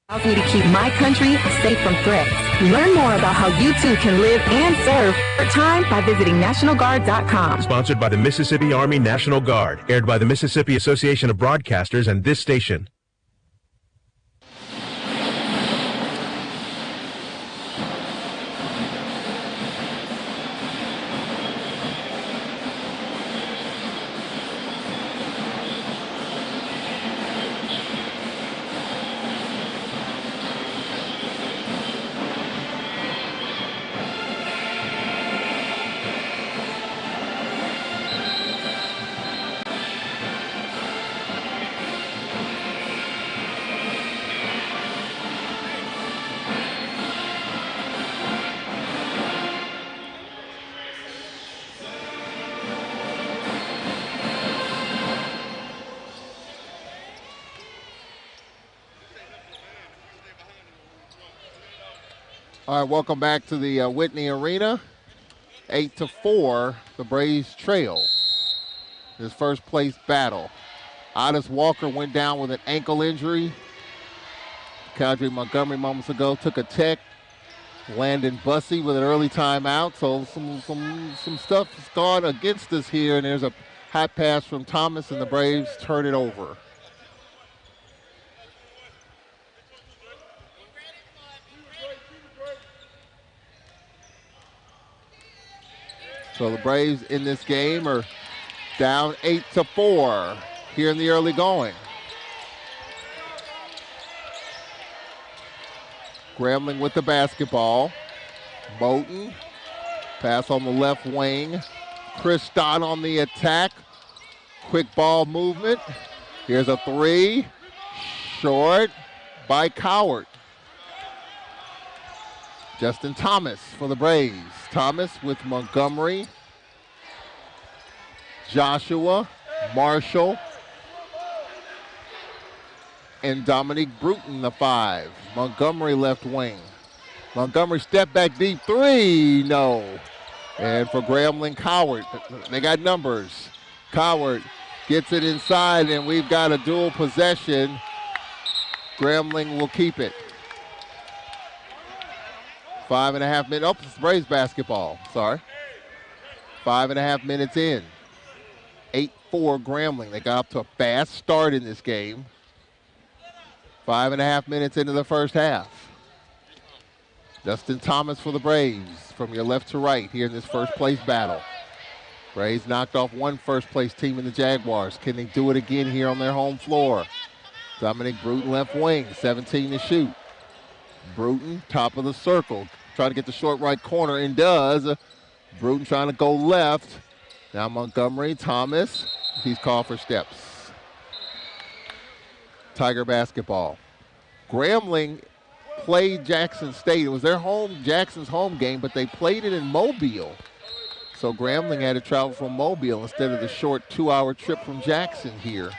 Allows me to keep my country safe from threats. Learn more about how you too can live and serve part-time by visiting NationalGuard.com. Sponsored by the Mississippi Army National Guard. Aired by the Mississippi Association of Broadcasters and this station. All right, welcome back to the Whitney Arena. 8-4, the Braves trail. This first place battle. Otis Walker went down with an ankle injury. Kadri Montgomery moments ago took a tech. Landon Bussey with an early timeout. So some stuff has gone against us here, and there's a high pass from Thomas, and the Braves turn it over. So the Braves in this game are down 8-4 here in the early going. Grambling with the basketball. Moten, pass on the left wing. Chris Stott on the attack. Quick ball movement. Here's a three. Short by Coward. Justin Thomas for the Braves. Thomas with Montgomery. Joshua, Marshall, and Dominique Bruton, the 5. Montgomery left wing. Montgomery step back deep 3, no. And for Grambling, Coward, they got numbers. Coward gets it inside, and we've got a dual possession. Grambling will keep it. 5.5 minutes. Oh, it's Braves basketball. Sorry. 5.5 minutes in. 8-4 Grambling. They got off to a fast start in this game. 5.5 minutes into the first half. Justin Thomas for the Braves from your left to right here in this first place battle. Braves knocked off one first place team in the Jaguars. Can they do it again here on their home floor? Dominic Bruton left wing, 17 to shoot. Bruton, top of the circle, trying to get the short right corner and does. Bruton trying to go left. Now Montgomery, Thomas, he's called for steps. Tiger basketball. Grambling played Jackson State. It was their Jackson's home game, but they played it in Mobile. So Grambling had to travel from Mobile instead of the short 2-hour trip from Jackson here.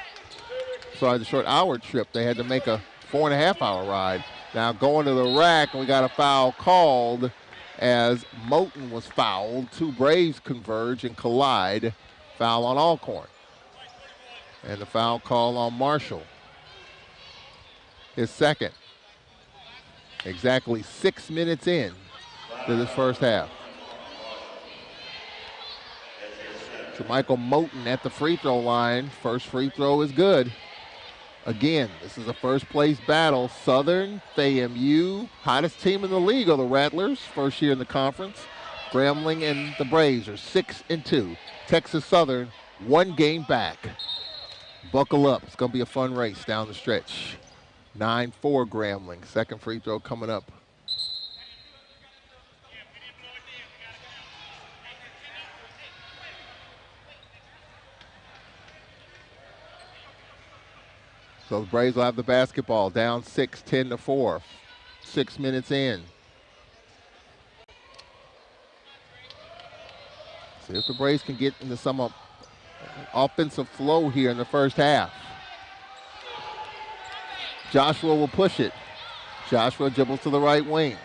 Sorry, the short hour trip. They had to make a 4.5-hour ride. Now going to the rack, and we got a foul called as Moten was fouled. Two Braves converge and collide. Foul on Alcorn. And the foul call on Marshall. His second. Exactly 6 minutes in to this first half. So Michael Moten at the free throw line. First free throw is good. Again, this is a first place battle. Southern, FAMU, hottest team in the league are the Rattlers. First year in the conference. Grambling and the Braves are 6-2. Texas Southern, 1 game back. Buckle up. It's going to be a fun race down the stretch. 9-4 Grambling. Second free throw coming up. So the Braves will have the basketball. Down 6, 10-4. 6 minutes in. See if the Braves can get into some offensive flow here in the first half. Joshua will push it. Joshua dribbles to the right wing.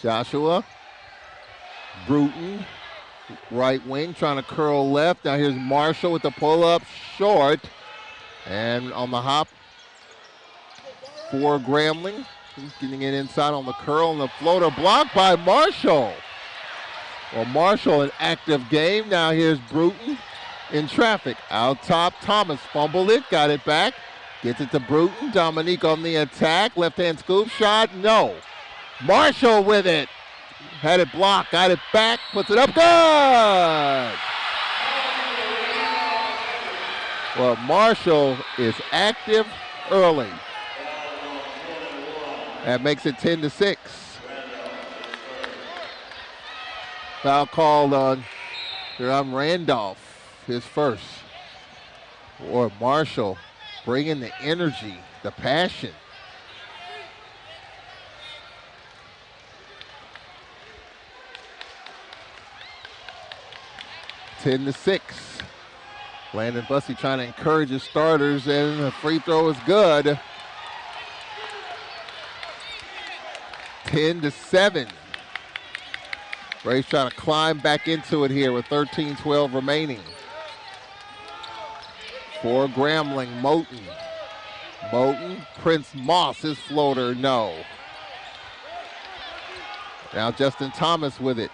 Joshua. Bruton. Right wing trying to curl left. Now here's Marshall with the pull-up short. And on the hop for Grambling. He's getting it inside on the curl and the floater blocked by Marshall. Well, Marshall an active game. Now here's Bruton in traffic. Out top, Thomas fumbled it, got it back. Gets it to Bruton. Dominique on the attack. Left-hand scoop shot. No. Marshall with it. Had it blocked. Got it back. Puts it up. Good. Well, Marshall is active early. That makes it 10-6. Foul called on Randolph. His first. Or Marshall. Bringing the energy, the passion. Ten to 6. Landon Bussey trying to encourage his starters, and the free throw is good. 10-7. Braves trying to climb back into it here with 13-12 remaining. For Grambling, Moten. Moten, Prince Moss, his floater, no. Now Justin Thomas with it.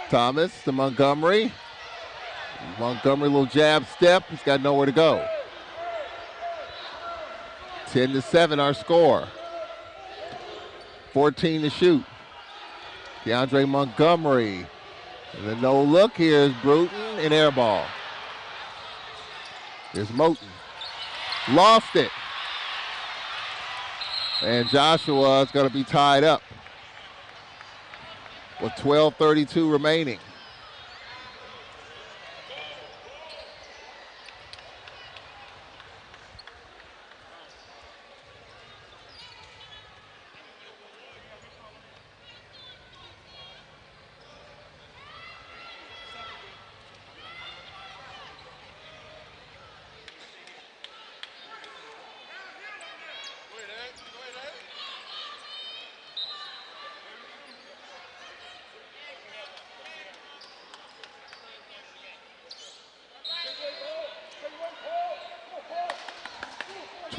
Thomas to Montgomery. Montgomery, little jab step. He's got nowhere to go. 10-7 our score. 14 to shoot. DeAndre Montgomery. And the no look here is Bruton and air ball. Here's Moten. Lost it. And Joshua is going to be tied up with 12:32 remaining.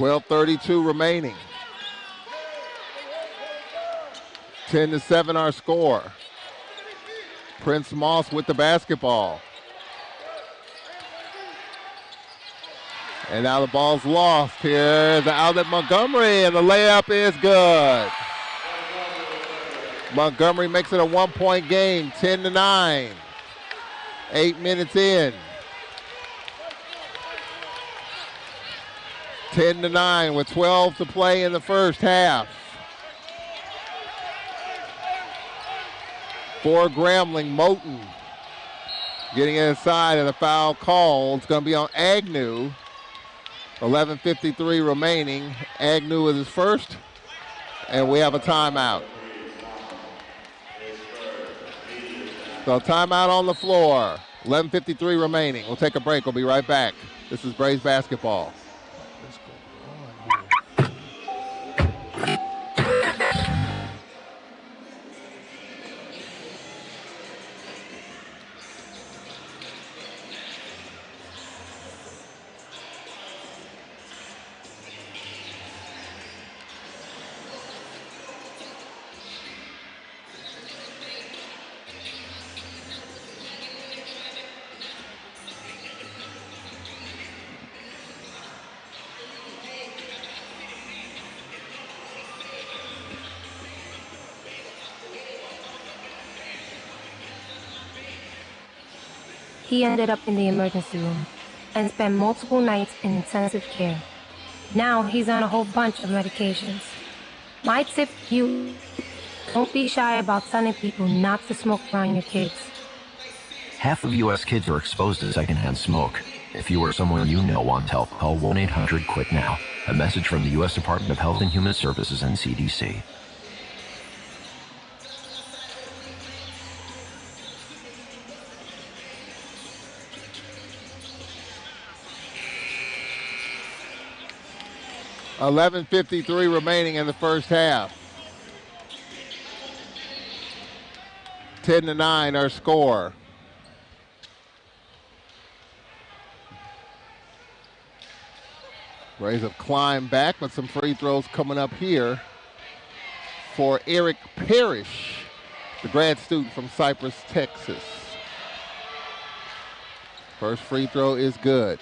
12:32 remaining. 10-7 our score. Prince Moss with the basketball. And now the ball's lost. Here's the outlet Montgomery, and the layup is good. Montgomery makes it a 1-point game, 10-9. 8 minutes in. 10-9 with 12 to play in the first half. For Grambling, Moten getting inside, and the foul called. It's going to be on Agnew. 11:53 remaining. Agnew is his first, and we have a timeout. So timeout on the floor. 11:53 remaining. We'll take a break. We'll be right back. This is Braves basketball. He ended up in the emergency room and spent multiple nights in intensive care. Now he's on a whole bunch of medications. My tip to you, don't be shy about telling people not to smoke around your kids. Half of U.S. kids are exposed to secondhand smoke. If you or someone you know wants help, call 1-800-QUIT-NOW. A message from the U.S. Department of Health and Human Services and CDC. $11:53 remaining in the first half. 10-9 our score. Braves have climbed back, but some free throws coming up here for Eric Parrish, the grad student from Cypress, Texas. First free throw is good.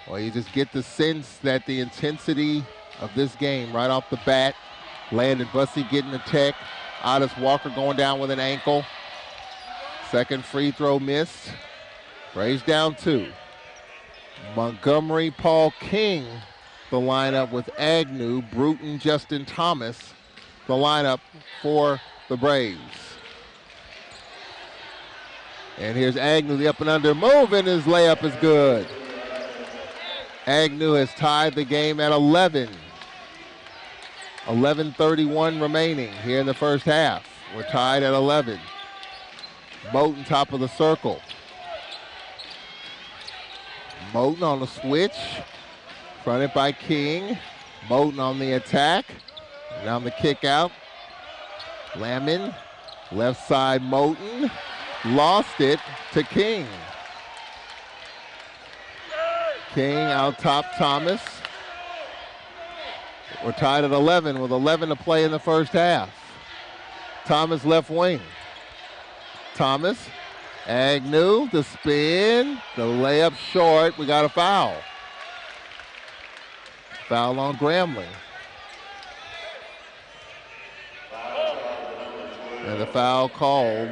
Well, you just get the sense that the intensity of this game right off the bat. Landon Bussey getting the tech. Otis Walker going down with an ankle. Second free throw missed. Braves down 2. Montgomery, Paul King, the lineup with Agnew, Bruton, Justin Thomas, the lineup for the Braves. And here's Agnew, the up and under move, and his layup is good. Agnew has tied the game at 11. 11:31 remaining here in the first half. We're tied at 11. Moten top of the circle. Moten on the switch. Fronted by King. Moten on the attack. Now on the kick out. Lamon. Left side Moten. Lost it to King. King out top Thomas. We're tied at 11 with 11 to play in the first half. Thomas left wing. Thomas, Agnew, the spin, the layup short. We got a foul. Foul on Grambling. And the foul called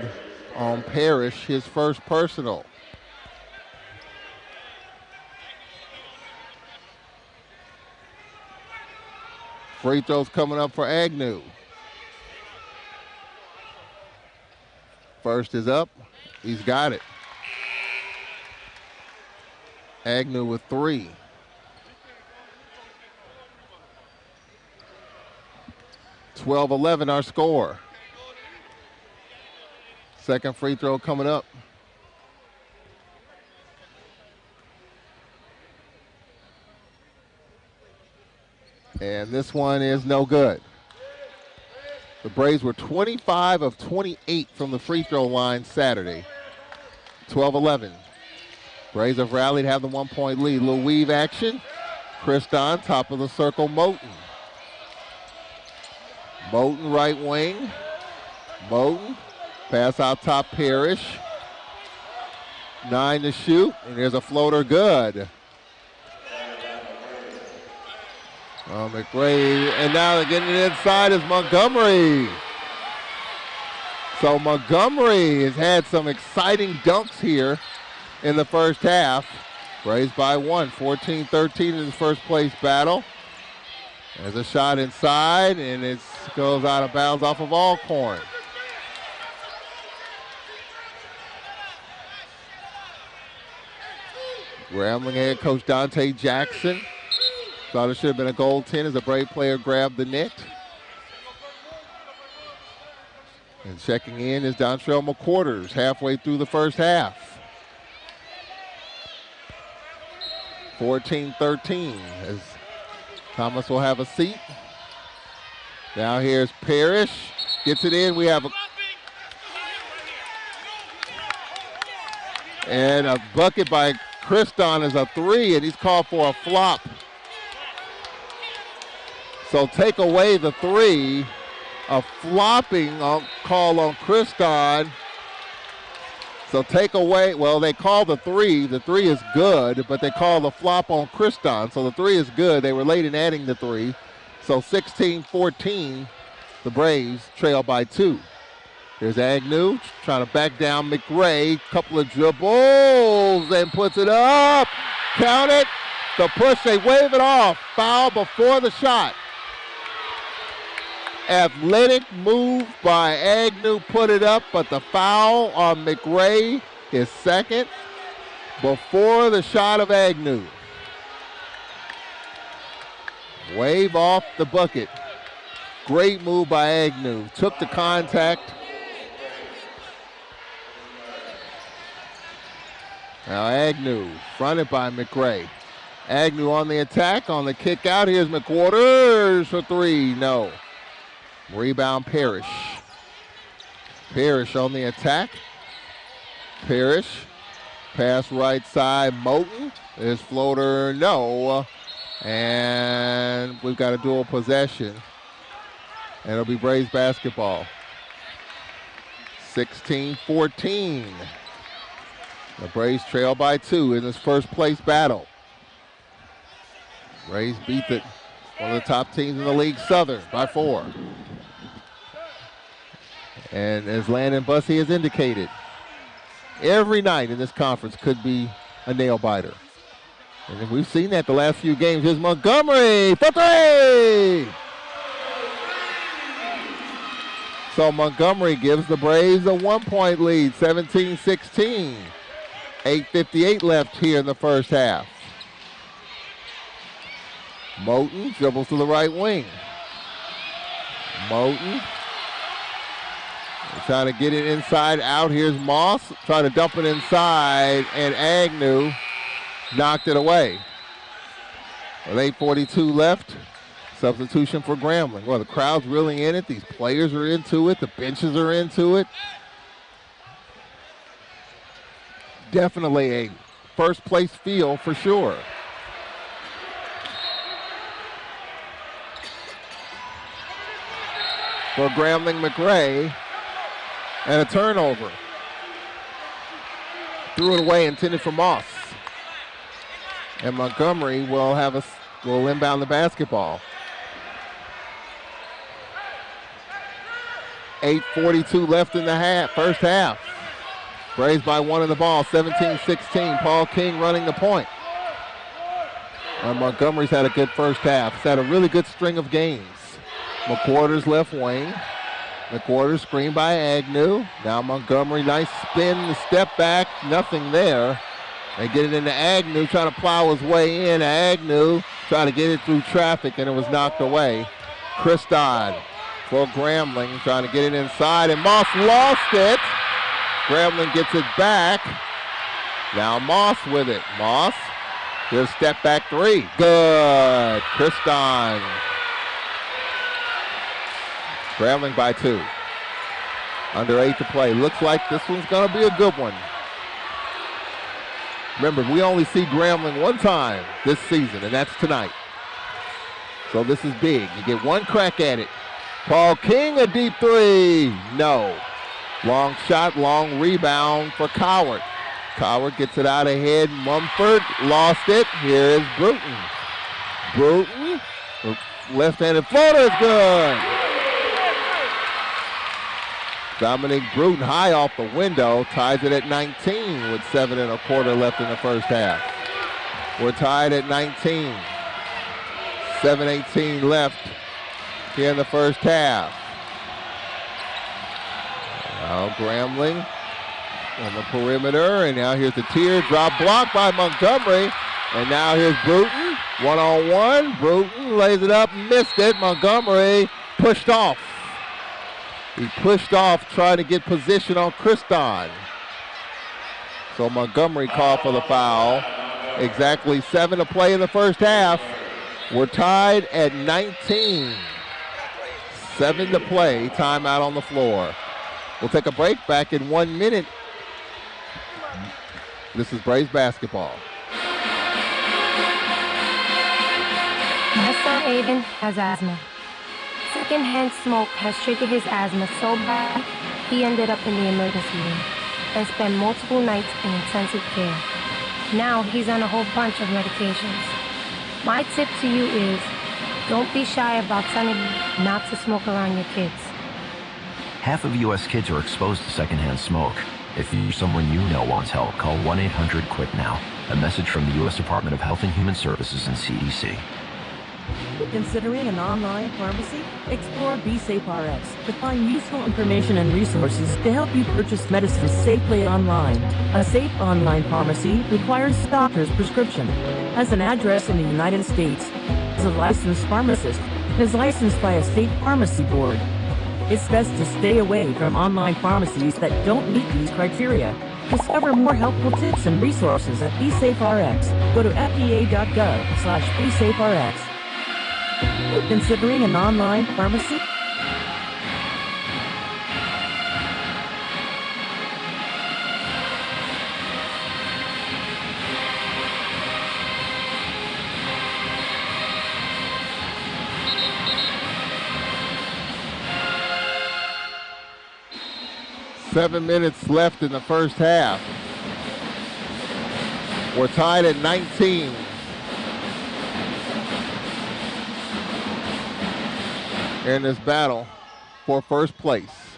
on Parrish, his first personal. Free throws coming up for Agnew. First is up. He's got it. Agnew with 3. $12-11 our score. Second free throw coming up. And this one is no good. The Braves were 25 of 28 from the free throw line Saturday. 12-11. Braves have rallied, have the 1-point lead. Little weave action. Christon, top of the circle, Moten. Moten, right wing. Moten, pass out top, Parrish. 9 to shoot, and there's a floater good. McRae, and now they're getting it inside is Montgomery. So Montgomery has had some exciting dunks here in the first half. Raised by 1, 14-13 in the first place battle. There's a shot inside, and it goes out of bounds off of Alcorn. Grambling head coach Dante Jackson thought it should have been a goaltend as a Brave player grabbed the net. And checking in is Dontrell McQuarters halfway through the first half. 14-13 as Thomas will have a seat. Now here's Parrish. Gets it in. We have a bucket by Christon is a 3, and he's called for a flop. So take away the 3. A flopping call on Christon. So take away, well, they call the 3. The 3 is good, but they call the flop on Christon. So the 3 is good. They were late in adding the 3. So 16-14, the Braves trail by 2. Here's Agnew trying to back down McRae. Couple of dribbles and puts it up. Count it. The push, they wave it off. Foul before the shot. Athletic move by Agnew, put it up, but the foul on McRae is second before the shot of Agnew. Wave off the bucket. Great move by Agnew. Took the contact. Now Agnew, fronted by McRae. Agnew on the attack, on the kick out. Here's McQuarters for 3. No. Rebound Parrish. Parrish on the attack. Parrish. Pass right side, Moten. There's floater, no. And we've got a dual possession. And it'll be Braves basketball. 16-14. The Braves trail by 2 in this first place battle. Braves beat one of the top teams in the league, Southern, by 4. And as Landon Bussey has indicated, every night in this conference could be a nail-biter. And we've seen that the last few games. Here's Montgomery for 3! So Montgomery gives the Braves a 1-point lead, 17-16. 8:58 left here in the first half. Moten dribbles to the right wing. Moten trying to get it inside out. Here's Moss trying to dump it inside, and Agnew knocked it away. With 8:42 left, substitution for Grambling. Well, the crowd's really in it. These players are into it. The benches are into it. Definitely a first place feel for sure. For Grambling McRae, and a turnover. Threw it away, intended for Moss. And Montgomery will inbound the basketball. 8:42 left in the first half. Braves by 1 in the ball, 17-16. Paul King running the point. And Montgomery's had a good first half. He's had a really good string of games. McQuarters left wing. McQuarters screen by Agnew. Now Montgomery, nice spin, step back, nothing there. They get it into Agnew, trying to plow his way in. Agnew trying to get it through traffic, and it was knocked away. Christon for Grambling, trying to get it inside, and Moss lost it. Grambling gets it back. Now Moss with it. Moss, here's step back 3. Good. Christon. Grambling by 2. Under 8 to play. Looks like this one's going to be a good one. Remember, we only see Grambling one time this season, and that's tonight. So this is big. You get one crack at it. Paul King, a deep three. No. Long shot, long rebound for Coward. Coward gets it out ahead. Mumford lost it. Here is Bruton. Bruton, left-handed floater is good. Dominic Bruton high off the window, ties it at 19 with 7 1/4 left in the first half. We're tied at 19. 7:18 left here in the first half. Now Grambling on the perimeter, and now here's the teardrop block by Montgomery. And now here's Bruton, one-on-one. Bruton lays it up, missed it. Montgomery pushed off. He pushed off trying to get position on Christon. So Montgomery called for the foul. Exactly 7 to play in the first half. We're tied at 19. 7 to play, timeout on the floor. We'll take a break, back in 1 minute. This is Braves basketball. My son Aiden has asthma. Secondhand smoke has triggered his asthma so bad, he ended up in the emergency room and spent multiple nights in intensive care. Now he's on a whole bunch of medications. My tip to you is, don't be shy about telling them not to smoke around your kids. Half of U.S. kids are exposed to secondhand smoke. If you're someone you know wants help, call 1-800-QUIT-NOW. A message from the U.S. Department of Health and Human Services and CDC. Considering an online pharmacy? Explore BeSafeRx to find useful information and resources to help you purchase medicines safely online. A safe online pharmacy requires a doctor's prescription, has an address in the United States, is a licensed pharmacist, and is licensed by a state pharmacy board. It's best to stay away from online pharmacies that don't meet these criteria. Discover more helpful tips and resources at BeSafeRx. Go to fda.gov/BeSafeRx. Considering an online pharmacy? Seven minutes left in the first half. We're tied at 19. In this battle for first place.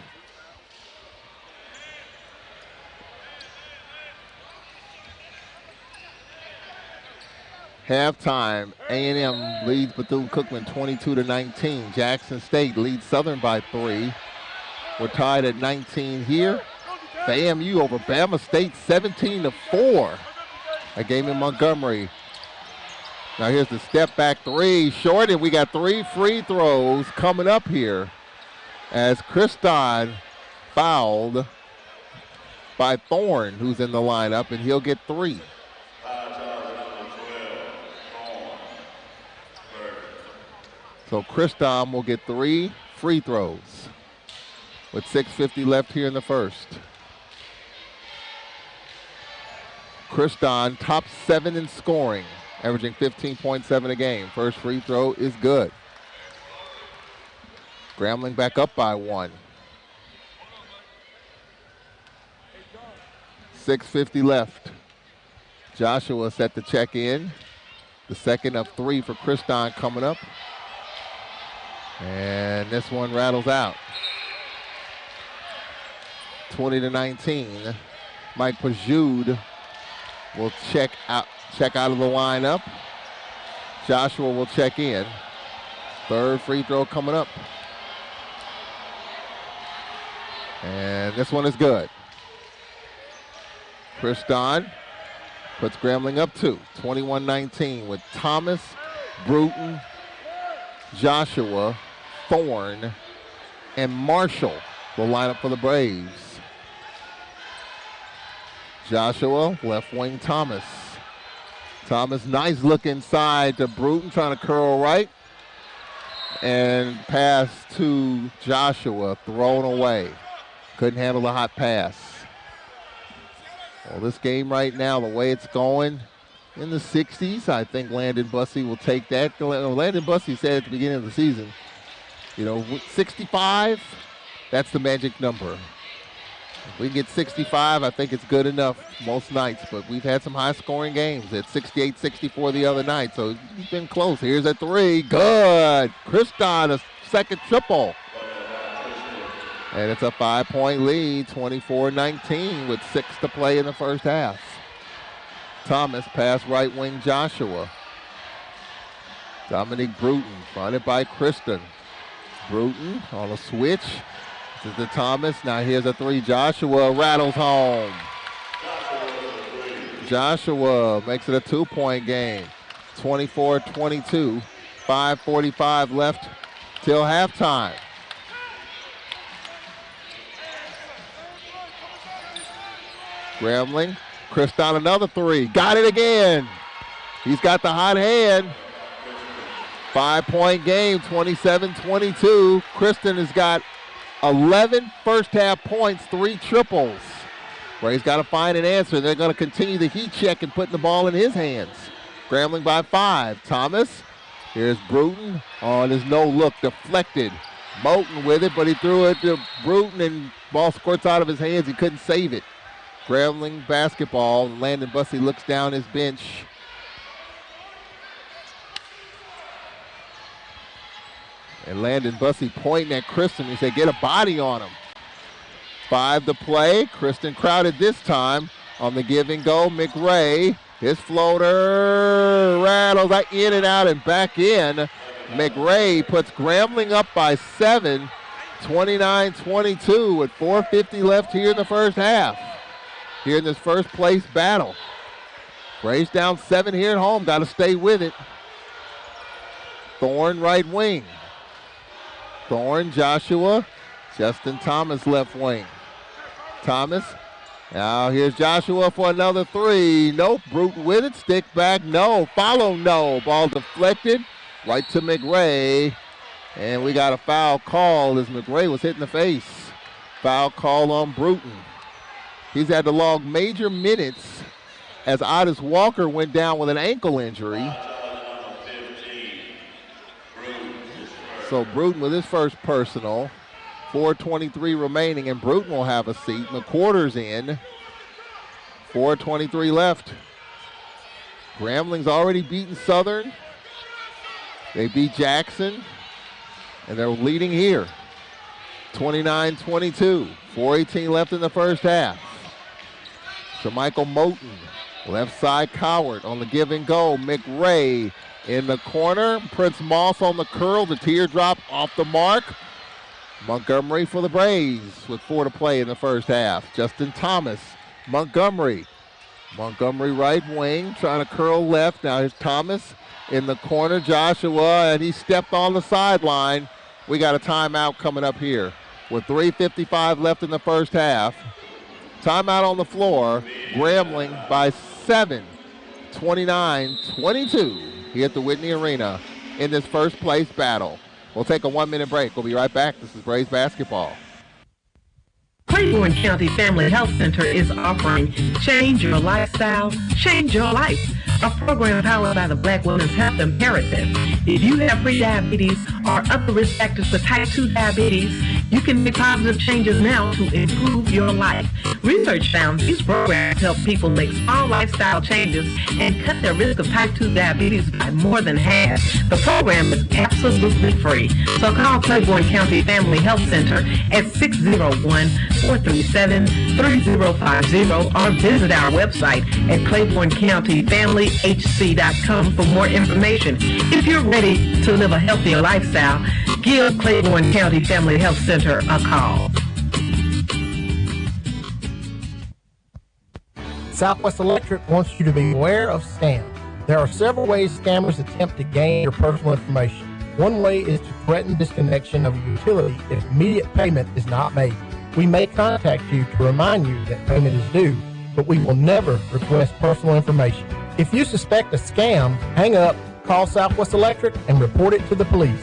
Halftime, A&M leads Bethune-Cookman 22-19. Jackson State leads Southern by 3. We're tied at 19 here. The AMU over Bama State 17-4. A game in Montgomery. Now here's the step back three, short, and we got 3 free throws coming up here as Christon fouled by Thorne, who's in the lineup, and he'll get 3. So Christon will get 3 free throws with 6:50 left here in the first. Christon top 7 in scoring, averaging 15.7 a game. First free throw is good. Grambling back up by 1. 6:50 left. Joshua set to check in. The second of 3 for Christon coming up. And this one rattles out. 20-19. Mike Pajude will check out of the lineup. Joshua will check in. Third free throw coming up. And this one is good. Christon puts Grambling up 2. 21-19 with Thomas, Bruton, Joshua, Thorne, and Marshall will line up for the Braves. Joshua, left wing Thomas. Thomas, nice look inside to Bruton, trying to curl right. And pass to Joshua, thrown away. Couldn't handle the hot pass. Well, this game right now, the way it's going, in the 60s, I think Landon Bussey will take that. Landon Bussey said at the beginning of the season, 65, that's the magic number. If we can get 65, I think it's good enough most nights, but we've had some high-scoring games at 68-64 the other night, so it's been close. Here's a three. Good. Kriston, a second triple. And it's a 5-point lead, 24-19 with 6 to play in the first half. Thomas pass right wing Joshua. Dominique Bruton fronted by Kriston. Bruton on a switch. This is the Thomas. Now here's a three. Joshua rattles home. Joshua makes it a 2-point game. 24-22. 5:45 left till halftime. Grambling. Kriston another three. Got it again. He's got the hot hand. 5-point game, 27-22. Kriston has got 11 first-half points, 3 triples. Ray's got to find an answer. They're going to continue the heat check and putting the ball in his hands. Grambling by 5. Thomas. Here's Bruton on his no-look, deflected. Moten with it, but he threw it to Bruton and ball squirts out of his hands. He couldn't save it. Grambling basketball. Landon Bussey looks down his bench. And Landon Bussey pointing at Kriston. He said, get a body on him. 5 to play. Kriston crowded this time on the give and go. McRae, his floater rattles in and out and back in. McRae puts Grambling up by 7, 29-22 with 4:50 left here in the first half. Here in this first place battle. Ray's down 7 here at home. Got to stay with it. Thorne right wing. Thorne, Joshua. Justin Thomas left wing. Thomas. Now here's Joshua for another three. Nope. Bruton with it. Stick back. No. Follow. No. Ball deflected. Right to McRae. And we got a foul call as McRae was hit in the face. Foul call on Bruton. He's had to log major minutes as Otis Walker went down with an ankle injury. So Bruton with his first personal. 4:23 remaining, and Bruton will have a seat. McQuarter's in. 4:23 left. Grambling's already beaten Southern. They beat Jackson, and they're leading here. 29-22. 4:18 left in the first half. So Michael Moten, left side Coward on the give and go. McRae in the corner. Prince Moss on the curl. The teardrop off the mark. Montgomery for the Braves with 4 to play in the first half. Justin Thomas, Montgomery. Montgomery right wing, trying to curl left. Now here's Thomas in the corner. Joshua, and he stepped on the sideline. We got a timeout coming up here with 3:55 left in the first half. Timeout on the floor. Grambling by 7, 29-22 here at the Whitney Arena in this first place battle. We'll take a 1-minute break. We'll be right back. This is Braves basketball. Claiborne County Family Health Center is offering Change Your Lifestyle, Change Your Life, a program powered by the Black Women's Health Imperative. If you have prediabetes or other risk factors for type 2 diabetes, you can make positive changes now to improve your life. Research found these programs help people make small lifestyle changes and cut their risk of type 2 diabetes by more than half. The program is absolutely free. So call Claiborne County Family Health Center at 601-437-3050 or visit our website at ClaiborneCountyFamilyHC.com for more information. If you're ready to live a healthier lifestyle, give Claiborne County Family Health Center a call. Southwest Electric wants you to be aware of scams. There are several ways scammers attempt to gain your personal information. One way is to threaten disconnection of a utility if immediate payment is not made. We may contact you to remind you that payment is due, but we will never request personal information. If you suspect a scam, hang up, call Southwest Electric, and report it to the police.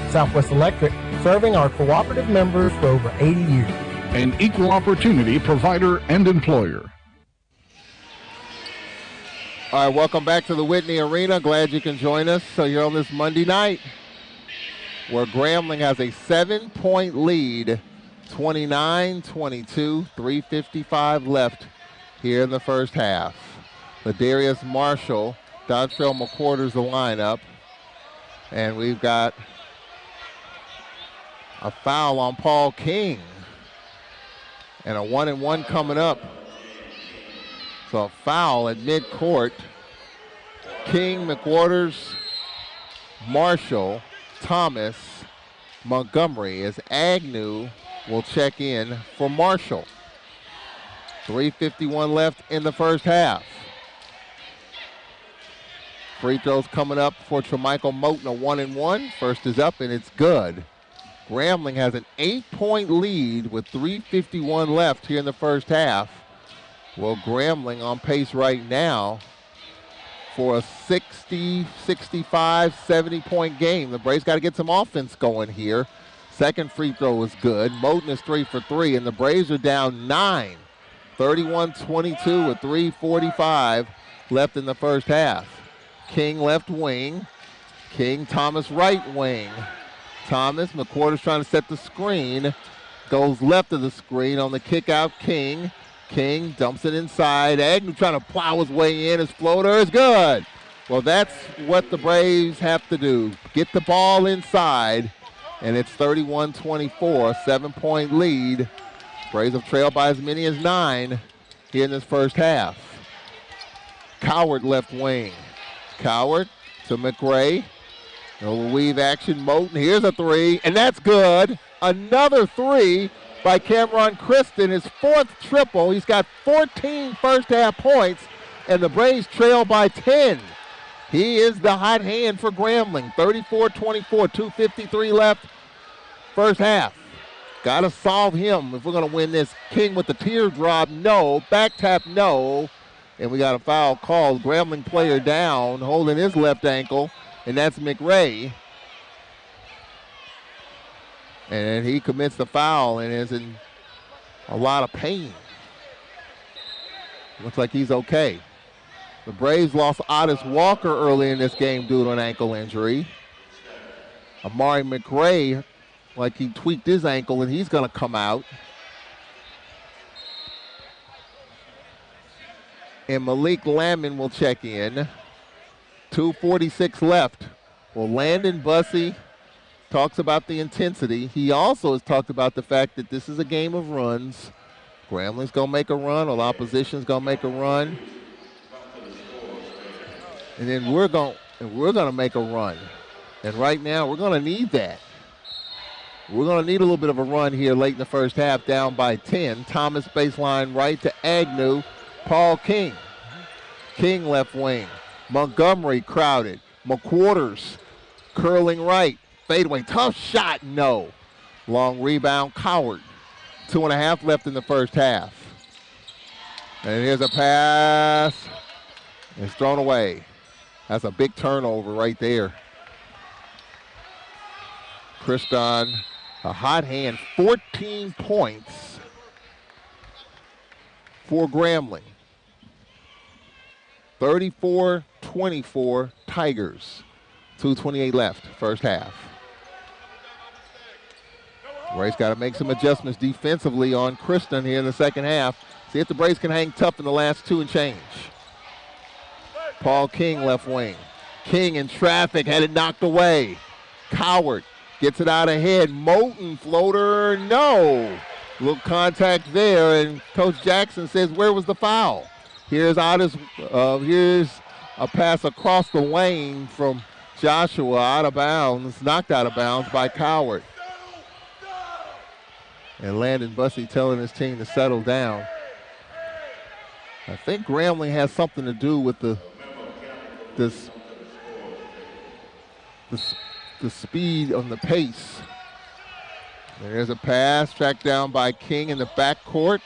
Southwest Electric, serving our cooperative members for over 80 years. An equal opportunity provider and employer. All right, welcome back to the Whitney Arena. Glad you can join us. So you're on this Monday night where Grambling has a 7-point lead, 29-22, 3:55 left here in the first half. Ladarius Marshall, Dontrell McQuarters the lineup, and we've got a foul on Paul King and a 1-and-1 coming up. So a foul at midcourt. King, McWaters, Marshall, Thomas, Montgomery, as Agnew will check in for Marshall. 3:51 left in the first half. Free throws coming up for Tremichael Moten, a 1-and-1. First is up and it's good. Grambling has an 8-point lead with 3:51 left here in the first half. Well, Grambling on pace right now for a 60, 65, 70-point game. The Braves got to get some offense going here. Second free throw is good. Moten is 3 for 3, and the Braves are down 9. 31-22 with 3:45 left in the first half. King left wing. King, Thomas right wing. Thomas, McQuarters trying to set the screen. Goes left of the screen on the kick out, King. King dumps it inside. Agnew trying to plow his way in. His floater is good. Well, that's what the Braves have to do. Get the ball inside, and it's 31-24, 7-point lead. Braves have trailed by as many as 9 here in this first half. Coward left wing. Coward to McRae. No weave action. Moten, here's a 3, and that's good. Another 3 by Cameron Kristen, his 4th triple. He's got 14 first half points, and the Braves trail by 10. He is the hot hand for Grambling. 34-24, 2:53 left, first half. Got to solve him if we're going to win this. King with the teardrop, no. Back tap, no. And we got a foul called. Grambling player down, holding his left ankle, and that's McRae. And he commits the foul and is in a lot of pain. Looks like he's okay. The Braves lost Otis Walker early in this game due to an ankle injury. Amari McRae, like he tweaked his ankle, and he's going to come out. And Malik Lamon will check in. 2:46 left. Well, Landon Bussey talks about the intensity. He also has talked about the fact that this is a game of runs. Grambling's going to make a run, or the opposition's going to make a run. And then we're going to make a run. And right now, we're going to need that. We're going to need a little bit of a run here late in the first half, down by 10. Thomas baseline right to Agnew. Paul King. King left wing. Montgomery crowded. McQuarters curling right. Fadeaway, tough shot, no. Long rebound, Coward. 2.5 left in the first half. And here's a pass. It's thrown away. That's a big turnover right there. Kriston, a hot hand, 14 points for Grambling. 34-24 Tigers. 2:28 left, first half. Braves got to make some adjustments defensively on Kriston here in the second half. See if the Braves can hang tough in the last 2 and change. Paul King left wing. King in traffic, had it knocked away. Coward gets it out ahead. Moten floater, no. Little contact there, and Coach Jackson says, where was the foul? Here's Otis, here's a pass across the lane from Joshua, out of bounds, knocked out of bounds by Coward. And Landon Bussey telling his team to settle down. I think Grambling has something to do with the speed on the pace. There's a pass tracked down by King in the backcourt,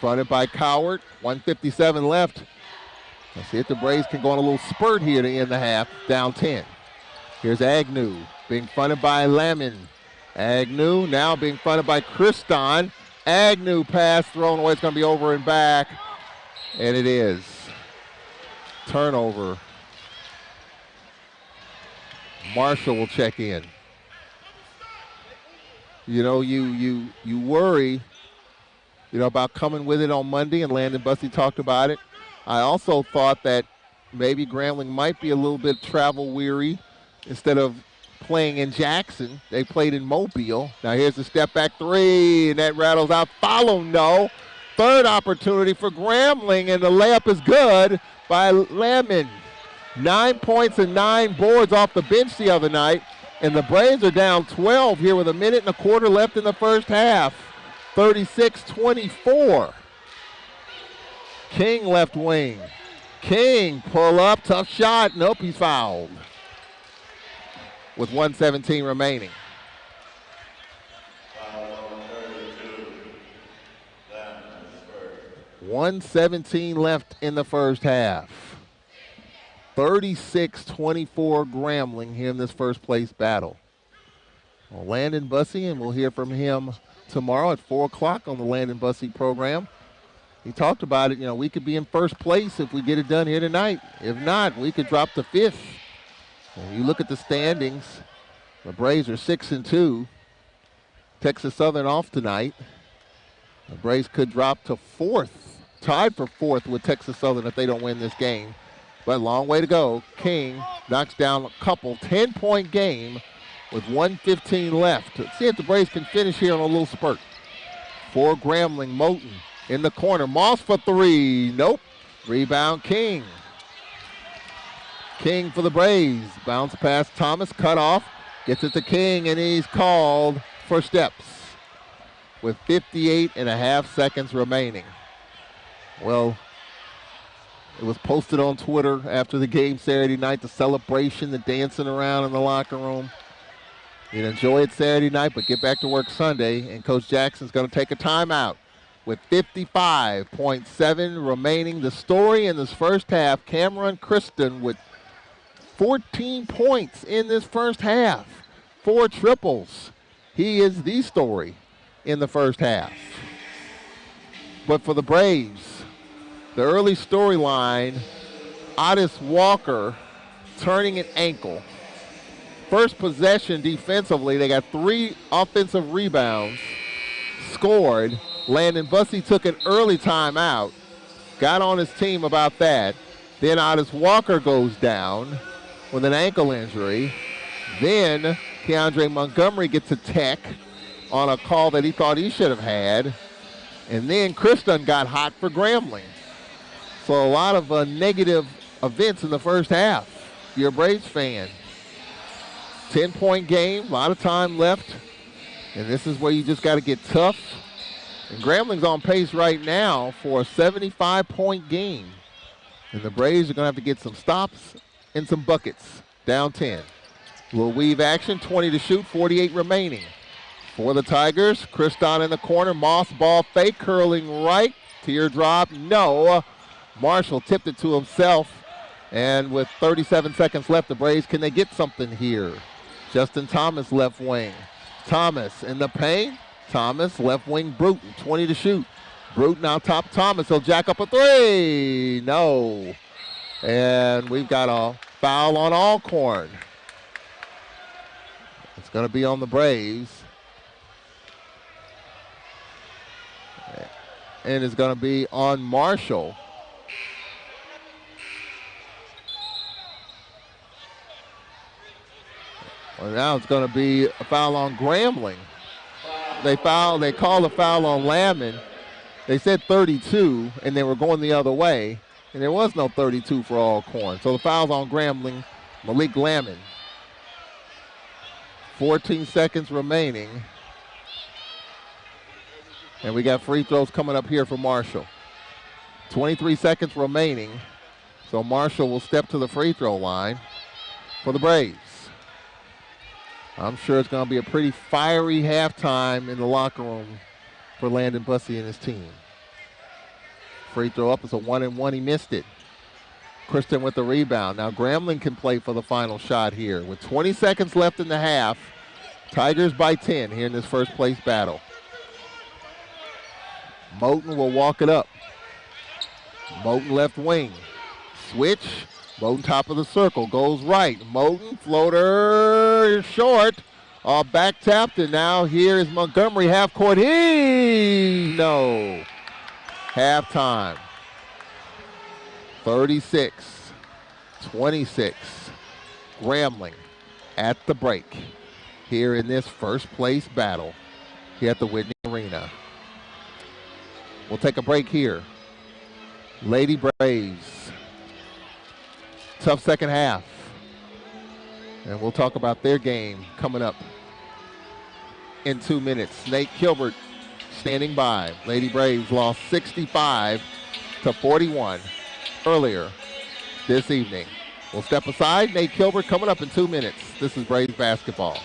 fronted by Coward. 1:57 left. Let's see if the Braves can go on a little spurt here to end the half, down 10. Here's Agnew being fronted by Lamon. Agnew now being fronted by Kriston. Agnew pass thrown away. It's going to be over and back, and it is. Turnover. Marshall will check in. You know, you worry, about coming with it on Monday, and Landon Bussey talked about it. I also thought that maybe Grambling might be a little bit travel weary. Instead of playing in Jackson, they played in Mobile. Now here's the step back three, and that rattles out. Follow, no. Third opportunity for Grambling, and the layup is good by Lemon. 9 points and 9 boards off the bench the other night, and the Braves are down 12 here with 1.25 minutes left in the first half. 36-24. King left wing. King pull up, tough shot. Nope, he's fouled. With 1:17 remaining. $1:17 left in the first half. 36-24 Grambling here in this first place battle. Well, Landon Bussey, and we'll hear from him tomorrow at 4 o'clock on the Landon Bussey program. He talked about it, we could be in first place if we get it done here tonight. If not, we could drop to 5th. When you look at the standings, the Braves are 6-2. Texas Southern off tonight. The Braves could drop to 4th, tied for 4th with Texas Southern if they don't win this game. But long way to go. King knocks down a couple. 10-point game with 1:15 left. Let's see if the Braves can finish here on a little spurt. For Grambling, Moten in the corner. Moss for three. Nope. Rebound, King. King for the Braves. Bounce pass, Thomas, cut off. Gets it to King, and he's called for steps with 58.5 seconds remaining. Well, it was posted on Twitter after the game Saturday night, the celebration, the dancing around in the locker room. You enjoy it Saturday night, but get back to work Sunday, and Coach Jackson's going to take a timeout with 55.7 remaining. The story in this first half, Cameron Kristen with 14 points in this first half. 4 triples. He is the story in the first half. But for the Braves, the early storyline, Otis Walker turning an ankle. First possession defensively, they got 3 offensive rebounds, scored. Landon Bussey took an early timeout, got on his team about that. Then Otis Walker goes down with an ankle injury. Then Keandre Montgomery gets a tech on a call that he thought he should have had. And then Kristen got hot for Grambling. So a lot of negative events in the first half. If you're a Braves fan. 10-point game, a lot of time left. And this is where you just got to get tough. And Grambling's on pace right now for a 75-point game. And the Braves are going to have to get some stops and some buckets. Down 10. A little weave action, 20 to shoot, 48 remaining. For the Tigers, Kriston in the corner. Moss ball fake, curling right. Teardrop, no. Marshall tipped it to himself. And with 37 seconds left, the Braves, can they get something here? Justin Thomas, left wing. Thomas in the paint. Thomas, left wing, Bruton, 20 to shoot. Bruton on top, Thomas, he'll jack up a three. No. And we've got a foul on Alcorn. It's going to be on the Braves. And it's going to be on Marshall. Well, now it's going to be a foul on Grambling. They called a foul on Lamon. They said 32, and they were going the other way, and there was no 32 for Alcorn. So the foul's on Grambling, Malik Lamon. 14 seconds remaining. And we got free throws coming up here for Marshall. 23 seconds remaining. So Marshall will step to the free throw line for the Braves. I'm sure it's going to be a pretty fiery halftime in the locker room for Landon Bussey and his team. Free throw up is a 1-and-1. He missed it. Kristen with the rebound. Now Grambling can play for the final shot here. With 20 seconds left in the half, Tigers by 10 here in this first place battle. Moten will walk it up. Moten left wing. switch. Moten top of the circle, goes right. Moten, floater, short. Back tapped, and now here is Montgomery, half court. No. Halftime. 36-26. Grambling at the break here in this first place battle here at the Whitney Arena. We'll take a break here. Lady Braves. Tough second half. And we'll talk about their game coming up in 2 minutes. Nate Kilbert standing by. Lady Braves lost 65-41 earlier this evening. We'll step aside. Nate Kilbert coming up in 2 minutes. This is Braves basketball.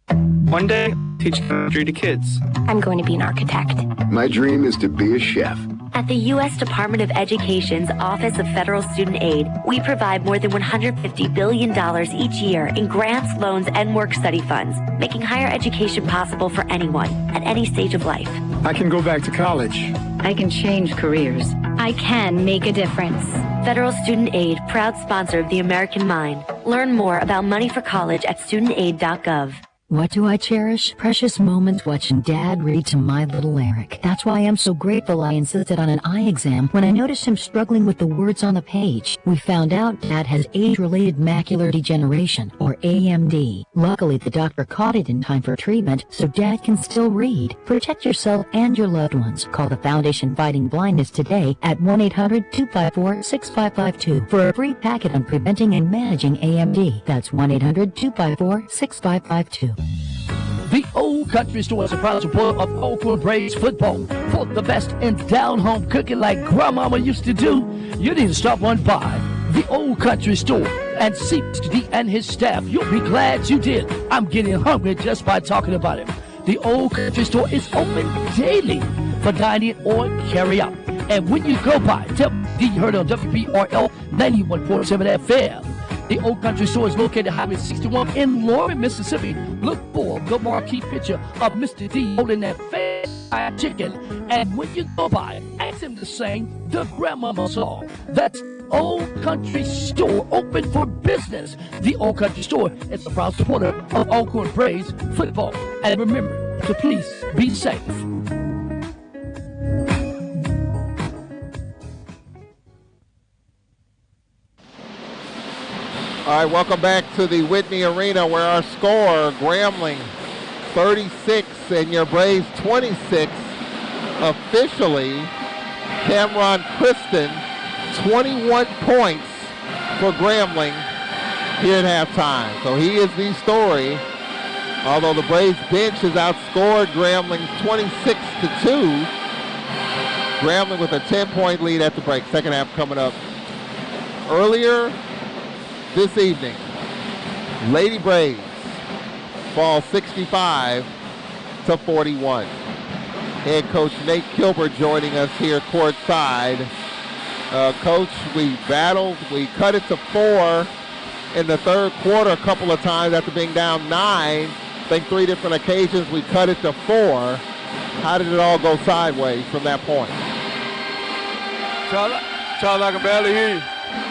One day, I'll teach chemistry to kids. I'm going to be an architect. My dream is to be a chef. At the U.S. Department of Education's Office of Federal Student Aid, we provide more than $150 billion each year in grants, loans, and work-study funds, making higher education possible for anyone at any stage of life. I can go back to college. I can change careers. I can make a difference. Federal Student Aid, proud sponsor of the American Mind. Learn more about money for college at studentaid.gov. What do I cherish? Precious moments watching Dad read to my little Eric. That's why I'm so grateful I insisted on an eye exam when I noticed him struggling with the words on the page. We found out Dad has age-related macular degeneration, or AMD. Luckily, the doctor caught it in time for treatment, so Dad can still read. Protect yourself and your loved ones. Call the Foundation Fighting Blindness today at 1-800-254-6552 for a free packet on preventing and managing AMD. That's 1-800-254-6552. The Old Country Store is a proud supporter of Alcorn Braves football. For the best in down-home cooking like Grandmama used to do, you need to stop on by the Old Country Store and see Mr. D and his staff. You'll be glad you did. I'm getting hungry just by talking about it. The Old Country Store is open daily for dining or carry-out. And when you go by, tell D you heard on WPRL 91.7 FM. The Old Country Store is located Highway 61 in Lauren, Mississippi. Look for the marquee picture of Mr. D holding that fat chicken. And when you go by, ask him to sing the Grandmama song. That's Old Country Store, open for business. The Old Country Store is a proud supporter of Alcorn Braves football. And remember to please be safe. All right, welcome back to the Whitney Arena where our score, Grambling 36 and your Braves 26. Officially, Cameron Kristen, 21 points for Grambling here at halftime. So he is the story. Although the Braves bench has outscored Grambling 26-2. Grambling with a 10-point lead at the break. Second half coming up. Earlier this evening, Lady Braves fall 65-41. Head coach Nate Kilbert joining us here courtside. Coach, we battled. We cut it to 4 in the third quarter a couple of times after being down 9. I think 3 different occasions we cut it to 4. How did it all go sideways from that point? Charles, I can barely hear you.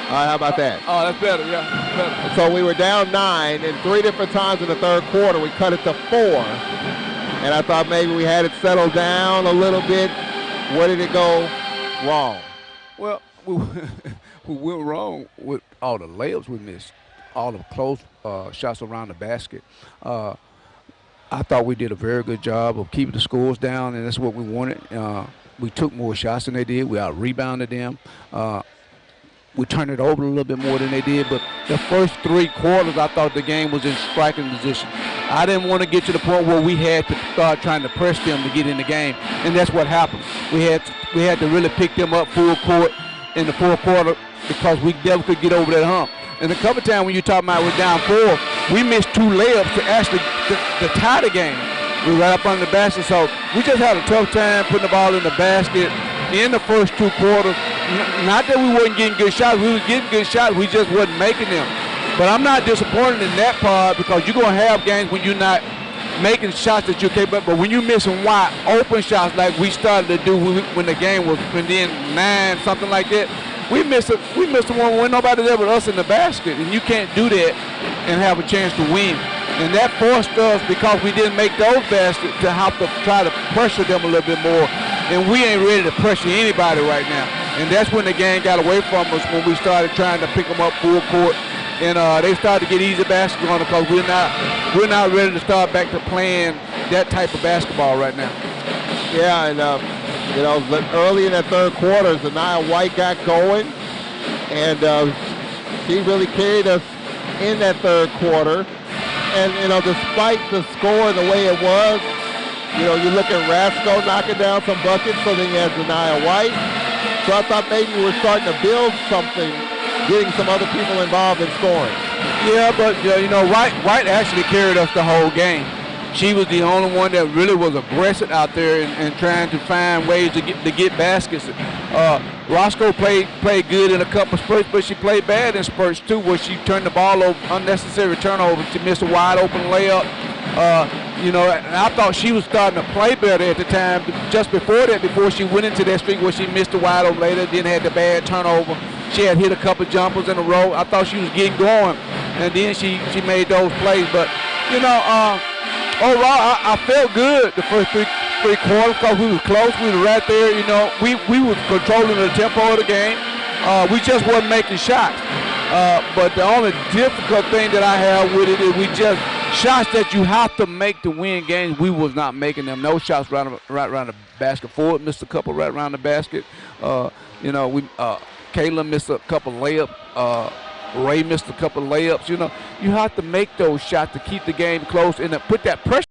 All right, how about that? Oh, that's better, yeah, better. So we were down 9, and 3 different times in the third quarter we cut it to 4. And I thought maybe we had it settled down a little bit. Where did it go wrong? Well, we went wrong with all the layups we missed, all the close shots around the basket. I thought we did a very good job of keeping the scores down, and that's what we wanted. We took more shots than they did. We out-rebounded them. We turned it over a little bit more than they did, but the first 3 quarters, I thought the game was in striking position. I didn't want to get to the point where we had to start trying to press them to get in the game, and that's what happened. We had to really pick them up full court in the fourth quarter because we never could get over that hump. And a couple times when you're talking about we're down 4, we missed 2 layups to actually to tie the game. We were right up on the basket, so we just had a tough time putting the ball in the basket in the first 2 quarters. Not that we wasn't getting good shots. We was getting good shots. We just wasn't making them. But I'm not disappointed in that part because you're going to have games when you're not making shots that you're capable of. But when you're missing wide open shots like we started to do when the game was within 9, something like that, we missed the one when nobody there but us in the basket, and you can't do that and have a chance to win. And that forced us, because we didn't make those baskets, to have to try to pressure them a little bit more. And we ain't ready to pressure anybody right now. And that's when the game got away from us, when we started trying to pick them up full court. And they started to get easy baskets on it, because we're not ready to start back to playing that type of basketball right now. Yeah, and you know, early in that third quarter, Zaniyah White got going, and she really carried us in that third quarter. And, you know, despite the score the way it was, you know, you look at Rasco knocking down some buckets, so then you have Zaniyah White. So I thought maybe we were starting to build something, getting some other people involved in scoring. Yeah, but, you know, White actually carried us the whole game. She was the only one that really was aggressive out there and trying to find ways to get baskets. Roscoe played good in a couple of spurts, but she played bad in spurts too, where she turned the ball over, unnecessary turnover. She missed a wide open layup. You know, and I thought she was starting to play better at the time. Just before that, before she went into that streak where she missed a wide open later, then had the bad turnover. She had hit a couple jumpers in a row. I thought she was getting going, and then she made those plays. But, you know, overall, I felt good the first three quarters, because we was close. We were right there. You know, we was controlling the tempo of the game. We just wasn't making shots. But the only difficult thing that I have with it is we just shots that you have to make to win games. We was not making them. No shots right around the basket. Ford missed a couple right around the basket. You know, Kayla missed a couple layups. Ray missed a couple of layups. You know, you have to make those shots to keep the game close and to put that pressure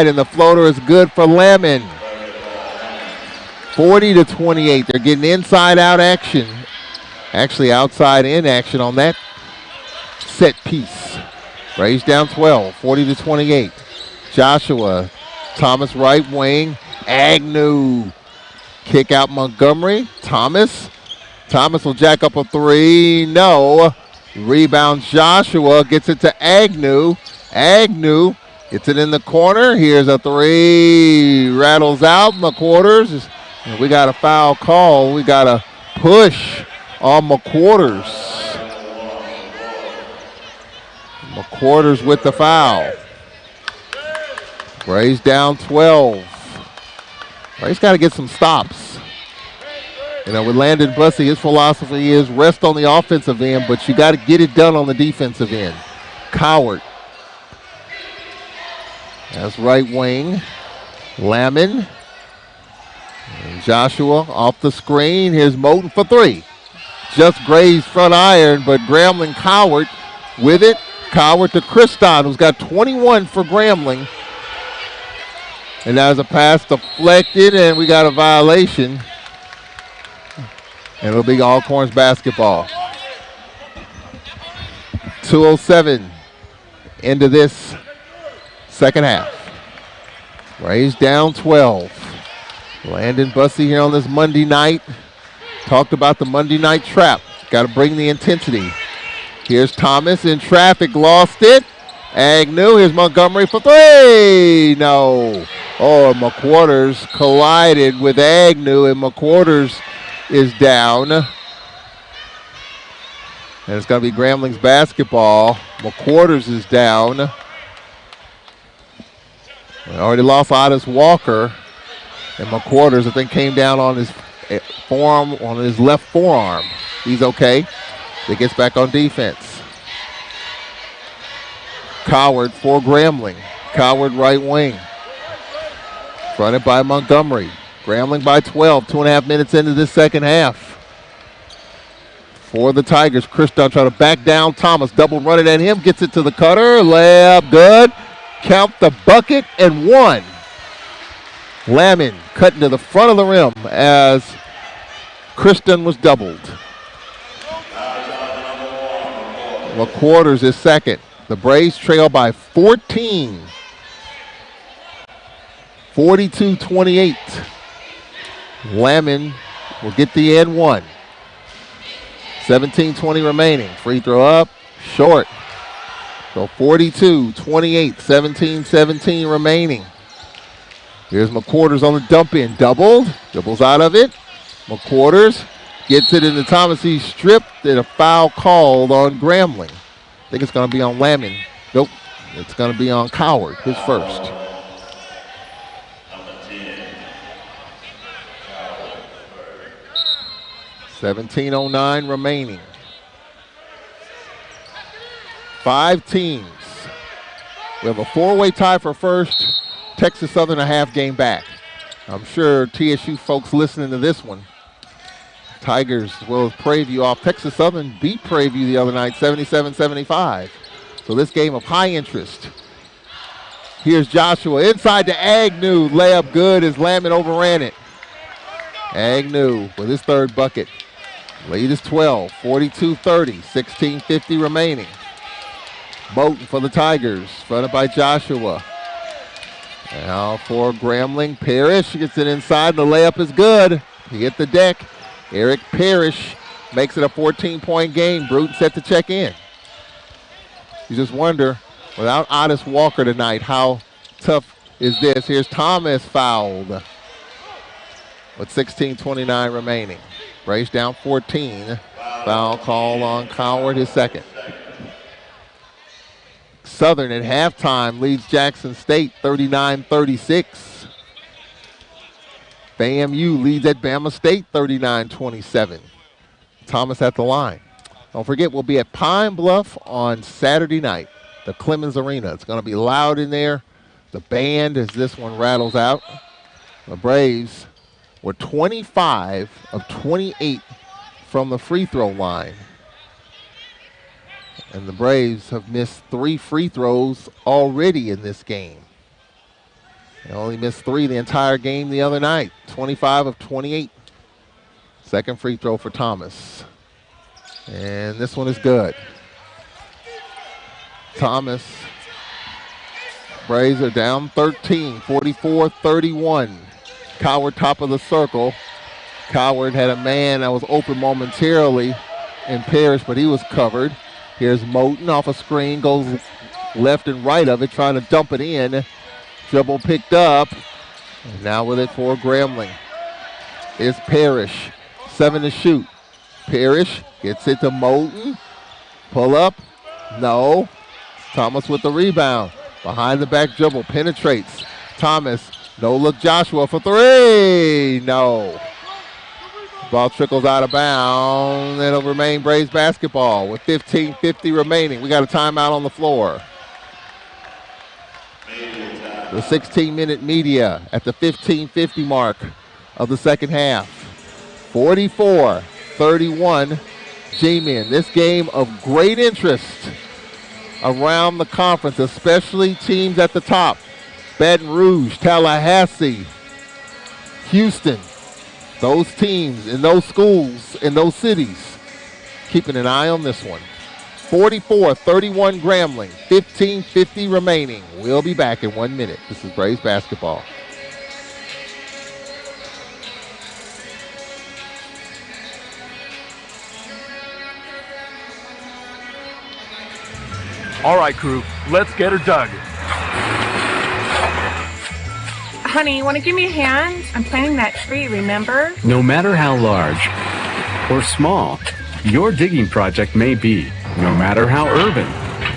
and the floater is good for Lemon. 40-28. They're getting inside-out action. Actually, outside-in action on that set piece. Raised down 12, 40-28. Joshua, Thomas right wing. Agnew, kick out Montgomery. Thomas will jack up a three. No. Rebound Joshua, gets it to Agnew. Agnew gets it in the corner. Here's a three. Rattles out. McQuarters. We got a foul call. We got a push on McQuarters. McQuarters with the foul. Raised down 12. Ray's got to get some stops. You know, with Landon Bussey, his philosophy is rest on the offensive end, but you got to get it done on the defensive end. Coward. That's right wing. Lamon. And Joshua off the screen. Here's Moten for three. Just grazed front iron, but Grambling Coward with it. Coward to Christon, who's got 21 for Grambling. And that was a pass deflected, and we got a violation. And it'll be Alcorn's basketball. 2:07 into this second half. Raised down 12. Landon Bussey here on this Monday night. Talked about the Monday night trap. Got to bring the intensity. Here's Thomas in traffic, lost it. Agnew, here's Montgomery for three. No. Oh, McQuarters collided with Agnew, and McQuarters is down. And it's going to be Grambling's basketball. McQuarters is down. We already lost Otis Walker. And McQuarters, I think, came down on his forearm, on his left forearm. He's okay. He gets back on defense. Coward for Grambling. Coward right wing. Fronted by Montgomery. Grambling by 12, 2.5 minutes into this second half. For the Tigers, Christon trying to back down Thomas. Double running at him, gets it to the cutter. Layup good. Count the bucket and one. Lamon cutting to the front of the rim as Christon was doubled. McQuarters is second. The Braves trail by 14. 42-28. Lamon will get the and one. 17:20 remaining. Free throw up, short. So 42-28, 17-17 remaining. Here's McQuarters on the dump in. Doubled. Dribbles out of it. McQuarters gets it into Thomas. He's stripped and a foul called on Grambling. I think it's going to be on Lamon. Nope. It's going to be on Coward, his first. $17:09 remaining. 5 teams. We have a 4-way tie for first. Texas Southern a half game back. I'm sure TSU folks listening to this one. Tigers as well as Prairie View off. Texas Southern beat Prairie View the other night 77-75. So this game of high interest. Here's Joshua inside to Agnew. Layup good as Lamon overran it. Agnew with his third bucket. Lead is 12, 42-30, 16:50 remaining. Moten for the Tigers, fronted by Joshua. Now for Grambling, Parrish gets it inside, and the layup is good. He hit the deck. Eric Parrish makes it a 14-point game. Bruton set to check in. You just wonder, without Otis Walker tonight, how tough is this? Here's Thomas fouled with 16:29 remaining. Braves down 14. Foul call on Coward, his second. Southern at halftime leads Jackson State 39-36. FAMU leads at Bama State 39-27. Thomas at the line. Don't forget, we'll be at Pine Bluff on Saturday night, the Clemens Arena. It's going to be loud in there. The band as this one rattles out. The Braves were 25 of 28 from the free throw line. And the Braves have missed 3 free throws already in this game. He only missed 3 the entire game the other night. 25 of 28. Second free throw for Thomas. And this one is good. Thomas. Braves are down 13, 44-31. Coward top of the circle. Coward had a man that was open momentarily in Parrish, but he was covered. Here's Moten off a screen, goes left and right of it, trying to dump it in. Dribble picked up. And now with it for Grambling. It's Parrish. 7 to shoot. Parrish gets it to Moten. Pull up. No. Thomas with the rebound. Behind the back dribble. Penetrates. Thomas. No look Joshua for 3. No. Ball trickles out of bounds. It'll remain Braves basketball with 15:50 remaining. We got a timeout on the floor. The 16-minute media at the 15:50 mark of the second half. 44-31 G-Men. This game of great interest around the conference, especially teams at the top. Baton Rouge, Tallahassee, Houston. Those teams in those schools, in those cities, keeping an eye on this one. 44-31 Grambling, 15:50 remaining. We'll be back in 1 minute. This is Braves basketball. All right, crew, let's get her dug. Honey, you want to give me a hand? I'm planting that tree, remember? No matter how large or small your digging project may be, no matter how urban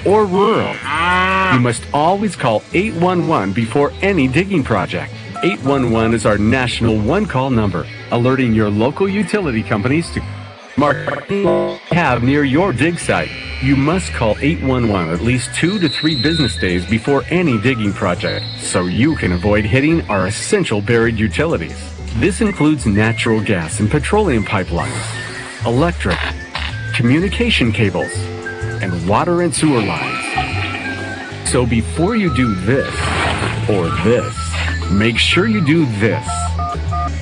or rural, you must always call 811 before any digging project. 811 is our national one-call number, alerting your local utility companies to mark have near your dig site. You must call 811 at least 2 to 3 business days before any digging project, so you can avoid hitting our essential buried utilities. This includes natural gas and petroleum pipelines, electric, communication cables, and water and sewer lines. So before you do this or this, make sure you do this.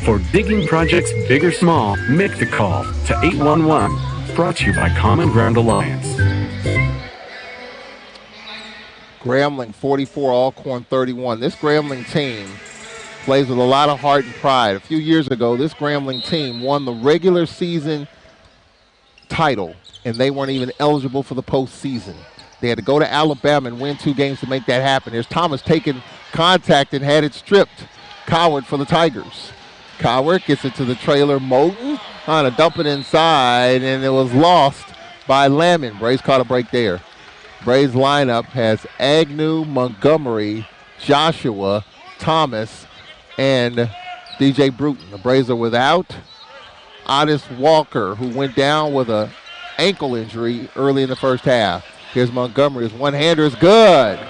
For digging projects big or small, make the call to 811. Brought to you by Common Ground Alliance. Grambling 44, Alcorn 31. This Grambling team plays with a lot of heart and pride. A few years ago, this Grambling team won the regular season title, and they weren't even eligible for the postseason. They had to go to Alabama and win 2 games to make that happen. Here's Thomas taking contact and had it stripped. Coward for the Tigers. Coward gets it to the trailer. Moten trying to dump it inside, and it was lost by Lamon. Braves caught a break there. Braves lineup has Agnew, Montgomery, Joshua, Thomas, and DJ Bruton. The Braves are without Otis Walker, who went down with an ankle injury early in the first half. Here's Montgomery. His one-hander is good.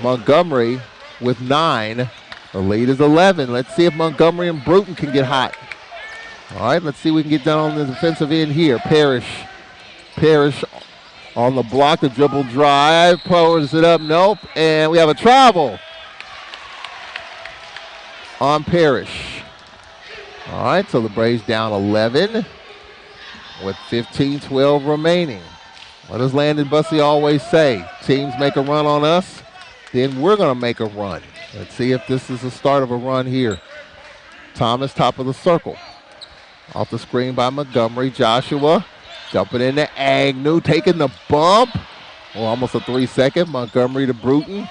Montgomery with 9. The lead is 11. Let's see if Montgomery and Bruton can get hot. All right, let's see if we can get down on the defensive end here. Parrish on the block, the dribble drive, powers it up, nope, and we have a travel on Parrish. All right, so the Braves down 11 with 15-12 remaining. What does Landon Bussey always say? Teams make a run on us, then we're going to make a run. Let's see if this is the start of a run here. Thomas, top of the circle. Off the screen by Montgomery. Joshua jumping into Agnew, taking the bump. Oh, almost a 3-second. Montgomery to Bruton.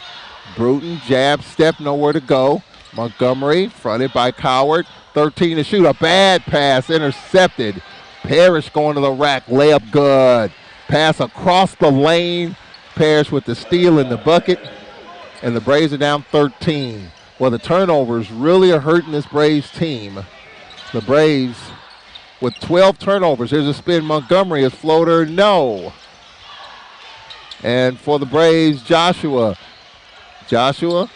Bruton, jab, step, nowhere to go. Montgomery, fronted by Coward. 13 to shoot. A bad pass, intercepted. Parrish going to the rack. Layup good. Pass across the lane. Parrish with the steal in the bucket. And the Braves are down 13. Well, the turnovers really are hurting this Braves team. The Braves with 12 turnovers. Here's a spin. Montgomery, his floater, no. And for the Braves, Joshua. Joshua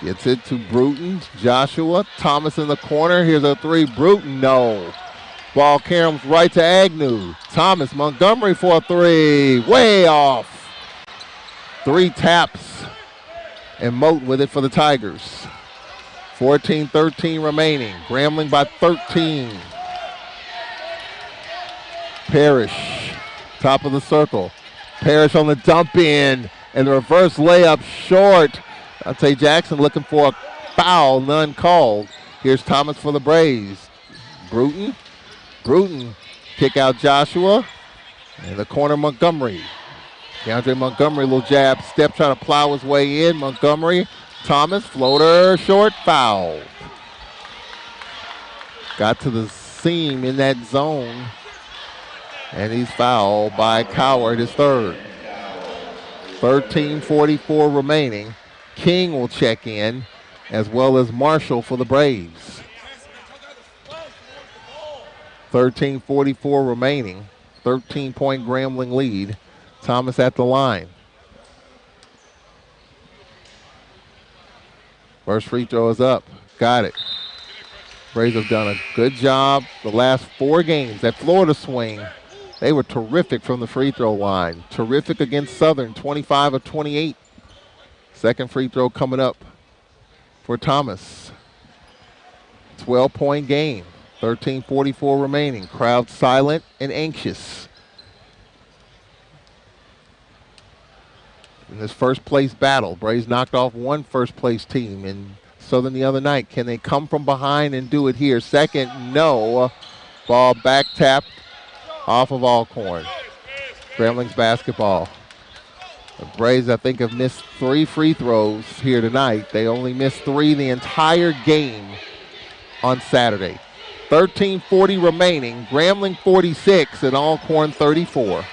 gets it to Bruton. Joshua, Thomas in the corner. Here's a 3. Bruton, no. Ball caroms right to Agnew. Thomas, Montgomery for a 3. Way off. 3 taps. And Moten with it for the Tigers. 14-13 remaining. Grambling by 13. Parrish, top of the circle. Parrish on the dump in, and the reverse layup short. Dante Jackson looking for a foul, none called. Here's Thomas for the Braves. Bruton, kick out Joshua. In the corner, Montgomery. DeAndre Montgomery, little jab step, trying to plow his way in. Montgomery, Thomas, floater, short, foul. Got to the seam in that zone, and he's fouled by Coward, his third. 13:44 remaining. King will check in, as well as Marshall for the Braves. 13:44 remaining. 13-point Grambling lead. Thomas at the line. First free throw is up. Got it. Braves have done a good job the last 4 games. That Florida swing, they were terrific from the free throw line. Terrific against Southern, 25 of 28. Second free throw coming up for Thomas. 12-point game. 13:44 remaining. Crowd silent and anxious. In this first place battle, Braves knocked off one first place team in Southern the other night. Can they come from behind and do it here? Second, no. Ball back tapped off of Alcorn. Grambling's basketball. The Braves, I think, have missed 3 free throws here tonight. They only missed 3 the entire game on Saturday. 13:40 remaining. Grambling 46 and Alcorn 34.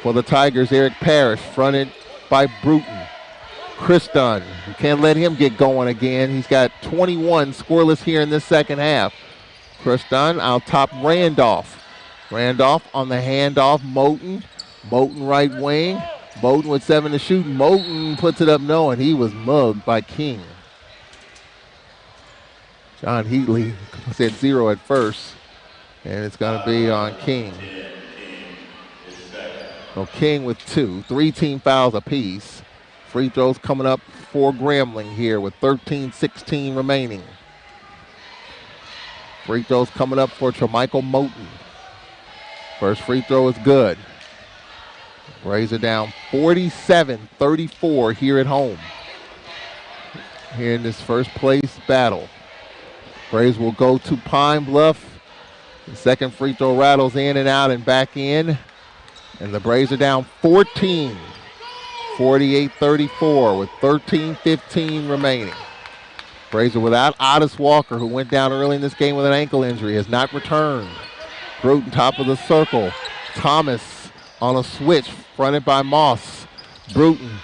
For the Tigers, Eric Parrish, fronted by Bruton. Chris Dunn, you can't let him get going again. He's got 21 scoreless here in this second half. Chris Dunn out top Randolph. Randolph on the handoff, Moten. Moten right wing. Moten with 7 to shoot. Moten puts it up no, and he was mugged by King. John Heatley said 0 at first, and it's going to be on King. So King with 2, 3 team fouls apiece. Free throws coming up for Grambling here with 13:16 remaining. Free throws coming up for Tremichael Moten. First free throw is good. Braves are down 47-34 here at home. Here in this first place battle. Braves will go to Pine Bluff. The second free throw rattles in and out and back in. And the Braves are down 14, 48-34 with 13:15 remaining. Braves are without Otis Walker, who went down early in this game with an ankle injury, has not returned. Bruton, top of the circle. Thomas on a switch, fronted by Moss. Bruton.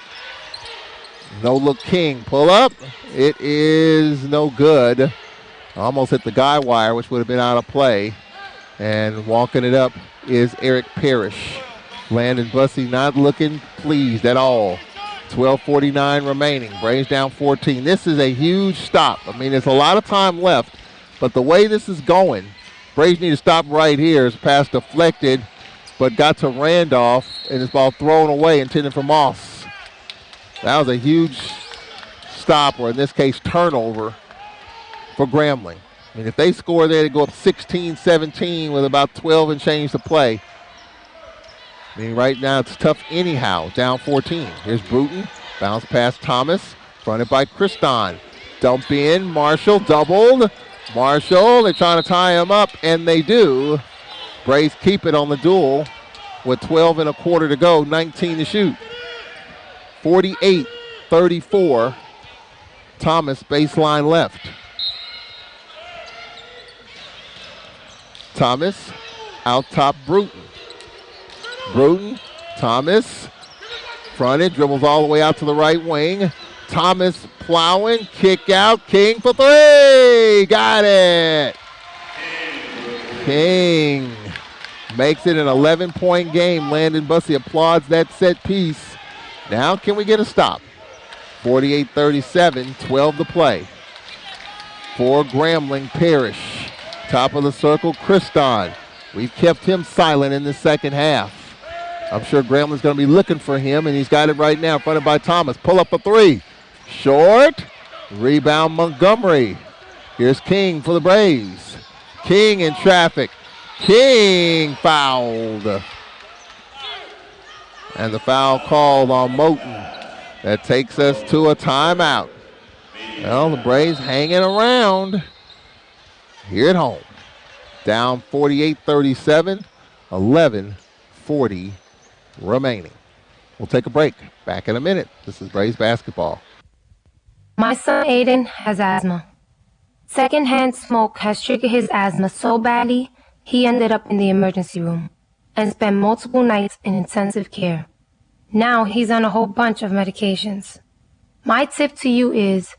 No look King. Pull up. It is no good. Almost hit the guy wire, which would have been out of play. And walking it up is Eric Parrish. Landon Bussey not looking pleased at all. 12:49 remaining. Braves down 14. This is a huge stop. I mean, there's a lot of time left, but the way this is going, Braves need to stop right here. His pass deflected, but got to Randolph, and his ball thrown away, intended for Moss. That was a huge stop, or in this case, turnover for Grambling. I mean, if they score there, they go up 16-17 with about 12 and change to play. I mean, right now it's tough anyhow, down 14. Here's Bruton, bounce past Thomas, fronted by Kriston. Dump in, Marshall doubled. Marshall, they're trying to tie him up, and they do. Braves keep it on the duel with 12 and a quarter to go, 19 to shoot. 48-34, Thomas baseline left. Thomas out top Bruton. Bruton, Thomas, fronted, dribbles all the way out to the right wing. Thomas plowing, kick out, King for 3, got it. King makes it an 11-point game. Landon Bussey applauds that set piece. Now can we get a stop? 48-37, 12 to play. For Grambling, Parrish. Top of the circle, Kriston. We've kept him silent in the second half. I'm sure Grambling's going to be looking for him, and he's got it right now, fronted by Thomas. Pull up a 3. Short. Rebound Montgomery. Here's King for the Braves. King in traffic. King fouled. And the foul called on Moten. That takes us to a timeout. Well, the Braves hanging around here at home. Down 48-37, 11:40 remaining. We'll take a break. Back in a minute. This is Braves basketball. My son Aiden has asthma. Secondhand smoke has triggered his asthma so badly, he ended up in the emergency room and spent multiple nights in intensive care. Now he's on a whole bunch of medications. My tip to you is,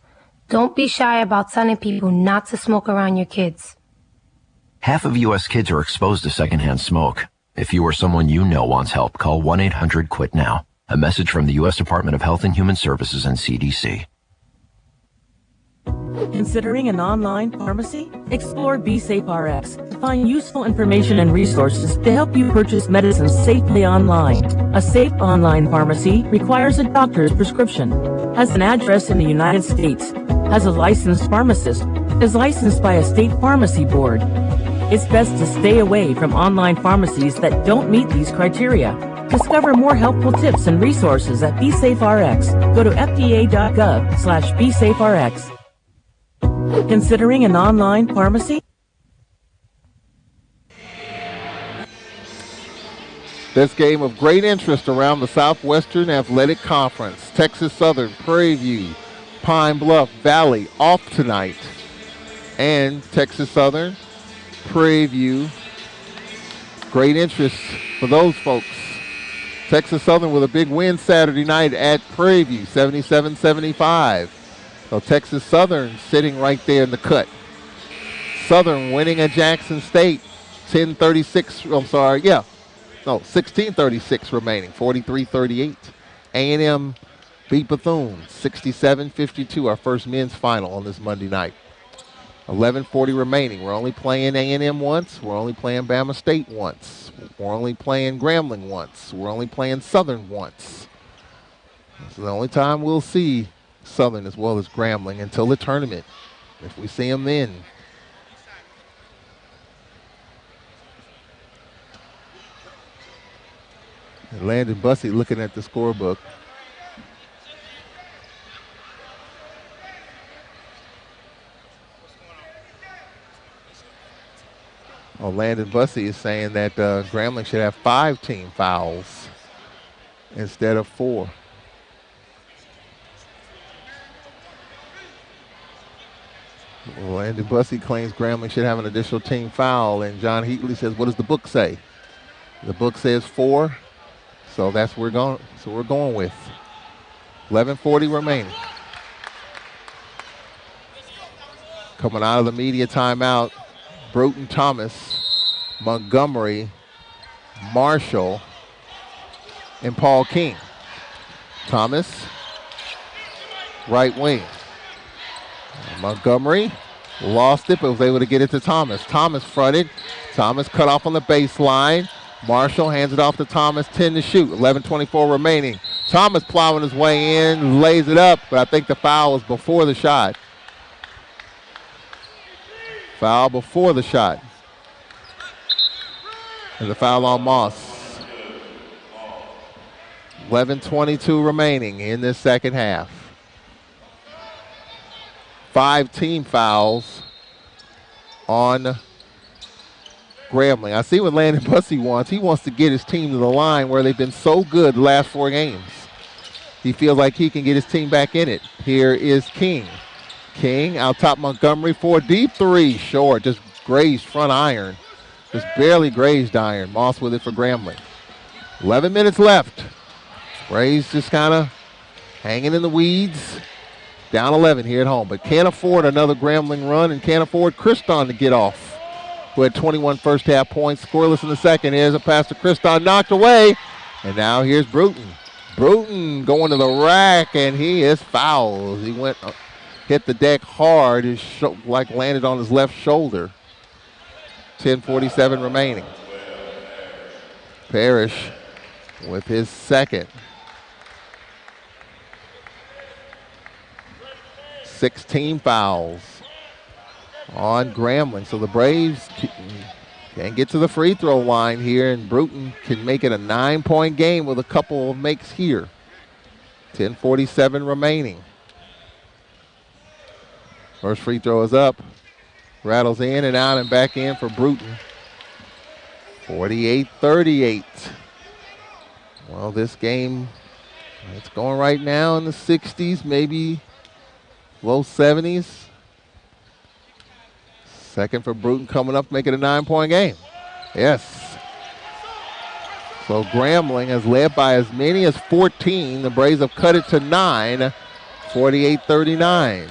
don't be shy about telling people not to smoke around your kids. Half of U.S. kids are exposed to secondhand smoke. If you or someone you know wants help, call 1-800-QUIT-NOW. A message from the U.S. Department of Health and Human Services and CDC. Considering an online pharmacy? Explore BeSafeRx to find useful information and resources to help you purchase medicines safely online. A safe online pharmacy requires a doctor's prescription, has an address in the United States, has a licensed pharmacist, is licensed by a state pharmacy board. It's best to stay away from online pharmacies that don't meet these criteria. Discover more helpful tips and resources at BeSafeRx. Go to fda.gov/BeSafeRx. Considering an online pharmacy? This game of great interest around the Southwestern Athletic Conference. Texas Southern, Prairie View, Pine Bluff, Valley off tonight. And Texas Southern, Prairie View. Great interest for those folks. Texas Southern with a big win Saturday night at Prairie View, 77-75. So Texas Southern sitting right there in the cut. Southern winning at Jackson State, 16:36 remaining, 43-38. A&M beat Bethune, 67-52, our first men's final on this Monday night. 11:40 remaining. We're only playing A&M once. We're only playing Bama State once. We're only playing Grambling once. We're only playing Southern once. This is the only time we'll see Southern as well as Grambling until the tournament, if we see them then. And Landon Bussey looking at the scorebook. Oh, Landon Bussey is saying that Grambling should have 5 team fouls instead of 4. Well, Landon Bussey claims Grambling should have an additional team foul, and John Heatley says, what does the book say? The book says 4, so that's what we're going with. 11:40 remaining. Coming out of the media timeout, Bruton Thomas, Montgomery, Marshall, and Paul King. Thomas, right wing. Montgomery lost it, but was able to get it to Thomas. Thomas fronted. Thomas cut off on the baseline. Marshall hands it off to Thomas, 10 to shoot. 11:24 remaining. Thomas plowing his way in, lays it up, but I think the foul was before the shot. Foul before the shot. And the foul on Moss. 11:22 remaining in this second half. 5 team fouls on Grambling. I see what Landon Bussey wants. He wants to get his team to the line where they've been so good the last 4 games. He feels like he can get his team back in it. Here is King. King out top Montgomery for a deep 3. Short, just grazed front iron. Just barely grazed iron. Moss with it for Grambling. 11 minutes left. Braves just kind of hanging in the weeds. Down 11 here at home, but can't afford another Grambling run and can't afford Kriston to get off, who had 21 first half points, scoreless in the second. Here's a pass to Kriston, knocked away, and now here's Bruton. Bruton going to the rack, and he is fouled. He went, hit the deck hard, his landed on his left shoulder. 10:47 remaining. Parrish with his second. 16 fouls on Grambling. So the Braves can get to the free throw line here, and Bruton can make it a 9-point game with a couple of makes here. 10:47 remaining. First free throw is up. Rattles in and out and back in for Bruton. 48-38. Well, this game, it's going right now in the 60s, maybe low 70s. Second for Bruton coming up, make it a 9-point game. Yes. So Grambling has led by as many as 14. The Braves have cut it to 9. 48-39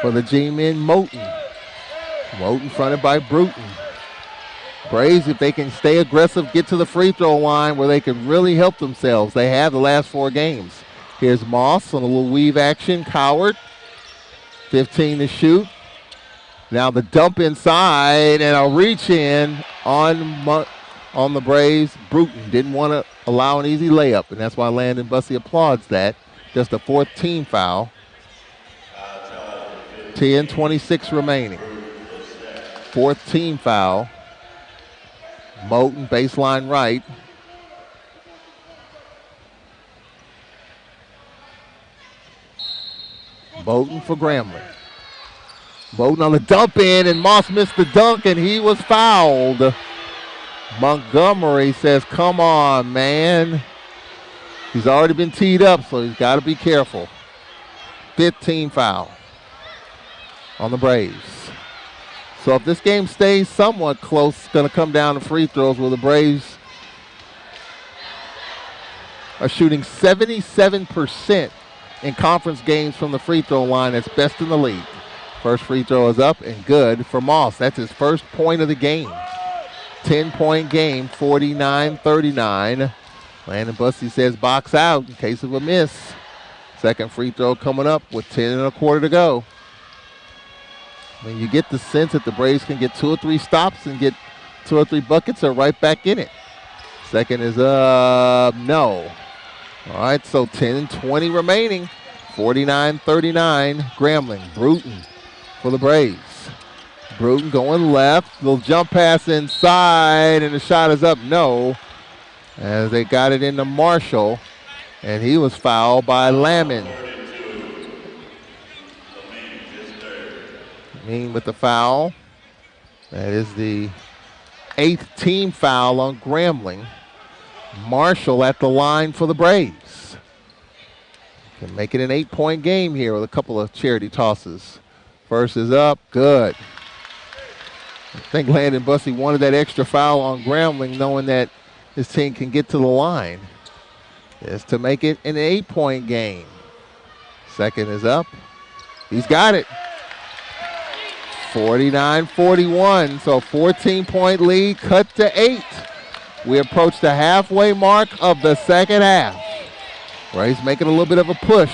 for the G-men Moten. Moten fronted by Bruton. Braves, if they can stay aggressive, get to the free throw line where they can really help themselves. They have the last 4 games. Here's Moss on a little weave action. Coward, 15 to shoot. Now the dump inside and a reach in on the Braves. Bruton didn't want to allow an easy layup, and that's why Landon Bussey applauds that. Just a 4th team foul. 10:26 remaining. 4th team foul. Moten baseline right. Moten for Grambling. Moten on the dump in, and Moss missed the dunk, and he was fouled. Montgomery says, come on, man. He's already been teed up, so he's got to be careful. 15 foul on the Braves. So if this game stays somewhat close, it's going to come down to free throws where the Braves are shooting 77% in conference games from the free throw line. That's best in the league. First free throw is up and good for Moss. That's his first point of the game. 10-point game, 49-39. Landon Bussey says box out in case of a miss. Second free throw coming up with 10.25 to go. I mean, you get the sense that the Braves can get 2 or 3 stops and get 2 or 3 buckets or right back in it. Second is no. All right, so 10-20 remaining. 49-39, Grambling. Bruton for the Braves. Bruton going left. Little jump pass inside, and the shot is up. No. As they got it into Marshall, and he was fouled by Lamon. Mean with the foul. That is the 8th team foul on Grambling. Marshall at the line for the Braves. Can make it an 8-point game here with a couple of charity tosses. First is up, good. I think Landon Bussey wanted that extra foul on Grambling, knowing that his team can get to the line. Is to make it an 8-point game. Second is up. He's got it. 49-41, so 14-point lead cut to 8. We approach the halfway mark of the second half. Braves making a little bit of a push.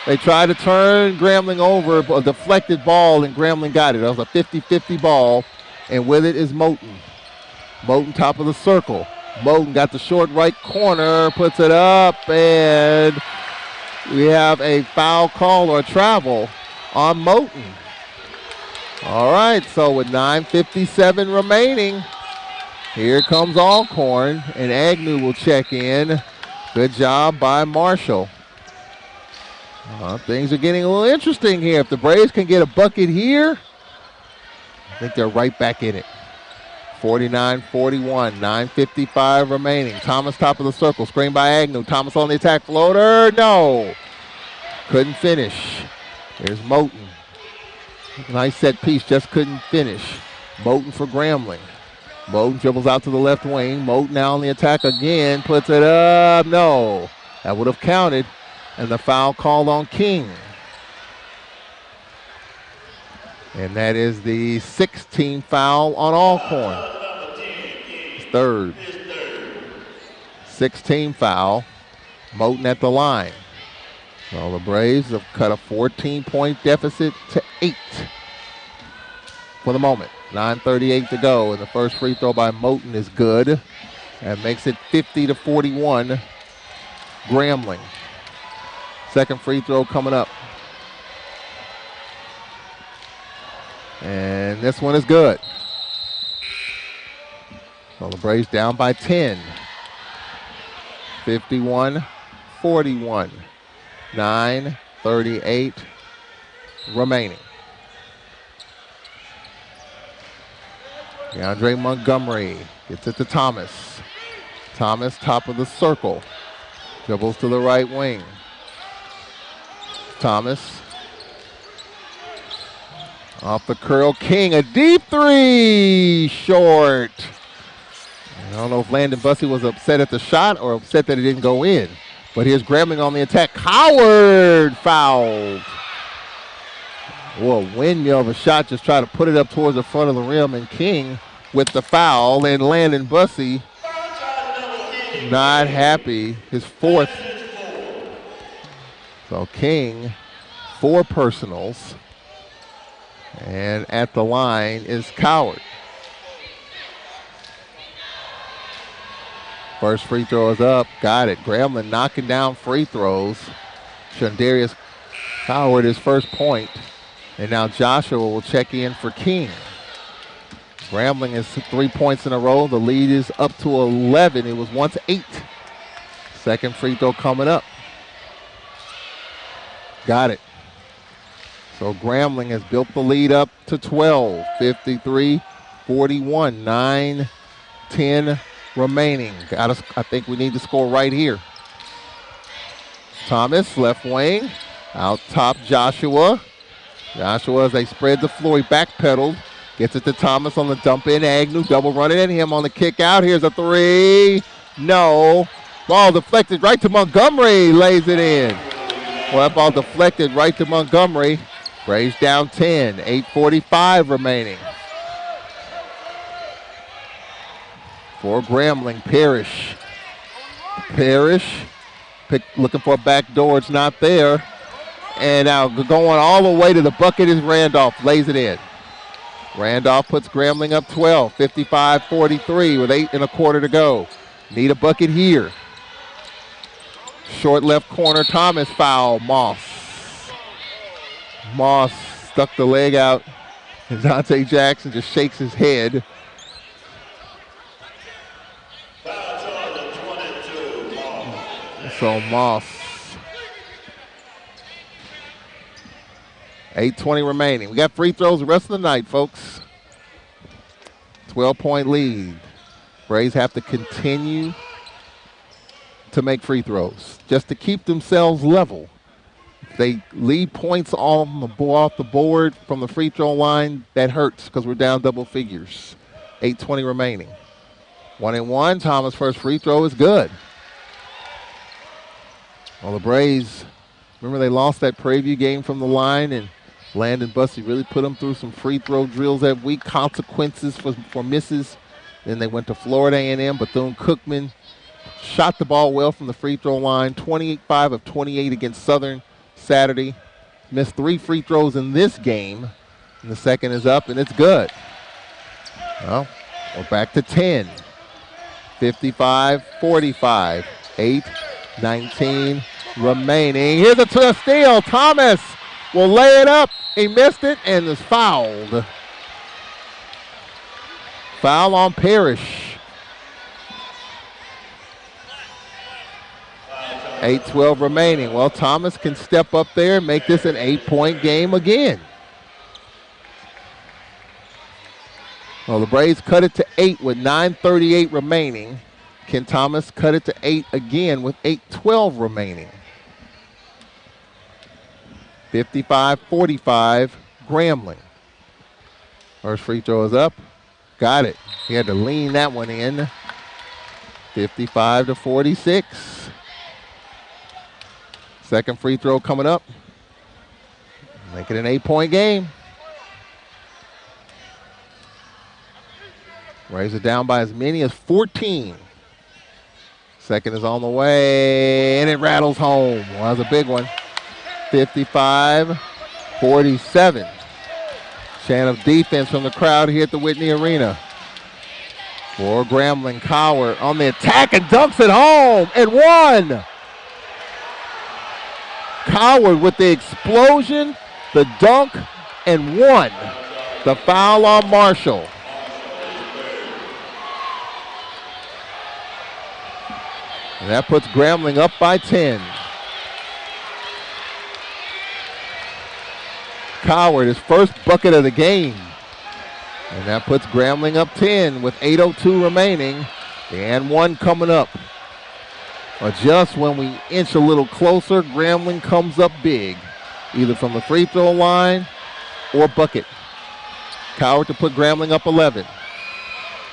They tried to turn Grambling over, a deflected ball, and Grambling got it. That was a 50-50 ball, and with it is Moten. Moten top of the circle. Moten got the short right corner, puts it up, and we have a foul call or travel on Moten. All right, so with 9:57 remaining, here comes Alcorn, and Agnew will check in. Good job by Marshall. Things are getting a little interesting here. If the Braves can get a bucket here, I think they're right back in it. 49-41, 9:55 remaining. Thomas top of the circle, screen by Agnew. Thomas on the attack, floater, no. Couldn't finish. Here's Moten. Nice set piece, just couldn't finish. Moten for Grambling. Moten dribbles out to the left wing. Moten now on the attack again, puts it up, no. That would have counted, and the foul called on King. And that is the 16th foul on Alcorn. His third. 16th foul. Moten at the line. Well, the Braves have cut a 14-point deficit to 8 for the moment. 9:38 to go, and the first free throw by Moten is good. That makes it 50-41, Grambling. Second free throw coming up. And this one is good. So the Braves down by 10. 51-41. 9:38 remaining. DeAndre Montgomery gets it to Thomas. Thomas, top of the circle. Dribbles to the right wing. Thomas. Off the curl. King, a deep three. Short. I don't know if Landon Bussey was upset at the shot or upset that it didn't go in. But here's Grambling on the attack. Howard fouled. Well, a windmill of a shot, just try to put it up towards the front of the rim, and King with the foul, and Landon Bussey not happy. His fourth. So King, 4 personals. And at the line is Coward. First free throw is up. Got it. Grambling knocking down free throws. Shundarius Coward his first point. And now Joshua will check in for King. Grambling is 3 points in a row. The lead is up to 11. It was once 8. Second free throw coming up. Got it. So Grambling has built the lead up to 12. 53-41. 9-10 remaining. I think we need to score right here. Thomas, left wing. Out top, Joshua. Joshua, as they spread the floor, he backpedaled. Gets it to Thomas on the dump in. Agnew double running at him on the kick out. Here's a three. No. Ball deflected right to Montgomery. Lays it in. Well, that ball deflected right to Montgomery. Braves down 10. 8:45 remaining. For Grambling, Parrish. Looking for a back door. It's not there. And now going all the way to the bucket is Randolph. Lays it in. Randolph puts Grambling up 12. 55-43 with 8.25 to go. Need a bucket here. Short left corner, Thomas foul. Moss stuck the leg out. And Dante Jackson just shakes his head. So Moss. 8:20 remaining. We got free throws the rest of the night, folks. 12-point lead. Braves have to continue to make free throws just to keep themselves level. If they lead points off the board from the free throw line, that hurts because we're down double figures. 8:20 remaining. 1-1. Thomas' first free throw is good. Well, the Braves, remember they lost that Prairie game from the line, and Landon Bussey really put them through some free throw drills that week, consequences for misses. Then they went to Florida A&M. Bethune-Cookman shot the ball well from the free throw line, 25 of 28 against Southern Saturday. Missed 3 free throws in this game, and the second is up, and it's good. Well, we're back to 10. 55-45, 8:19 remaining. Here's a steal. Thomas will lay it up. He missed it and is fouled. Foul on Parrish. 8:12 remaining. Well, Thomas can step up there and make this an 8-point game again. Well, the Braves cut it to 8 with 9:38 remaining. Can Thomas cut it to 8 again with 8:12 remaining? 55-45, Grambling. First free throw is up. Got it. He had to lean that one in. 55-46. Second free throw coming up. Make it an 8-point game. Raise it down by as many as 14. Second is on the way, and it rattles home. Well, that was a big one. 55-47. Chant of defense from the crowd here at the Whitney Arena. For Grambling, Coward on the attack and dunks it home and one. Coward with the explosion, the dunk, and one. The foul on Marshall. And that puts Grambling up by 10. Coward, his first bucket of the game. And that puts Grambling up 10 with 8:02 remaining. And one coming up. But just when we inch a little closer, Grambling comes up big, either from the free throw line or bucket. Coward to put Grambling up 11.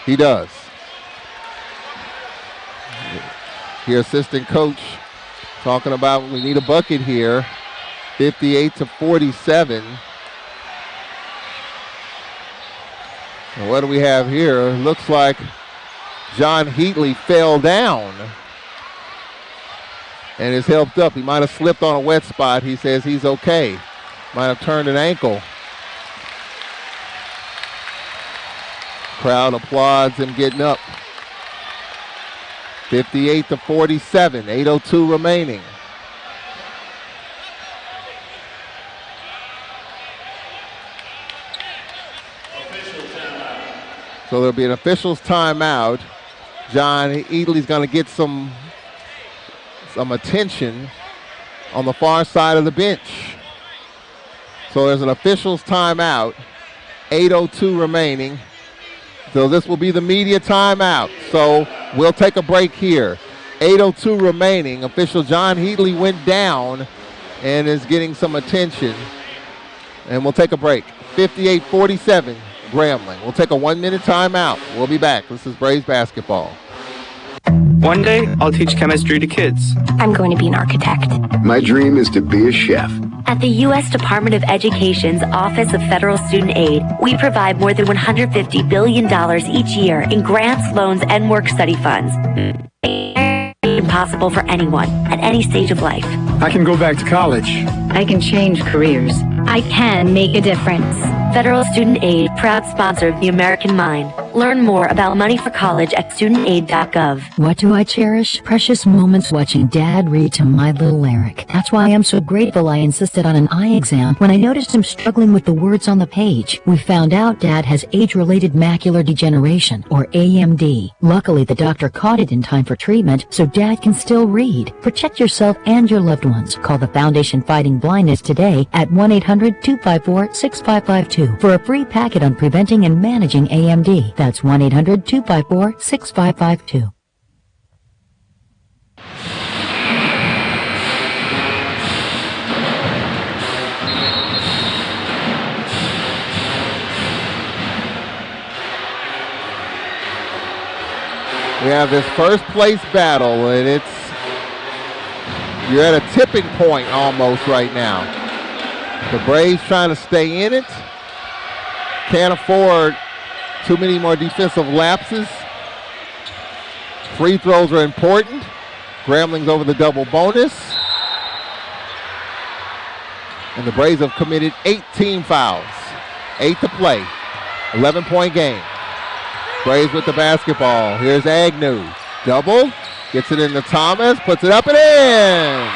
He does. Here, assistant coach talking about we need a bucket here. 58-47. And what do we have here? Looks like John Heatley fell down and is helped up. He might have slipped on a wet spot. He says he's okay. Might have turned an ankle. Crowd applauds him getting up. 58-47, 8:02 remaining. So there'll be an official's timeout. John Heatley's going to get some attention on the far side of the bench. So there's an official's timeout. 8:02 remaining. So this will be the media timeout. So we'll take a break here. 8:02 remaining. Official John Heatley went down and is getting some attention. And we'll take a break. 58-47, Grambling. We'll take a 1-minute timeout. We'll be back. This is Braves basketball. One day, I'll teach chemistry to kids. I'm going to be an architect. My dream is to be a chef. At the U.S. Department of Education's Office of Federal Student Aid, we provide more than $150 billion each year in grants, loans, and work-study funds. Impossible for anyone at any stage of life. I can go back to college. I can change careers. I can make a difference. Federal Student Aid, proud sponsor of the American Mind. Learn more about money for college at studentaid.gov. What do I cherish? Precious moments watching Dad read to my little Eric. That's why I'm so grateful I insisted on an eye exam when I noticed him struggling with the words on the page. We found out Dad has age-related macular degeneration, or AMD. Luckily, the doctor caught it in time for treatment, so Dad can still read. Protect yourself and your loved ones. Call the Foundation Fighting Blindness today at 1-800-254-6552 for a free packet on preventing and managing AMD. That's 1-800-254-6552. We have this first place battle, and you're at a tipping point almost right now. The Braves trying to stay in it. Can't afford too many more defensive lapses. Free throws are important. Grambling's over the double bonus. And the Braves have committed 18 fouls. 8 to play. 11-point game. Braves with the basketball. Here's Agnew. Double. Gets it into Thomas. Puts it up and in.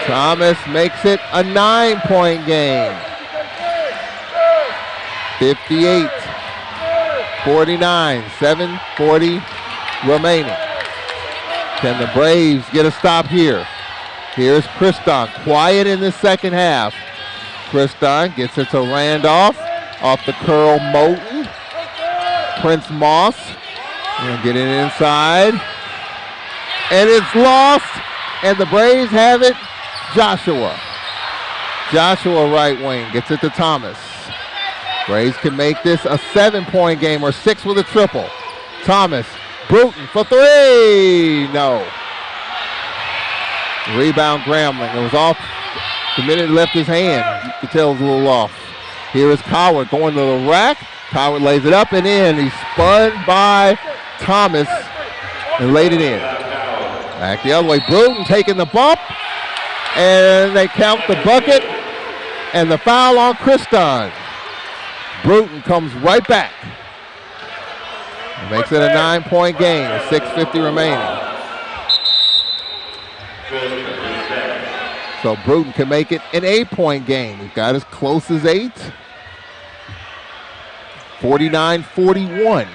Thomas makes it a 9-point game. 58-49. 7:40 remaining. Can the Braves get a stop here? Here's Christon. Quiet in the second half. Christon gets it to Randolph. Off the curl, Moten. Prince Moss. Gonna get it inside. And it's lost. And the Braves have it. Joshua right wing gets it to Thomas. Braves can make this a 7-point game or 6 with a triple. Thomas, Bruton for 3. No. Rebound Grambling. It was off the minute he left his hand. You could tell it was a little off. Here is Coward going to the rack. Coward lays it up and in. He's spun by Thomas and laid it in. Back the other way. Bruton taking the bump. And they count the bucket. And the foul on Christon. Bruton comes right back. Makes it a 9-point game. 6:50 remaining. So Bruton can make it an 8-point game. We've got as close as 8. 49-41.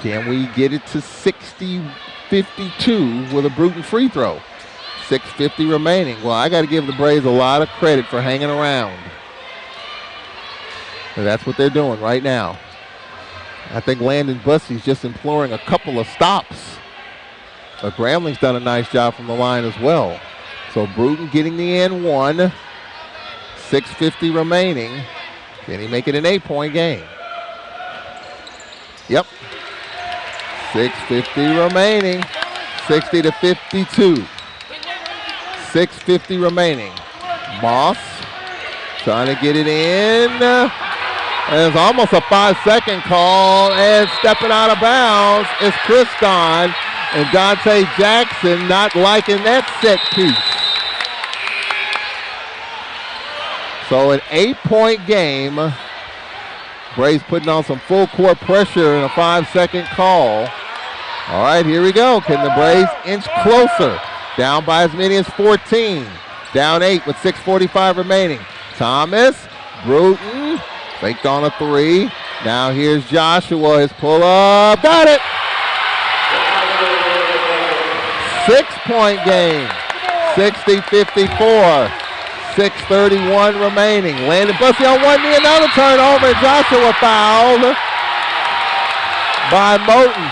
Can we get it to 60-52 with a Bruton free throw? 6:50 remaining. Well, I got to give the Braves a lot of credit for hanging around. And that's what they're doing right now. I think Landon Bussey's just imploring a couple of stops. But Grambling's done a nice job from the line as well. So Bruton getting the and one. 6:50 remaining. Can he make it an 8-point game? Yep. 6:50 remaining. 60-52. 6:50 remaining. Moss trying to get it in. It's almost a 5-second call, and stepping out of bounds is Kriston, and Dante Jackson not liking that set piece. So an 8-point game. Braves putting on some full court pressure in a 5-second call. All right, here we go. Can the Braves inch closer? Down by as many as 14. Down 8 with 6:45 remaining. Thomas, Bruton, faked on a 3. Now here's Joshua, his pull-up. Got it! 6-point game. 60-54. 6:31 remaining. Landon Bussey on one knee, another turnover, and Joshua fouled by Moten.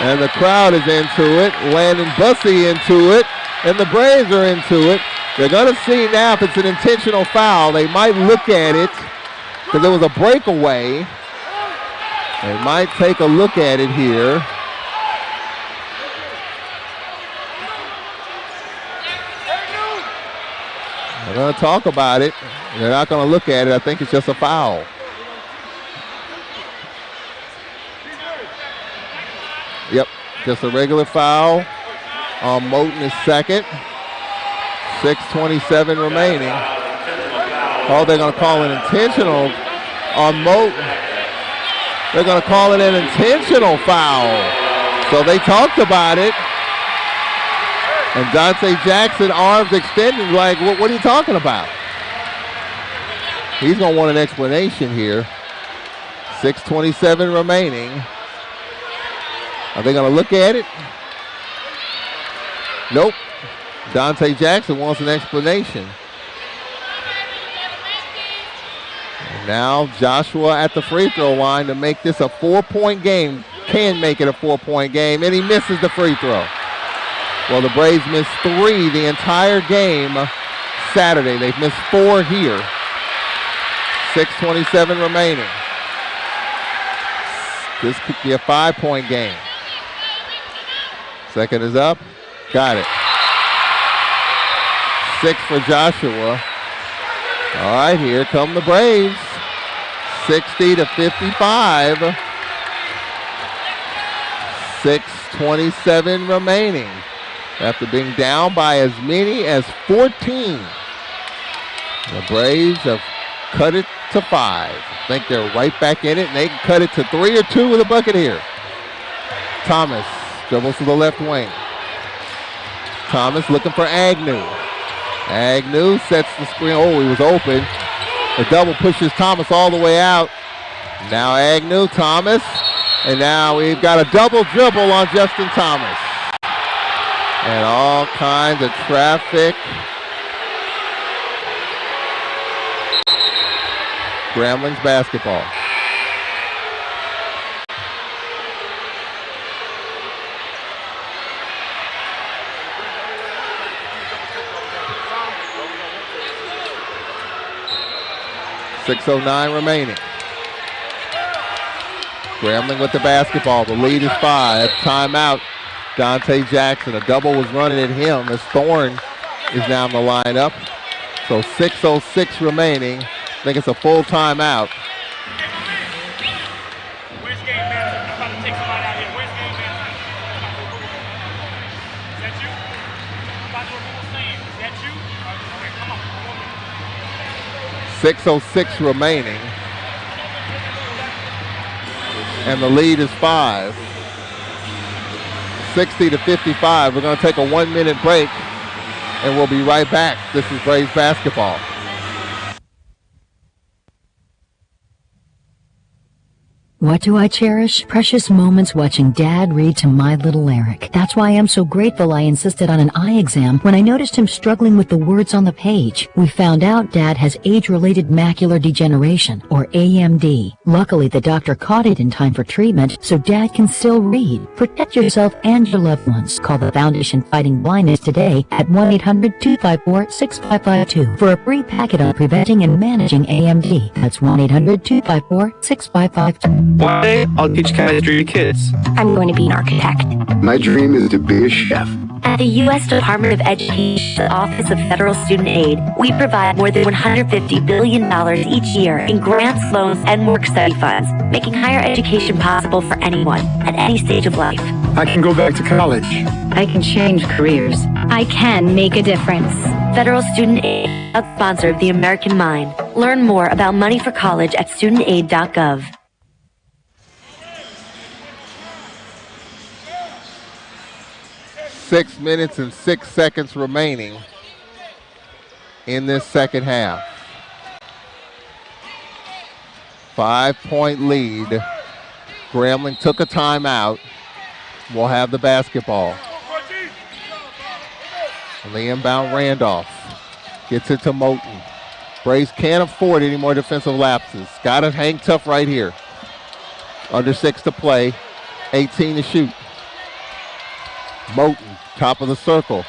And the crowd is into it. Landon Bussey into it. And the Braves are into it. They're going to see now if it's an intentional foul. They might look at it because it was a breakaway. They might take a look at it here. They're going to talk about it. They're not going to look at it. I think it's just a foul. Yep, just a regular foul on Moten is second. 6:27 remaining. Oh, they're going to call an intentional on Moten. They're going to call it an intentional foul. So they talked about it. And Dante Jackson, arms extended, like, what are you talking about? He's going to want an explanation here. 6:27 remaining. Are they going to look at it? Nope. Dante Jackson wants an explanation. And now Joshua at the free throw line to make this a 4-point game. Can make it a 4-point game, and he misses the free throw. Well, the Braves missed 3 the entire game Saturday. They've missed 4 here. 6:27 remaining. This could be a 5-point game. Second is up. Got it. 6 for Joshua. All right, here come the Braves. 60-55. 6:27 remaining. After being down by as many as 14. The Braves have cut it to 5. I think they're right back in it, and they can cut it to 3 or 2 with a bucket here. Thomas dribbles to the left wing. Thomas looking for Agnew. Agnew sets the screen. Oh, he was open. The double pushes Thomas all the way out. Now Agnew, Thomas. And now we've got a double dribble on Justin Thomas. And all kinds of traffic. Grambling's basketball. .609 remaining. Grambling with the basketball. The lead is 5. Timeout. Dante Jackson. A double was running at him as Thorne is now in the lineup. So 6:06 remaining. I think it's a full timeout. Where's game manager? I'm about to take somebody out here. Where's game manager? Is that you? I'm about to remove Sam. Is that you? Okay, come on. 6:06 remaining. And the lead is 5. 60-55. We're going to take a 1-minute break, and we'll be right back. This is Braves basketball. What do I cherish? Precious moments watching Dad read to my little Eric. That's why I'm so grateful I insisted on an eye exam when I noticed him struggling with the words on the page. We found out Dad has age-related macular degeneration, or AMD. Luckily, the doctor caught it in time for treatment, so Dad can still read. Protect yourself and your loved ones. Call the Foundation Fighting Blindness today at 1-800-254-6552 for a free packet on preventing and managing AMD. That's 1-800-254-6552. One day, I'll teach chemistry to kids. I'm going to be an architect. My dream is to be a chef. At the U.S. Department of Education's Office of Federal Student Aid, we provide more than $150 billion each year in grants, loans, and work study funds, making higher education possible for anyone at any stage of life. I can go back to college. I can change careers. I can make a difference. Federal Student Aid, a sponsor of the American Mind. Learn more about money for college at studentaid.gov. 6 minutes and 6 seconds remaining in this second half. 5-point lead. Grambling took a timeout. We'll have the basketball. On the inbound, Randolph gets it to Moten. Braves can't afford any more defensive lapses. Got to hang tough right here. Under 6 to play, 18 to shoot. Moten, top of the circle.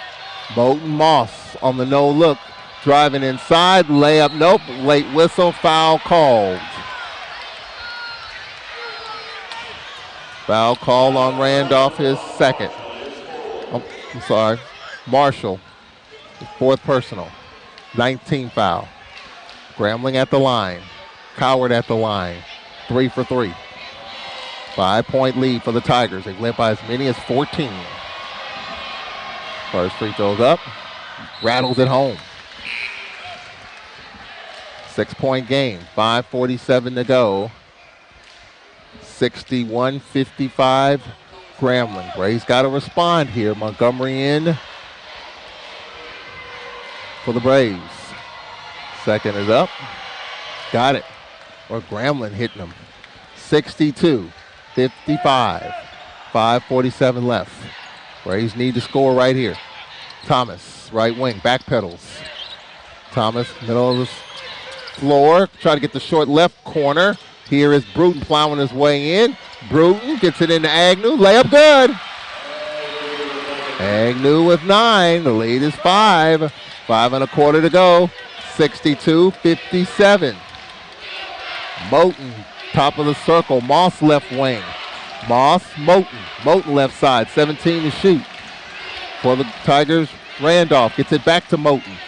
Moten Moss on the no look. Driving inside, layup, nope. Late whistle, foul called. Foul call on Randolph, his second. Oh, I'm sorry. Marshall, his fourth personal. 19 foul. Grambling at the line. Coward at the line. 3 for 3. 5-point lead for the Tigers. They went by as many as 14. First free throws up. Rattles it home. 6-point game. 5:47 to go. 61-55 Grambling. Braves got to respond here. Montgomery in for the Braves. Second is up. Got it. Or Grambling hitting them. 62-55. 5:47 left. Braves need to score right here. Thomas, right wing, backpedals. Thomas, middle of the floor. Try to get the short left corner. Here is Bruton plowing his way in. Bruton gets it into Agnew. Layup good. Agnew with 9. The lead is 5. 5 1/4 to go. 62-57. Moten, top of the circle. Moss left wing. Moss, Moten. Moten left side. 17 to shoot. For the Tigers, Randolph gets it back to Moten.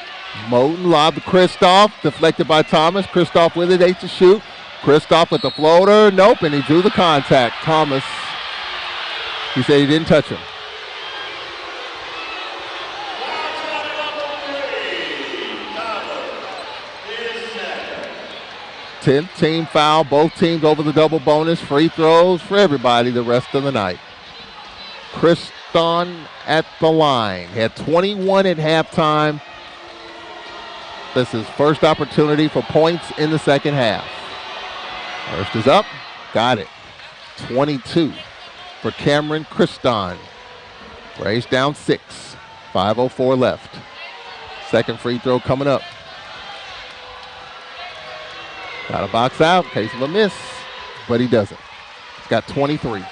Moten lob to Kristoff. Deflected by Thomas. Kristoff with it. 8 to shoot. Kristoff with the floater. Nope, and he drew the contact. Thomas, he said he didn't touch him. Tenth team foul. Both teams over the double bonus. Free throws for everybody the rest of the night. Kriston at the line. He had 21 at halftime. This is first opportunity for points in the second half. First is up. Got it. 22 for Cameron Kriston. Braves down 6. 5:04 left. Second free throw coming up. Got to box out in case of a miss, but he doesn't. He's got 23.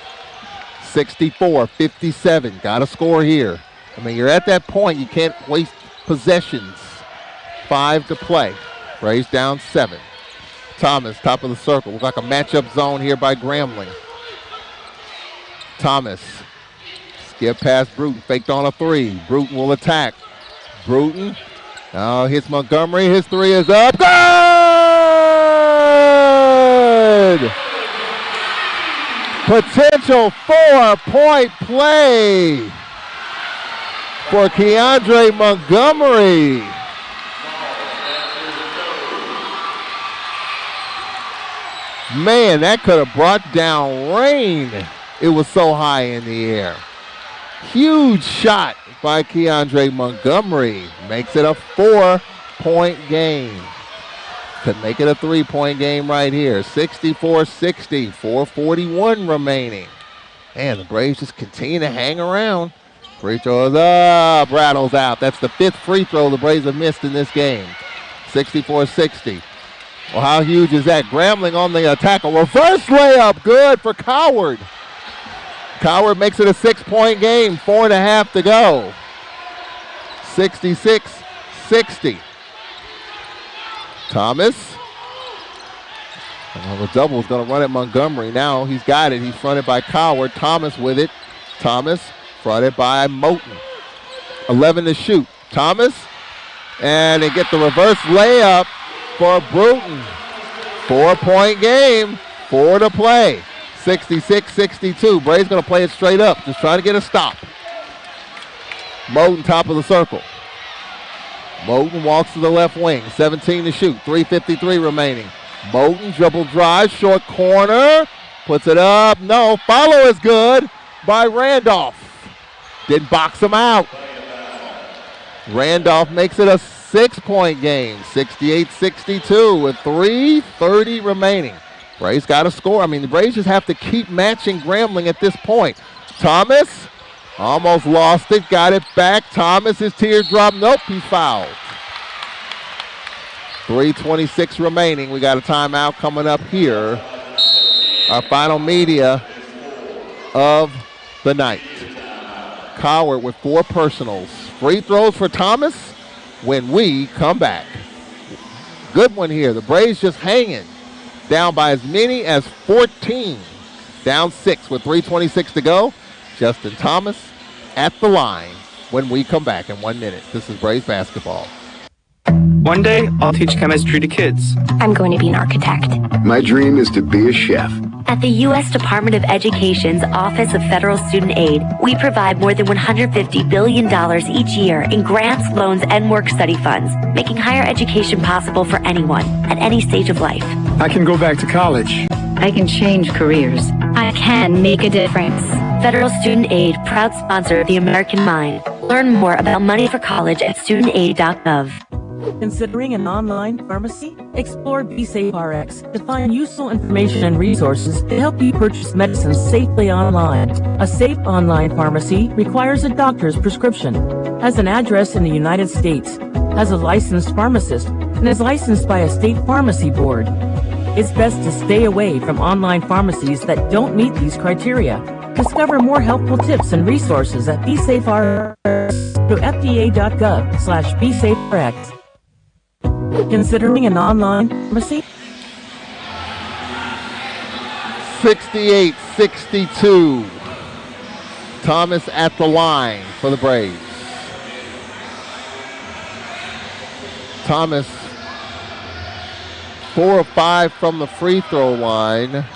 64-57. Got to score here. I mean, you're at that point. You can't waste possessions. 5 to play. Braves down 7. Thomas, top of the circle. Looks like a matchup zone here by Grambling. Thomas. Skip past Bruton. Faked on a 3. Bruton will attack. Bruton. Now hits Montgomery. His 3 is up. Good! Potential 4-point play for Keandre Montgomery. Man, that could have brought down rain. It was so high in the air. Huge shot by Keandre Montgomery. Makes it a 4-point game. Could make it a three-point game right here. 64-60, 4:41 remaining. And the Braves just continue to hang around. Free throw is up, rattles out. That's the 5th free throw the Braves have missed in this game. 64-60. Well, how huge is that? Grambling on the attack. A reverse layup, good for Coward. Coward makes it a 6-point game, 4.5 to go. 66-60. Thomas. The double is going to run at Montgomery. Now he's got it. He's fronted by Coward. Thomas with it. Thomas fronted by Moten. 11 to shoot. Thomas. And they get the reverse layup for Bruton. 4-point game. 4 to play. 66-62. Braves going to play it straight up. Just trying to get a stop. Moten top of the circle. Moten walks to the left wing. 17 to shoot. 3:53 remaining. Moten dribble drive. Short corner. Puts it up. No. Follow is good by Randolph. Didn't box him out. Randolph makes it a 6-point game. 68-62 with 3:30 remaining. Braves got to score. I mean, the Braves just have to keep matching Grambling at this point. Thomas almost lost it. Got it back. Thomas, his teardrop. Nope, he's fouled. 3:26 remaining. We got a timeout coming up here. Our final media of the night. Coward with 4 personals. Free throws for Thomas when we come back. Good one here. The Braves just hanging. Down by as many as 14. Down 6 with 3:26 to go. Justin Thomas at the line when we come back in 1 minute. This is Braves basketball. One day, I'll teach chemistry to kids. I'm going to be an architect. My dream is to be a chef. At the U.S. Department of Education's Office of Federal Student Aid, we provide more than $150 billion each year in grants, loans, and work-study funds, making higher education possible for anyone at any stage of life. I can go back to college. I can change careers. I can make a difference. Federal Student Aid, proud sponsor of the American Mind. Learn more about money for college at studentaid.gov. Considering an online pharmacy? Explore BeSafeRx to find useful information and resources to help you purchase medicines safely online. A safe online pharmacy requires a doctor's prescription, has an address in the United States, has a licensed pharmacist, and is licensed by a state pharmacy board. It's best to stay away from online pharmacies that don't meet these criteria. Discover more helpful tips and resources at BeSafeRx through fda.gov/BeSafeRx. Considering an online pharmacy? 68-62. Thomas at the line for the Braves. Thomas 4 of 5 from the free throw line.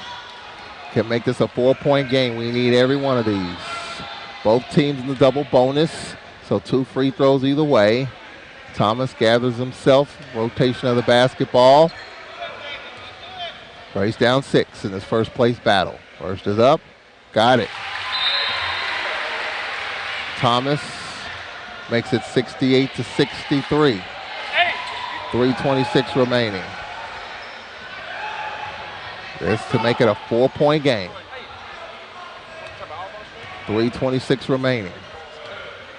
Can make this a 4-point game. We need every one of these. Both teams in the double bonus, so 2 free throws either way. Thomas gathers himself, rotation of the basketball. Braves down 6 in this first place battle. First is up, got it. Thomas makes it 68-63. 3:26 remaining. This to make it a 4-point game. 3:26 remaining.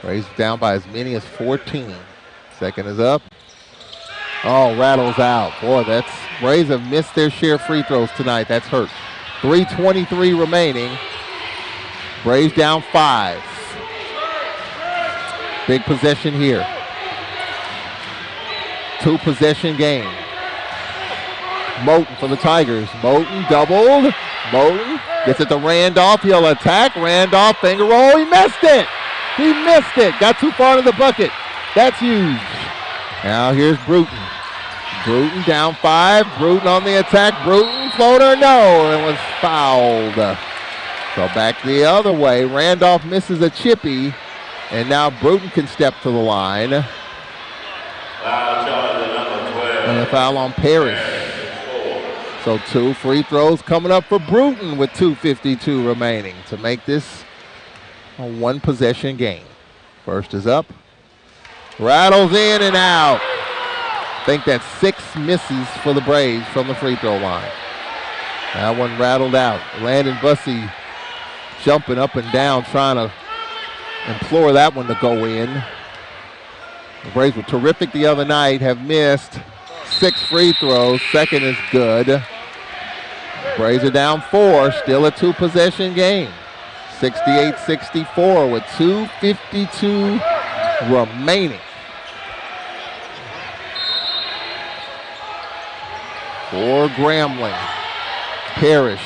Braves down by as many as 14. Second is up. Oh, rattles out. Boy, that's Braves have missed their share of free throws tonight. That's hurt. 3:23 remaining. Braves down 5. Big possession here. 2-possession game. Moten for the Tigers. Moten doubled. Moten gets it to Randolph. He'll attack. Randolph finger roll. He missed it. He missed it. Got too far in the bucket. That's huge. Now here's Bruton. Bruton down 5. Bruton on the attack. Bruton floater. No. It was fouled. So back the other way. Randolph misses a chippy. And now Bruton can step to the line. And a foul on Parrish. So 2 free throws coming up for Bruton with 2:52 remaining to make this a 1-possession game. First is up. Rattles in and out. think that's 6 misses for the Braves from the free throw line. That one rattled out. Landon Bussey jumping up and down, trying to implore that one to go in. The Braves were terrific the other night, have missed 6 free throws. Second is good. Braves are down 4, still a 2-possession game. 68-64 with 2:52 remaining. For Grambling. Parrish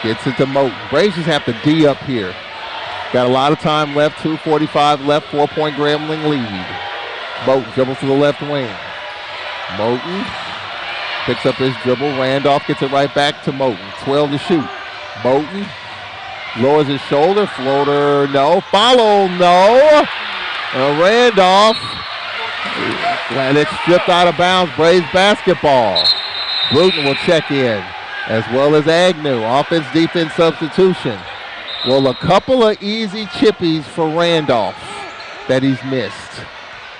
gets it to Moten. Braves just have to D up here. Got a lot of time left, 2:45 left, 4-point Grambling lead. Moten dribbles to the left wing. Moten picks up his dribble. Randolph gets it right back to Moten. 12 to shoot. Moten lowers his shoulder. Floater, no. Follow, no. Randolph. And it's stripped out of bounds. Braves basketball. Bruton will check in, as well as Agnew. Offense-defense substitution. Well, a couple of easy chippies for Randolph that he's missed.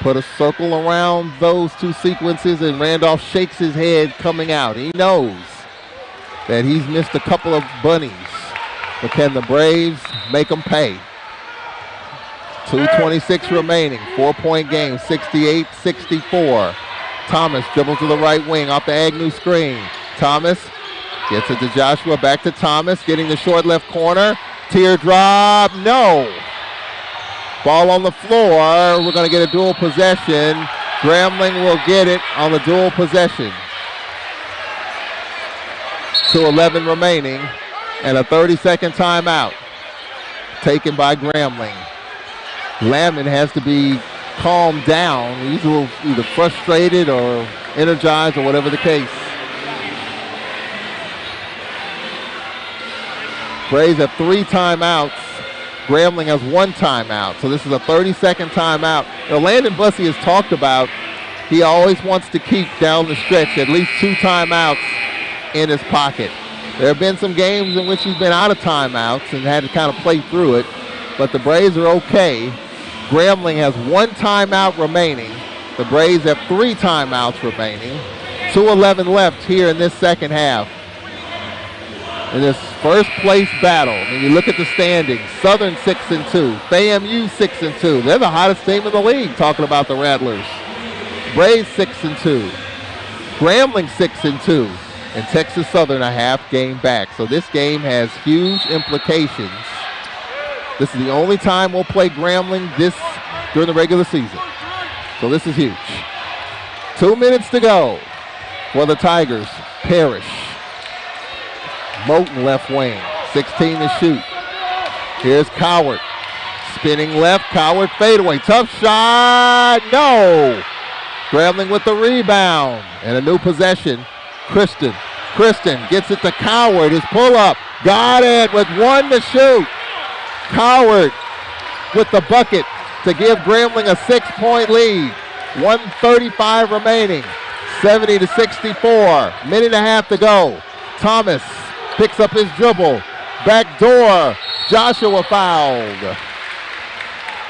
Put a circle around those 2 sequences, and Randolph shakes his head coming out. He knows that he's missed a couple of bunnies. But can the Braves make them pay? 2:26 remaining. 4-point game, 68-64. Thomas dribbles to the right wing off the Agnew screen. Thomas gets it to Joshua, back to Thomas, getting the short left corner. Teardrop, no. Ball on the floor. We're going to get a dual possession. Grambling will get it on the dual possession. 2:11 remaining, and a 30-second timeout taken by Grambling. Lamon has to be calmed down. He's a little either frustrated or energized or whatever the case. Braves have 3 timeouts. Grambling has 1 timeout. So this is a 30-second timeout. Landon Bussey has talked about he always wants to keep down the stretch at least 2 timeouts in his pocket. There have been some games in which he's been out of timeouts and had to kind of play through it, but the Braves are okay. Grambling has 1 timeout remaining. The Braves have 3 timeouts remaining. 2:11 left here in this second half. In this first place battle, when you look at the standings, Southern 6-2, FAMU 6-2. They're the hottest team in the league, talking about the Rattlers. Braves 6-2. Grambling 6-2. And Texas Southern a half game back. So this game has huge implications. This is the only time we'll play Grambling during the regular season. So this is huge. 2 minutes to go for the Tigers. Parrish. Moten left wing. 16 to shoot. Here's Coward. Spinning left. Coward fadeaway. Tough shot. No. Grambling with the rebound. And a new possession. Kristen gets it to Coward. His pull-up. Got it with 1 to shoot. Coward with the bucket to give Grambling a 6-point lead. 1:35 remaining. 70-64. Minute and a half to go. Thomas picks up his dribble. Back door. Joshua fouled.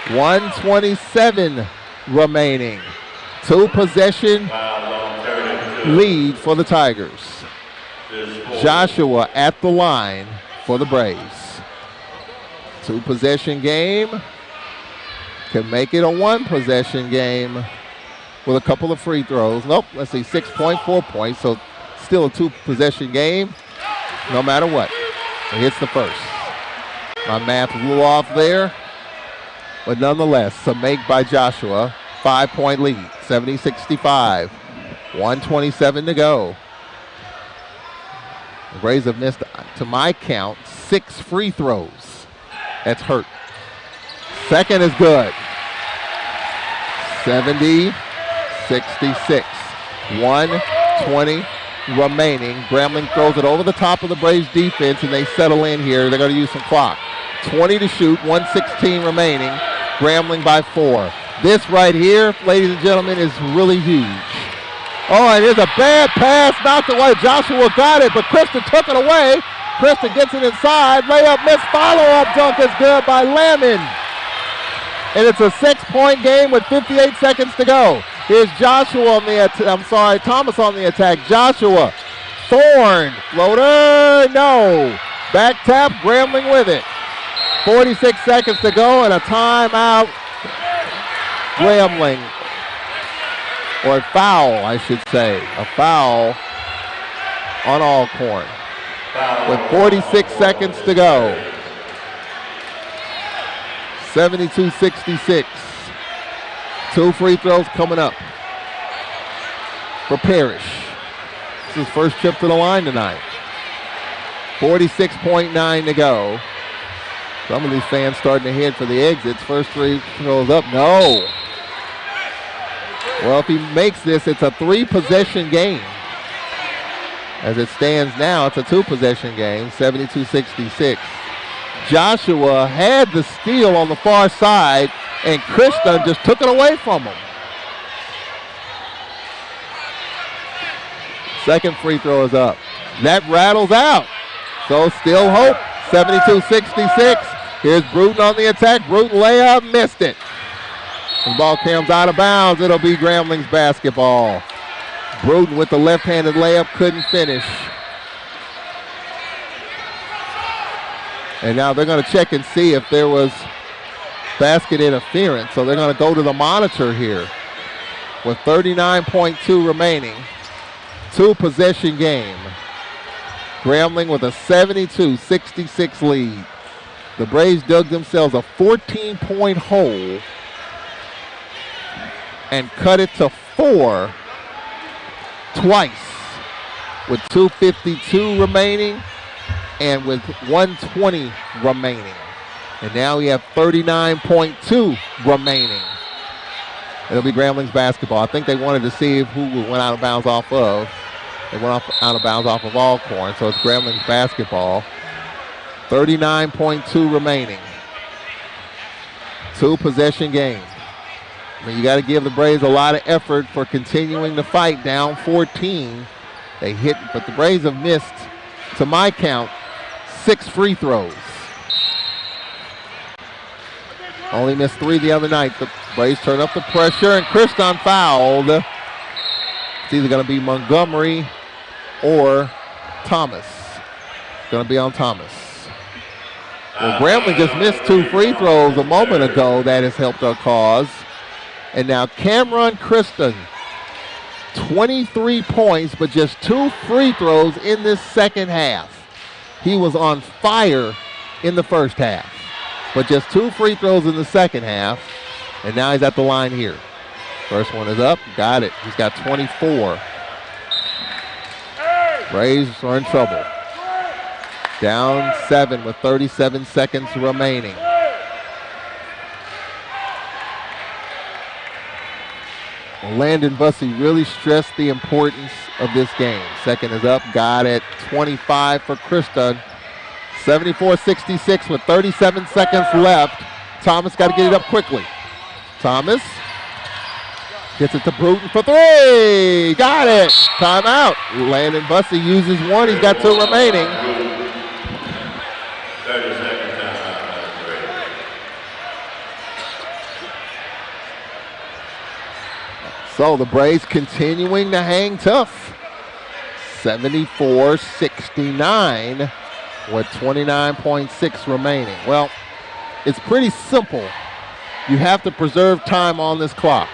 1:27 remaining. 2-possession lead for the Tigers. Joshua at the line for the Braves. 2-possession game. Can make it a 1-possession game with a couple of free throws. Nope, let's see, 6.4 points, so still a 2-possession game no matter what. It hits the first. My math is a little off there, but nonetheless, some make by Joshua. 5-point lead, 70-65. 1:27 to go. The Braves have missed, to my count, 6 free throws. That's hurt. Second is good. 70-66. 1:20 remaining. Grambling throws it over the top of the Braves defense, and they settle in here. They're going to use some clock. 20 to shoot, 1:16 remaining. Grambling by 4. This right here, ladies and gentlemen, is really huge. Oh, and here's a bad pass, knocked away. Joshua got it, but Kristen took it away. Kristen gets it inside. Layup miss, follow-up dunk is good by Lamon. And it's a 6-point game with 58 seconds to go. Here's Joshua on the attack. Thomas on the attack. Joshua. Thorne. Floater. No. Back tap. Grambling with it. 46 seconds to go and a timeout. Grambling. Or a foul, I should say. A foul on Alcorn. With 46 seconds to go. 72-66. 2 free throws coming up for Parrish. This is his first trip to the line tonight. 46.9 to go. Some of these fans starting to head for the exits. First free throws up. No. Well, if he makes this, it's a 3-possession game. As it stands now, it's a 2-possession game, 72-66. Joshua had the steal on the far side, and Krista just took it away from him. Second free throw is up. That rattles out. So still hope, 72-66. Here's Bruton on the attack. Bruton layup, missed it. The ball comes out of bounds. It'll be Grambling's basketball. Bruton with the left-handed layup, couldn't finish. And now they're going to check and see if there was basket interference. So they're going to go to the monitor here with 39.2 remaining. 2-possession game. Grambling with a 72-66 lead. The Braves dug themselves a 14-point hole and cut it to 4 twice with 2:52 remaining and with 1:20 remaining. And now we have 39.2 remaining. It'll be Grambling's basketball. I think they wanted to see who went out of bounds off of. They went out of bounds off of Alcorn, so it's Grambling's basketball. 39.2 remaining. 2-possession game. I mean, you got to give the Braves a lot of effort for continuing to fight down 14. They hit, but the Braves have missed, to my count, 6 free throws. Only missed 3 the other night. The Braves turn up the pressure, and Kriston fouled. It's either going to be Montgomery or Thomas. It's going to be on Thomas. Well, Grambling just missed 2 free throws a moment ago. That has helped our cause. And now Cameron Kriston, 23 points, but just 2 free throws in this second half. He was on fire in the first half, but just 2 free throws in the second half. And now he's at the line here. First one is up, got it. He's got 24. Braves are in trouble. Down 7 with 37 seconds remaining. Landon Bussey really stressed the importance of this game. Second is up, got it. 25 for Kriston. 74-66 with 37 seconds left. Thomas got to get it up quickly. Thomas gets it to Bruton for 3. Got it. Timeout. Landon Bussey uses 1. He's got 2 remaining. 30-second timeout. So the Braves continuing to hang tough. 74-69 with 29.6 remaining. Well, it's pretty simple. You have to preserve time on this clock.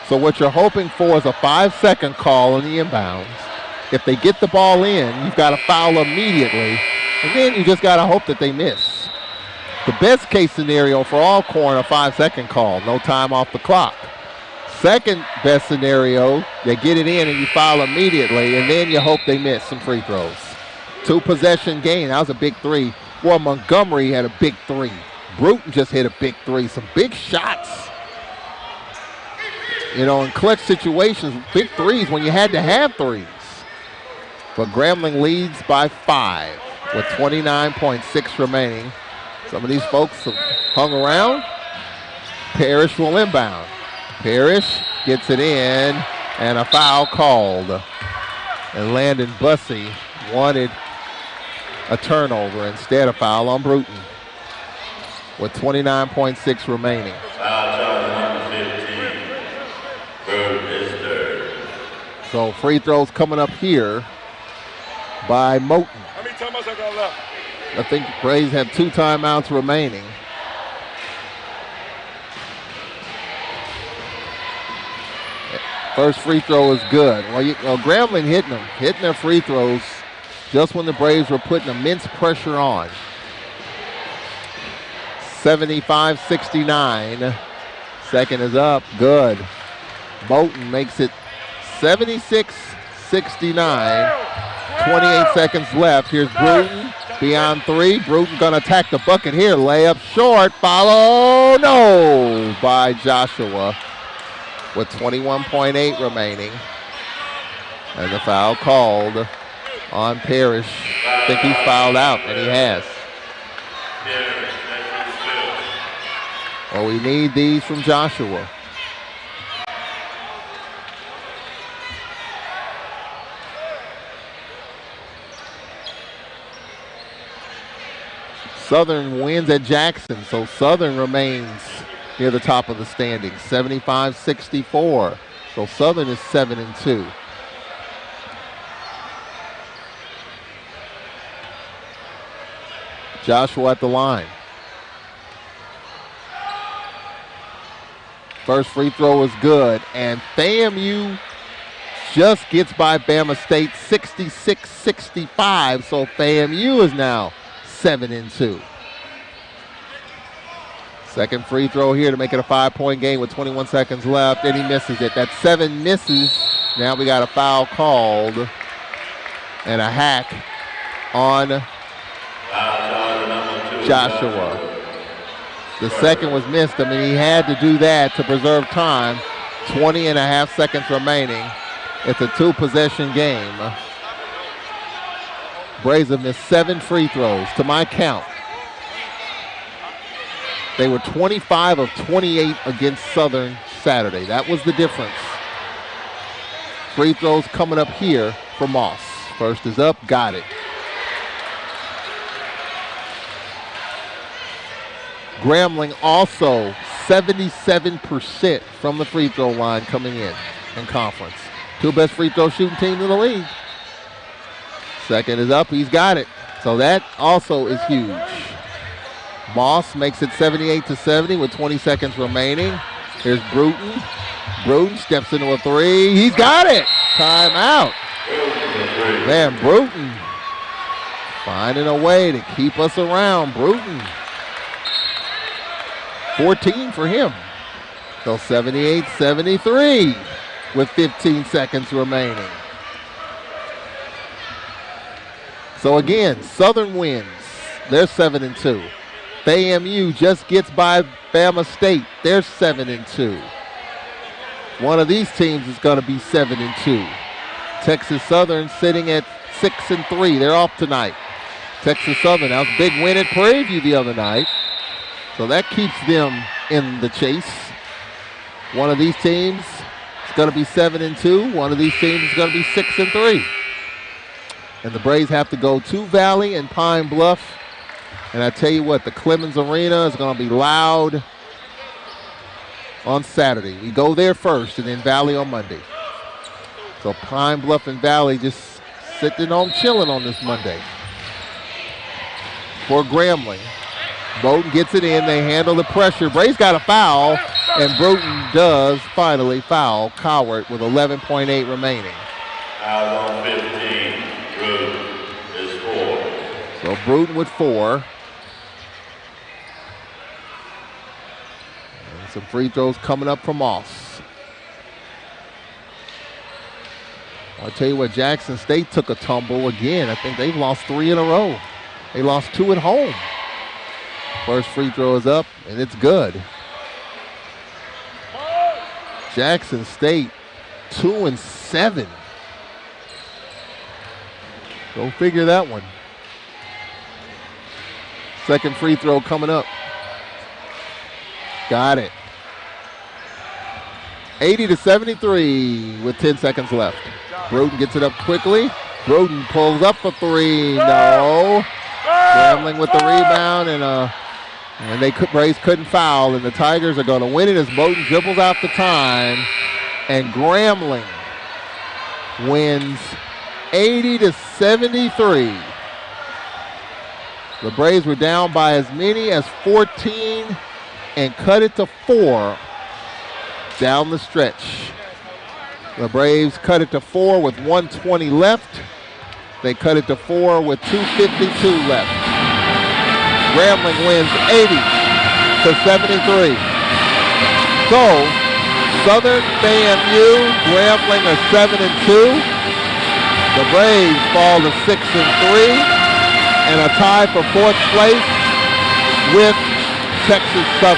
So what you're hoping for is a 5-second call on the inbounds. If they get the ball in, you've got to foul immediately. And then you just got to hope that they miss. The best case scenario for Alcorn, a 5-second call, no time off the clock. Second best scenario, they get it in and you foul immediately, and then you hope they miss some free throws. 2-possession game, that was a big 3. Well, Montgomery had a big 3. Bruton just hit a big 3. Some big shots. You know, in clutch situations, big 3s when you had to have 3s. But Grambling leads by 5 with 29.6 remaining. Some of these folks have hung around. Parrish will inbound. Parrish gets it in, and a foul called. And Landon Bussey wanted a turnover, instead a foul on Bruton with 29.6 remaining. Foul trouble number 15. Bruton. So free throws coming up here by Moten. How many timeouts I got left? I think Braves have 2 timeouts remaining. First free throw is good. Well, Grambling hitting their free throws just when the Braves were putting immense pressure on. 75-69. Second is up. Good. Moten makes it 76-69. 28 seconds left. Here's Bruton beyond 3. Bruton going to attack the bucket here. Layup short. Follow. No by Joshua with 21.8 remaining. And the foul called on Parrish. I think he's fouled out, and he has. Well, we need these from Joshua. Southern wins at Jackson, so Southern remains near the top of the standings, 75-64. So Southern is 7-2. Joshua at the line. First free throw is good, and FAMU just gets by Bama State 66-65, so FAMU is now 7-2. Second free throw here to make it a 5-point game with 21 seconds left, and he misses it. That's 7 misses. Now we got a foul called and a hack on Joshua. The second was missed. I mean, he had to do that to preserve time. 20.5 seconds remaining. It's a 2-possession game. Braves have missed 7 free throws to my count. They were 25 of 28 against Southern Saturday. That was the difference. Free throws coming up here for Moss. First is up, got it. Grambling also 77% from the free throw line coming in conference. 2 best free throw shooting teams in the league. Second is up, he's got it. So that also is huge. Moss makes it 78-70 with 20 seconds remaining. Here's Bruton. Bruton steps into a 3. He's got it. Timeout. Man, Bruton finding a way to keep us around. Bruton. 14 for him. So 78-73 with 15 seconds remaining. So again, Southern wins. They're 7-2. FAMU just gets by Bama State. They're 7-2. One of these teams is going to be 7-2. Texas Southern sitting at 6-3. They're off tonight. Texas Southern, that was a big win at Prairie View the other night. So that keeps them in the chase. One of these teams is going to be 7-2. One of these teams is going to be 6-3. And the Braves have to go to Valley and Pine Bluff. And I tell you what, the Clemens Arena is going to be loud on Saturday. We go there first and then Valley on Monday. So Pine Bluff and Valley just sitting home chilling on this Monday. For Grambling. Bowden gets it in. They handle the pressure. Braves got a foul, and Bruton does finally foul Cowart with 11.8 remaining. Foul on 15. Bruton is 4. So Bruton with 4. And some free throws coming up from Moss. I'll tell you what, Jackson State took a tumble again. I think they've lost 3 in a row. They lost 2 at home. First free throw is up, and it's good. Jackson State 2-7. Go figure that one. Second free throw coming up. Got it. 80-73 with 10 seconds left. Bruton gets it up quickly. Bruton pulls up for 3. No. Grambling with the rebound, and Braves couldn't foul, and the Tigers are going to win it as Bowden dribbles out the time, and Grambling wins 80-73. The Braves were down by as many as 14 and cut it to 4 down the stretch. The Braves cut it to 4 with 1:20 left. They cut it to 4 with 2:52 left. Grambling wins 80-73. So, Southern FAMU, Grambling are 7-2. The Braves fall to 6-3 and a tie for 4th place with Texas Southern.